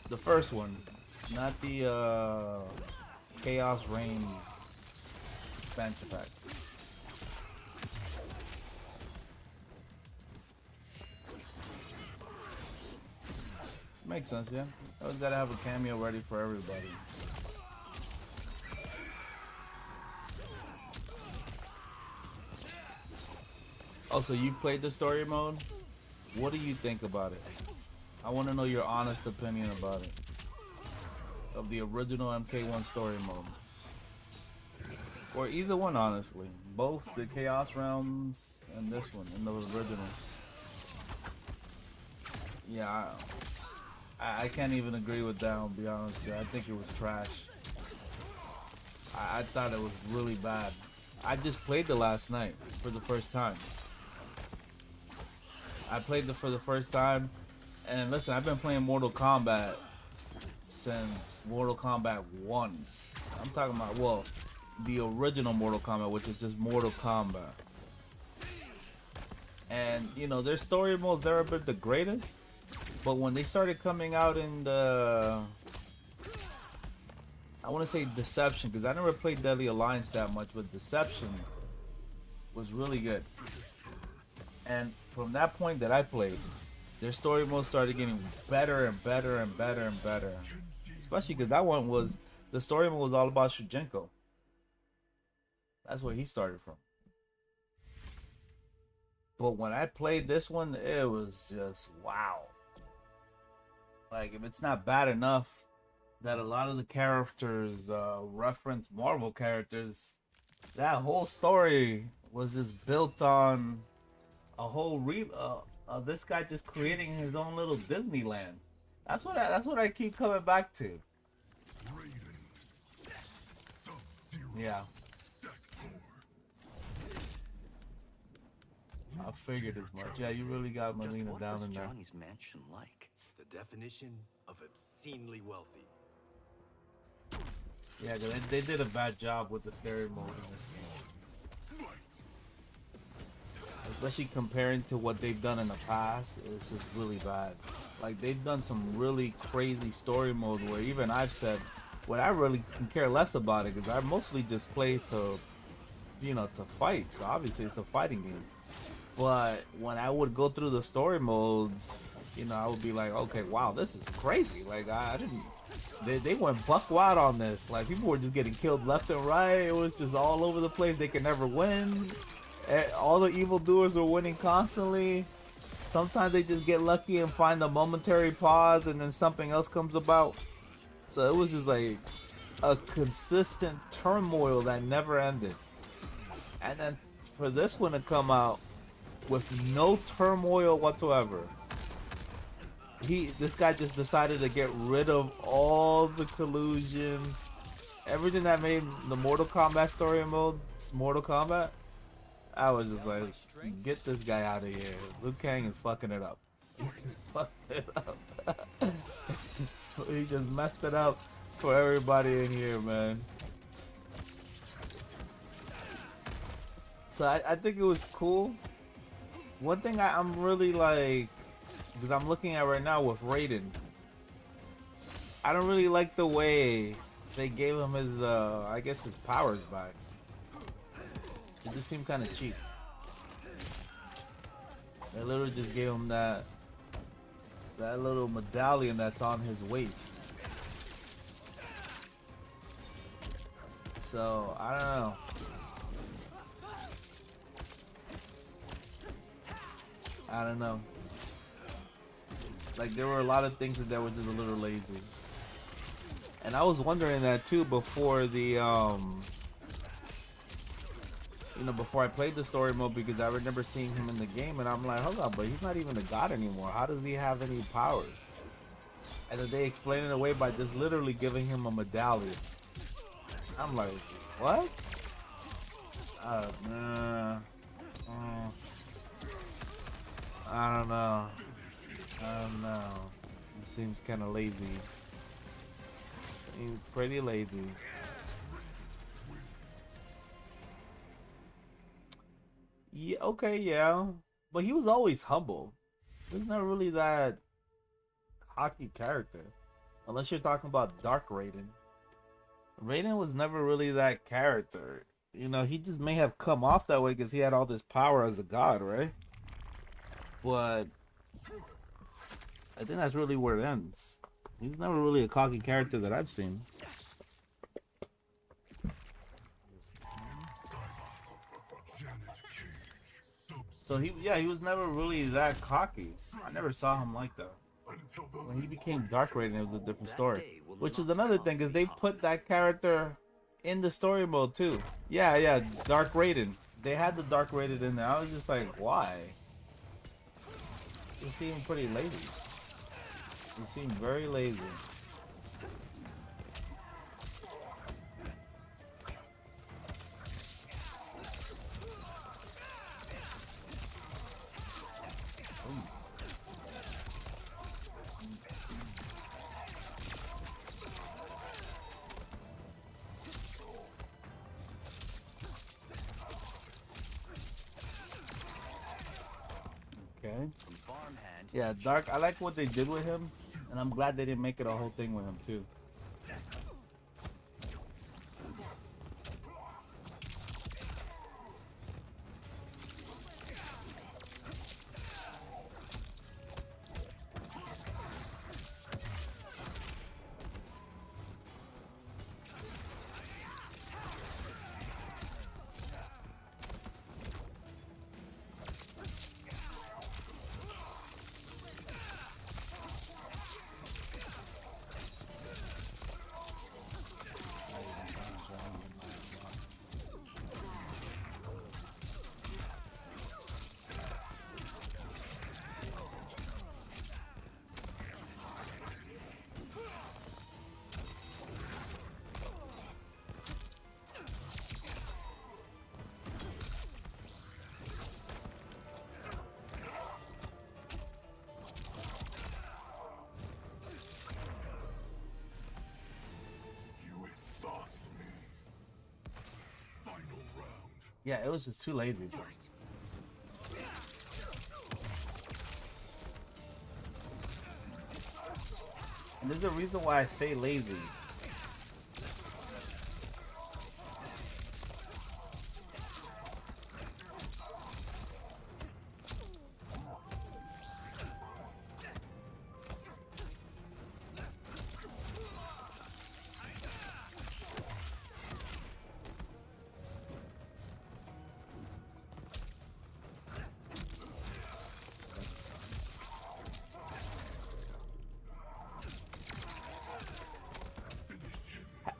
The first one, not the Chaos Reign expansion pack. Makes sense, yeah. Always gotta have a cameo ready for everybody. Also, you played the story mode? What do you think about it? I want to know your honest opinion about it. Of the original MK1 story mode. Or either one, honestly. Both the Chaos Realms and this one, and the original. Yeah, I can't even agree with that, I'll be honest with you. I think it was trash. I thought it was really bad. I just played it last night for the first time. I played it for the first time, and listen, I've been playing Mortal Kombat since Mortal Kombat 1. I'm talking about, well, the original Mortal Kombat, which is just Mortal Kombat. And, you know, their story modes, they're a bit the greatest, but when they started coming out in the, I want to say Deception, because I never played Deadly Alliance that much, but Deception was really good. And from that point that I played, their story mode started getting better and better and better and better. Especially because that one was, the story mode was all about Shujinko. That's where he started from. But when I played this one, it was just wow. Like, if it's not bad enough that a lot of the characters reference Marvel characters, that whole story was just built on a whole this guy just creating his own little Disneyland. That's what I keep coming back to. Yeah. I figured as much. Yeah, you really got Melina down in there. Johnny's mansion like? The definition of obscenely wealthy. Yeah, they did a bad job with the stereo mode in this game. Especially comparing to what they've done in the past, it's just really bad. Like, they've done some really crazy story mode where even I've said, well, I really can care less about it because I mostly just play to, you know, to fight. So obviously it's a fighting game. But when I would go through the story modes, you know, I would be like, okay, wow, this is crazy. Like, I didn't, they went buck wild on this. Like, people were just getting killed left and right. It was just all over the place. They could never win. All the evildoers are winning constantly. Sometimes they just get lucky and find a momentary pause and then something else comes about. So it was just like a consistent turmoil that never ended. And then for this one to come out with no turmoil whatsoever. This guy just decided to get rid of all the collusion, everything that made the Mortal Kombat story mode Mortal Kombat. I was just like, get this guy out of here. Liu Kang is fucking it up. He's fucking it up. He just messed it up for everybody in here, man. So I think it was cool. One thing I'm really like, because I'm looking at right now with Raiden, I don't really like the way they gave him his, I guess his powers back. It just seemed kind of cheap. They literally just gave him that little medallion that's on his waist. So I don't know. I don't know. Like, there were a lot of things that were just a little lazy. And I was wondering that too before the before I played the story mode, because I remember seeing him in the game and I'm like, hold on, but he's not even a god anymore. How does he have any powers? And then they explain it away by just literally giving him a medallion. I'm like, what? I don't know. It seems kind of lazy. Seems pretty lazy. Yeah, okay, yeah. But he was always humble. He's not really that cocky character. Unless you're talking about Dark Raiden. Raiden was never really that character. You know, he just may have come off that way because he had all this power as a god, right? But I think that's really where it ends. He's never really a cocky character that I've seen. So he was never really that cocky. I never saw him like that. When he became Dark Raiden, it was a different story. Which is another thing, because they put that character in the story mode too. Yeah, Dark Raiden. They had the Dark Raiden in there. I was just like, why? It seemed pretty lazy. It seemed very lazy. Okay. Yeah, Dark. I like what they did with him, and I'm glad they didn't make it a whole thing with him too. Yeah, it was just too lazy. And there's a reason why I say lazy.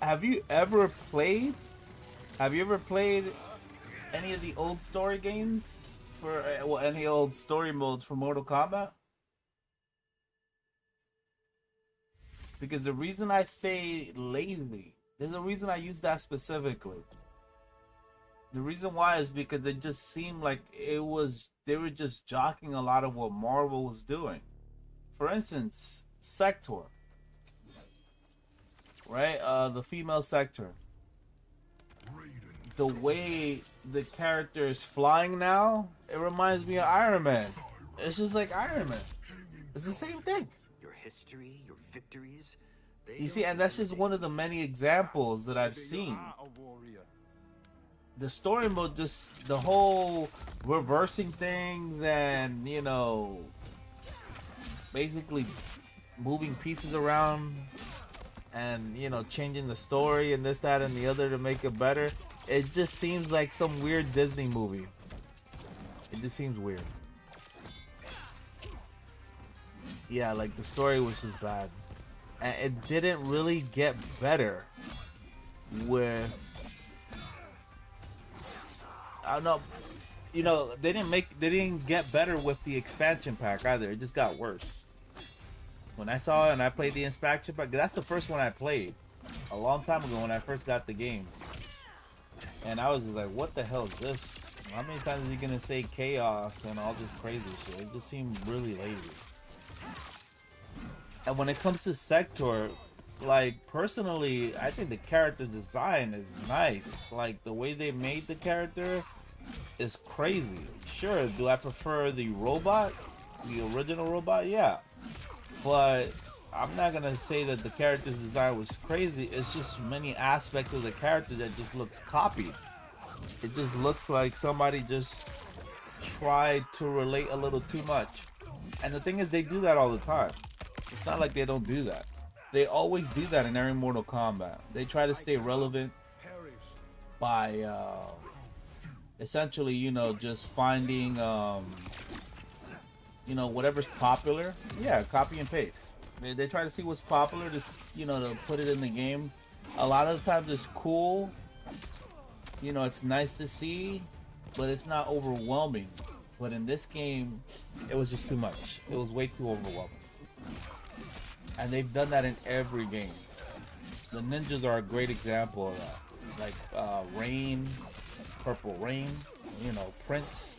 Have you ever played any of the old story games for well, any old story modes for Mortal Kombat? Because the reason I say lazy, there's a reason I use that specifically. The reason why is because it just seemed like they were just jockeying a lot of what Marvel was doing. For instance, Sector, right? The female Sector. The way the character is flying now, it reminds me of Iron Man. It's just like Iron Man. It's the same thing. Your history, your victories. You see, and that's just one of the many examples that I've seen. The story mode, just the whole reversing things and, you know, basically moving pieces around and, you know, changing the story and this, that, and the other to make it better. It just seems like some weird Disney movie. It just seems weird. Yeah, like the story was just bad. And it didn't really get better with... I don't know, you know, they didn't get better with the expansion pack either. It just got worse. When I saw it and I played the expansion pack, that's the first one I played a long time ago when I first got the game. And I was just like, what the hell is this? How many times is he gonna say chaos and all this crazy shit? It just seemed really lazy. And when it comes to Sector, like, personally, I think the character design is nice. Like, the way they made the character is crazy. Sure, do I prefer the robot? The original robot? Yeah. But I'm not gonna say that the character's design was crazy. It's just many aspects of the character that just looks copied. It just looks like somebody just tried to relate a little too much. And the thing is, they do that all the time. It's not like they don't do that. They always do that in every Mortal Kombat. They try to stay relevant by essentially, you know, just finding, you know, whatever's popular. Yeah, copy and paste. They try to see what's popular, just, you know, to put it in the game. A lot of the times it's cool. You know, it's nice to see, but it's not overwhelming. But in this game, it was just too much. It was way too overwhelming. And they've done that in every game. The ninjas are a great example of that. Like Rain, Purple Rain, you know, Prince,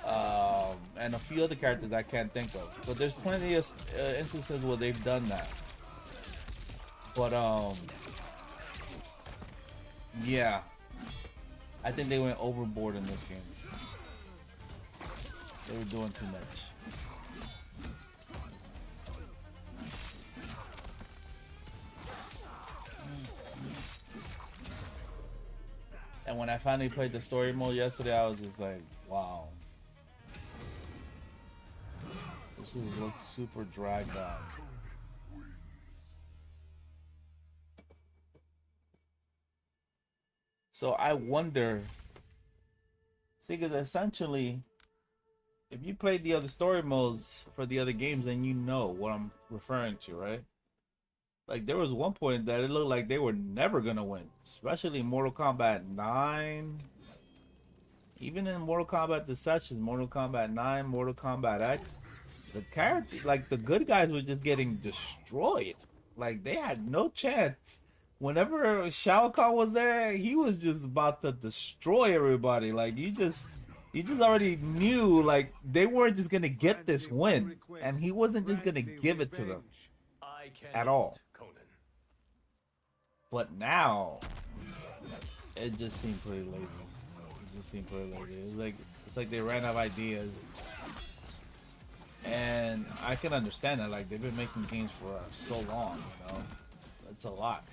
and a few other characters I can't think of. But there's plenty of instances where they've done that. But yeah, I think they went overboard in this game. They were doing too much. And when I finally played the story mode yesterday, I was just like, wow. This just looks super dragged out. So I wonder, see, because essentially, if you played the other story modes for the other games, then you know what I'm referring to, right? Like, there was one point that it looked like they were never gonna win, especially in Mortal Kombat 9. Even in Mortal Kombat Deception, Mortal Kombat 9, Mortal Kombat X, the character, like, the good guys were just getting destroyed. Like, they had no chance. Whenever Shao Kahn was there, he was just about to destroy everybody. Like, you just already knew, like, they weren't just gonna get this win, and he wasn't just gonna give it to them at all. But now, it just seemed pretty lazy. It just seemed pretty lazy. It's like they ran out of ideas. And I can understand that. Like, they've been making games for so long, you know? It's a lot.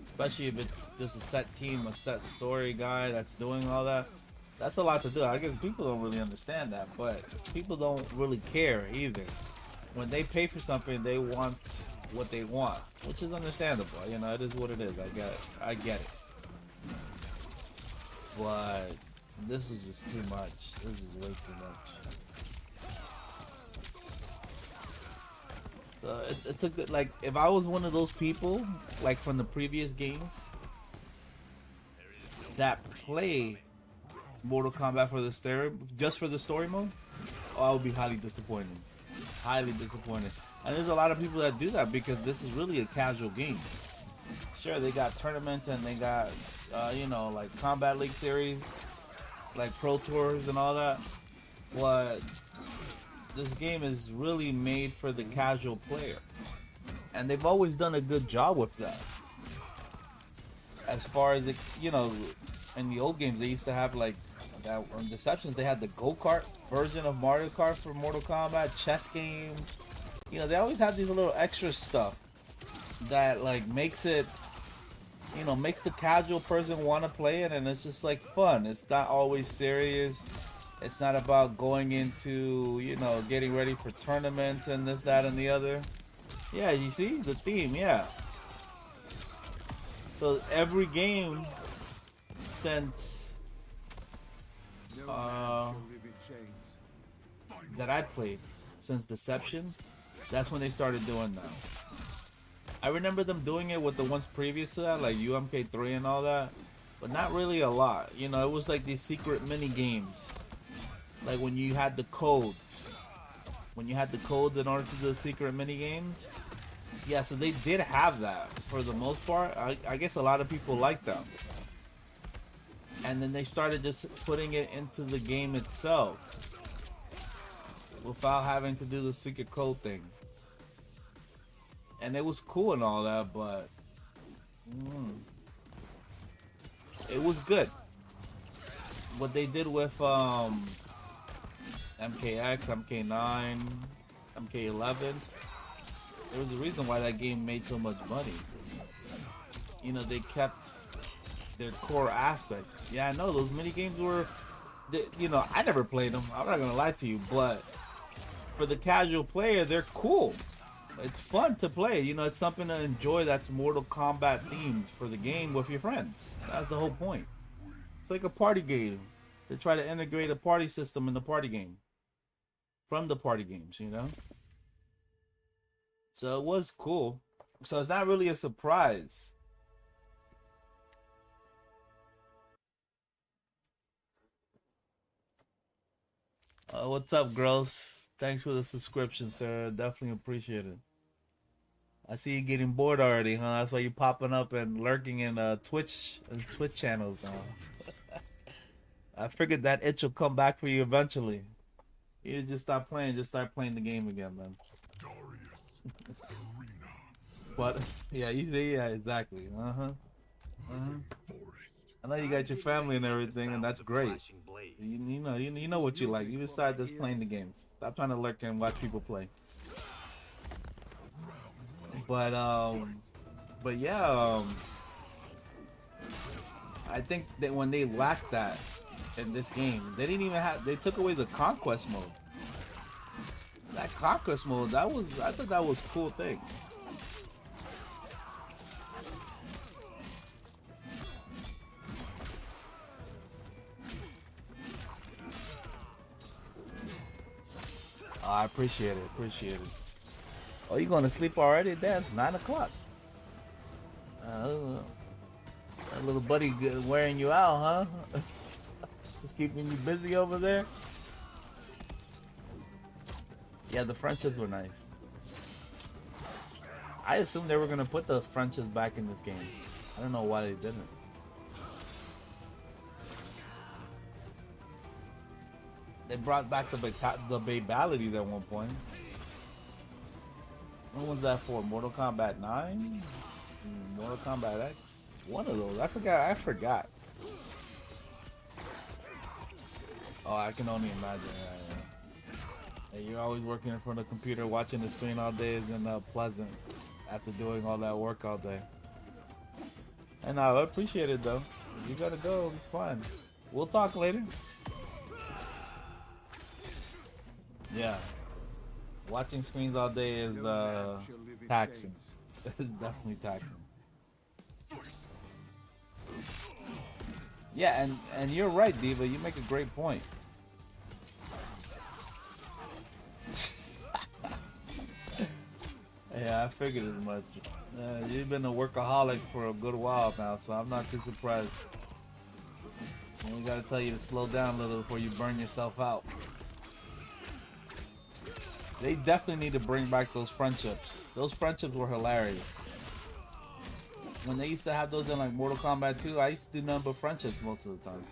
Especially if it's just a set team, a set story guy that's doing all that. That's a lot to do. I guess people don't really understand that, but people don't really care either. When they pay for something, they want what they want, which is understandable. You know, it is what it is. I get it. But this was just too much. This is way too much. It took, like, if I was one of those people, like from the previous games, that play Mortal Kombat for the story, just for the story mode, oh, I would be highly disappointed. Highly disappointed. And there's a lot of people that do that because this is really a casual game. Sure, they got tournaments and they got, you know, like Combat League series, like Pro Tours and all that. But this game is really made for the casual player. And they've always done a good job with that. As far as, you know, in the old games, they used to have like, that on Deceptions, they had the go-kart version of Mario Kart for Mortal Kombat, chess game. You know, they always have these little extra stuff that like makes it, you know, makes the casual person want to play it, and it's just like fun. It's not always serious. It's not about going into, you know, getting ready for tournaments and this, that, and the other. Yeah, you see the theme, yeah. So every game since that I played, since Deception, that's when they started doing that. I remember them doing it with the ones previous to that, like UMK3 and all that, but not really a lot. You know, it was like these secret mini games, like when you had the codes. When you had the codes in order to do the secret mini games. Yeah, so they did have that for the most part. I guess a lot of people like them. And then they started just putting it into the game itself without having to do the secret code thing. And it was cool and all that, but it was good. What they did with MKX, MK9, MK11, there was a reason why that game made so much money. You know, they kept their core aspect. Yeah, I know those mini games were, you know, I never played them. I'm not gonna lie to you, but for the casual player, they're cool. It's fun to play. You know, it's something to enjoy that's Mortal Kombat themed for the game with your friends. That's the whole point. It's like a party game. They try to integrate a party system in the party game from the party games, you know? So it was cool. So it's not really a surprise. What's up, Gross? Thanks for the subscription, sir. Definitely appreciate it. I see you getting bored already, huh? That's why you popping up and lurking in Twitch channels now. I figured that itch will come back for you eventually. You just stop playing, just start playing the game again, man. But yeah, yeah, exactly. I know you got your family and everything, and that's great. You know what you like. You decide just playing the games. Stop trying to lurk and watch people play. But yeah, I think that when they lacked that in this game, they didn't even have. They took away the conquest mode. That conquest mode, I thought that was a cool thing. Oh, I appreciate it. Oh, you going to sleep already? That's 9 o'clock. That little buddy wearing you out, huh? Just keeping you busy over there. Yeah, the friendships were nice. I assumed they were gonna put the friendships back in this game. I don't know why they didn't. They brought back the babalities at one point. When was that for? Mortal Kombat 9? Mortal Kombat X? One of those. I forgot. Oh, I can only imagine. Yeah. Hey, you're always working in front of the computer, watching the screen all day isn't pleasant after doing all that work all day. And I appreciate it though. You gotta go. It's fine. We'll talk later. Yeah. Watching screens all day is taxing. It's definitely taxing. Yeah, and you're right, Diva. You make a great point. Yeah, I figured as much. You've been a workaholic for a good while now, so I'm not too surprised And we gotta tell you to slow down a little before you burn yourself out. They definitely need to bring back those friendships. Those friendships were hilarious. When they used to have those in like Mortal Kombat 2, I used to do nothing but friendships most of the time.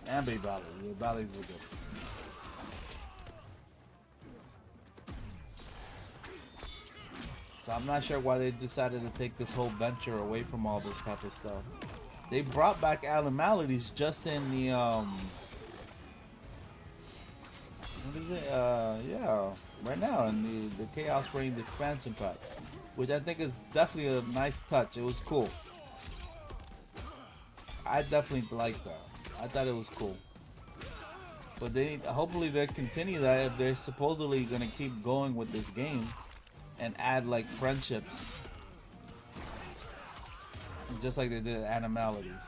And Bay Valley. The Valleys were good. So I'm not sure why they decided to take this whole venture away from all this type of stuff. They brought back animalities just in the what is it? Yeah, right now in the Chaos Reigns expansion pack, which I think is definitely a nice touch. It was cool. I definitely liked that. I thought it was cool. But they hopefully they'll continue that if they're supposedly gonna keep going with this game and add like friendships, just like they did animalities.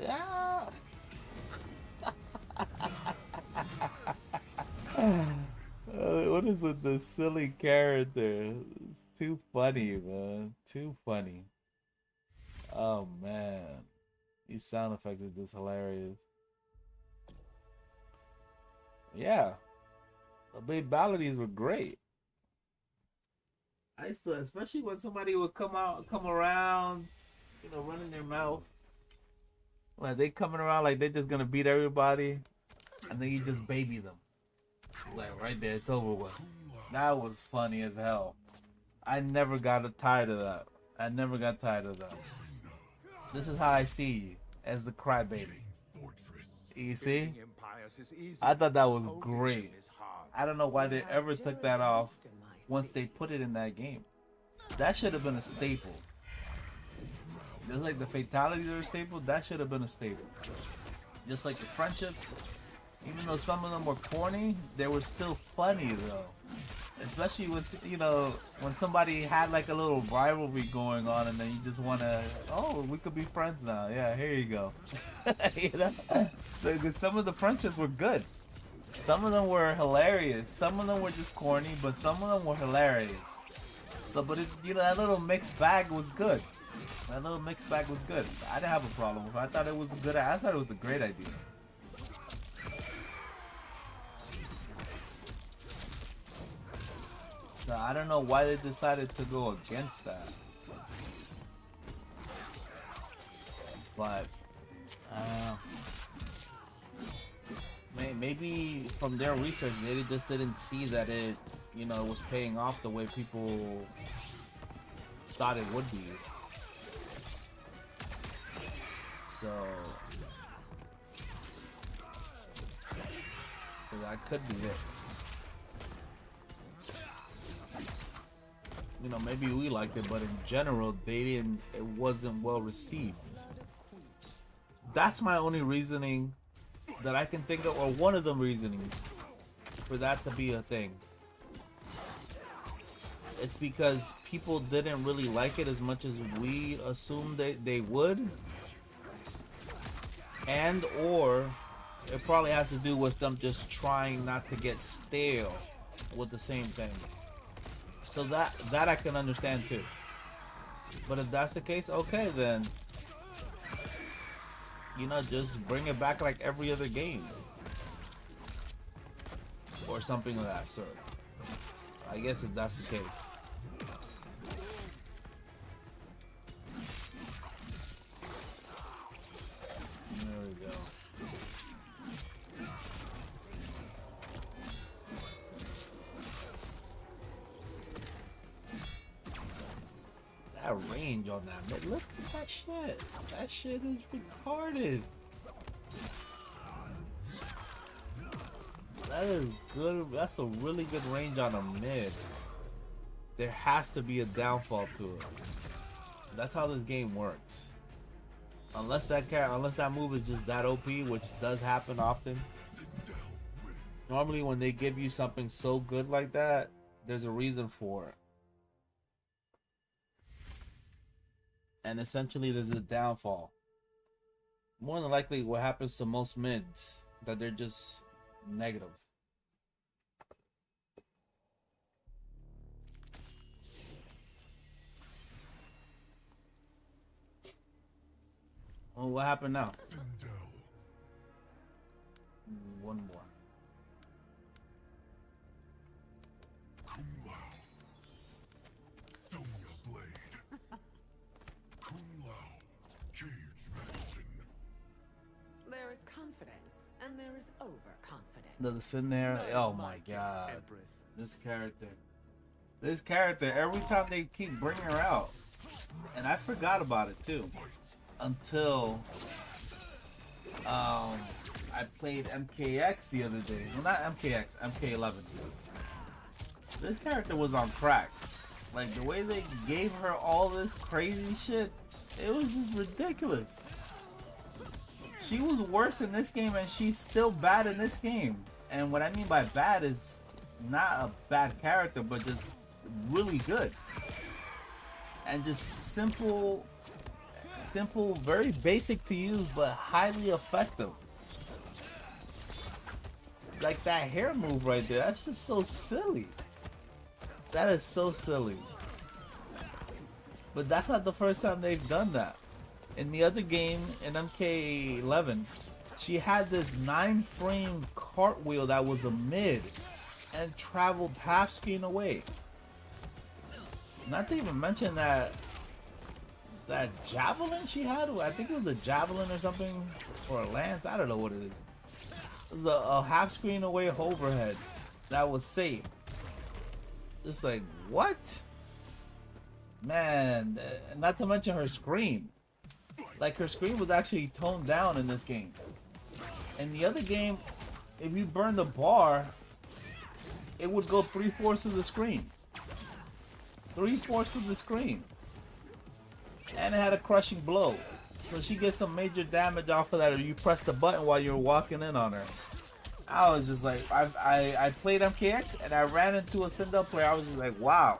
Yeah. What is with the silly character? It's too funny, man. Too funny. Oh man, these sound effects are just hilarious. Yeah, the big balladies were great. I used to, especially when somebody would come around, you know, running their mouth. Like they coming around like they're just gonna beat everybody, and then you just baby them. Like right there, it's over with. That was funny as hell. I never got tired of that. I never got tired of that. This is how I see you, as the crybaby. You see? I thought that was great. I don't know why they ever took that off once they put it in that game. That should have been a staple. Just like the fatalities are a staple, that should have been a staple. Just like the friendships, even though some of them were corny, they were still funny though. Especially with, you know, when somebody had like a little rivalry going on and then you just want to, oh, we could be friends now. Yeah, here you go. You know? Because some of the friendships were good. Some of them were hilarious. Some of them were just corny, but some of them were hilarious. So, but it, you know, that little mixed bag was good. That little mixed bag was good. I didn't have a problem with it. I thought it was a good. I thought it was a great idea. So I don't know why they decided to go against that. But maybe from their research, they just didn't see that it, you know, was paying off the way people thought it would be. So that could be it. You know, maybe we liked it, but in general, they didn't. It wasn't well received. That's my only reasoning that I can think of, or one of the reasonings for that to be a thing. It's because people didn't really like it as much as we assumed they would, and or it probably has to do with them just trying not to get stale with the same thing. So that I can understand too. But if that's the case, okay then. You know, just bring it back like every other game. Or something of that sort. I guess if that's the case. There we go. That range on that mid, look at that shit. That shit is retarded. That is good. That's a really good range on a mid. There has to be a downfall to it. That's how this game works. Unless that move is just that OP, which does happen often. Normally when they give you something so good like that, there's a reason for it. And essentially there's a downfall. More than likely what happens to most mids, that they're just negative. Oh, what happened now? Sindel. One more. Kung Lao. Sonya Blade. Kung Lao. Cage Mansion. There is confidence, and there is overconfidence. Does it sit there? Oh my god. This character. This character, every time they keep bringing her out. And I forgot about it too. Until I played MKX the other day. Well, not MKX, MK11. This character was on crack. Like, the way they gave her all this crazy shit, it was just ridiculous. She was worse in this game, and she's still bad in this game. And what I mean by bad is not a bad character, but just really good. And just simple, very basic to use, but highly effective. Like that hair move right there, that's just so silly. That is so silly. But that's not the first time they've done that. In the other game, in MK11, she had this 9-frame cartwheel that was a mid and traveled half screen away. Not to even mention that javelin she had. I think it was a javelin or something, or a lance. I don't know what it is. It was a half screen away overhead that was safe. It's like, what? Man, not to mention her screen. Like, her screen was actually toned down in this game. In the other game, if you burn the bar, it would go 3/4 of the screen. 3/4 of the screen. And it had a crushing blow. So she gets some major damage off of that if you press the button while you're walking in on her. I was just like, I played MKX and I ran into a Sindel player. I was just like, wow.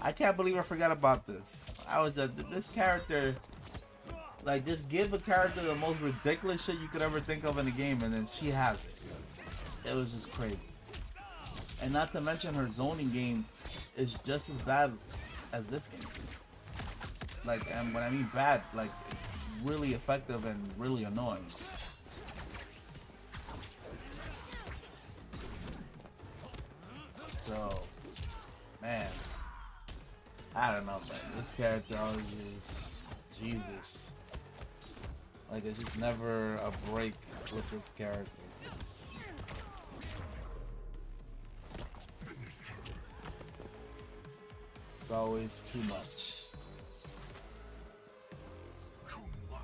I can't believe I forgot about this. I was this character, like, just give a character the most ridiculous shit you could ever think of in the game, and then she has it. It was just crazy. And not to mention her zoning game is just as bad as this game. Like, and when I mean bad, like, really effective and really annoying. So, man, I don't know, man. This character always is Jesus. Like, it's just never a break with this character. It's always too much. Kung Lao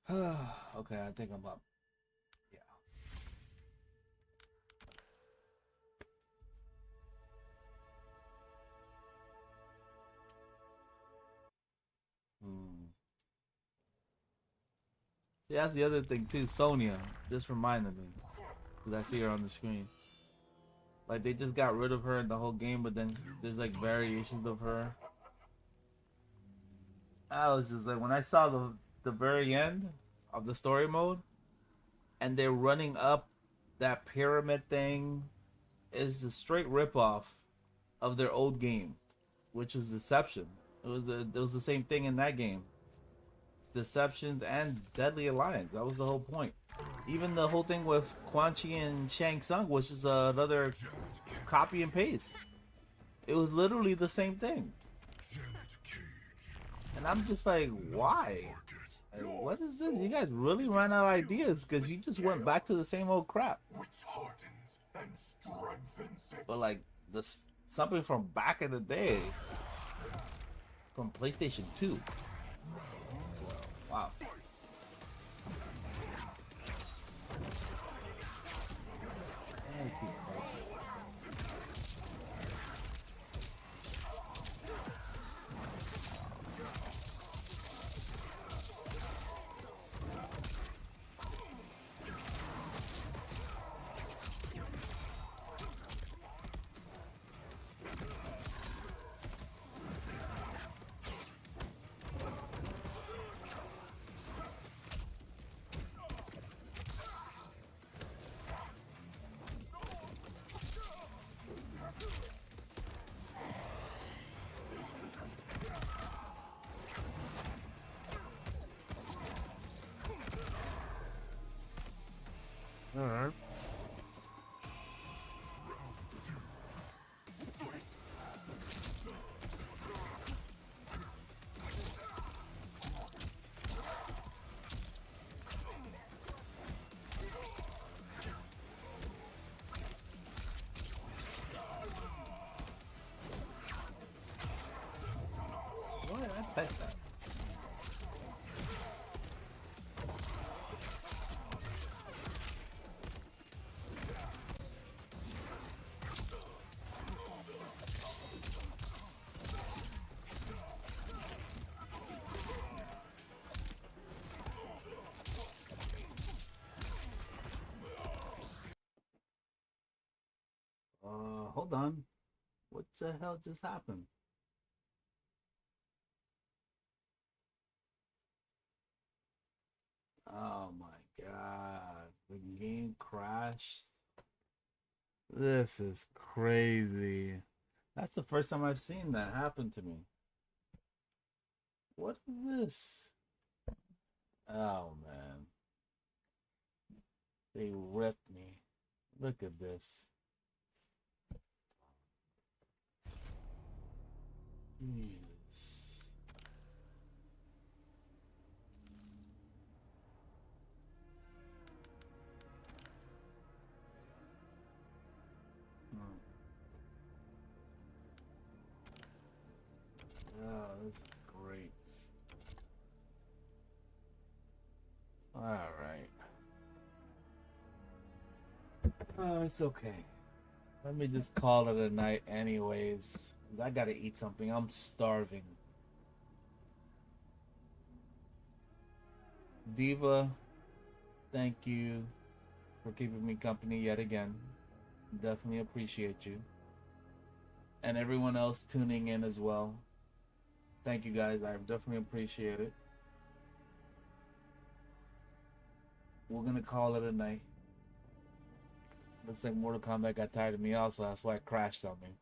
wins. Okay, I think I'm up. Yeah. Yeah, that's the other thing too. Sonya just reminded me, because I see her on the screen. Like, they just got rid of her in the whole game, but then there's like variations of her. I was just like, when I saw the very end of the story mode, and they're running up that pyramid thing, is a straight ripoff of their old game, which was Deception. It was the same thing in that game. Deception and Deadly Alliance. That was the whole point. Even the whole thing with Quan Chi and Shang Tsung was just another copy and paste. It was literally the same thing. And I'm just like, why? Like, what is this? You guys really ran out of ideas because you just went back to the same old crap. Which hardens and strengthens it. But like something from back in the day, from PlayStation 2. So, wow. Thank you. All right. Why did I touch that? Hold on. What the hell just happened? Oh my god. The game crashed. This is crazy. That's the first time I've seen that happen to me. What is this? Oh man. They ripped me. Look at this. Jesus. Oh, this is great. All right. Oh, it's okay. Let me just call it a night anyways. I gotta eat something. I'm starving. Diva, thank you for keeping me company yet again. Definitely appreciate you. And everyone else tuning in as well. Thank you guys. I definitely appreciate it. We're gonna call it a night. Looks like Mortal Kombat got tired of me also. That's why it crashed on me.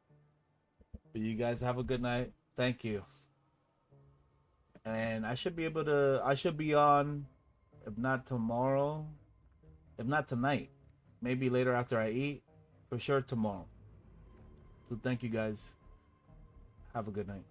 But you guys have a good night. Thank you. And I should be on, if not tomorrow, if not tonight, maybe later after I eat, for sure tomorrow. So thank you guys. Have a good night.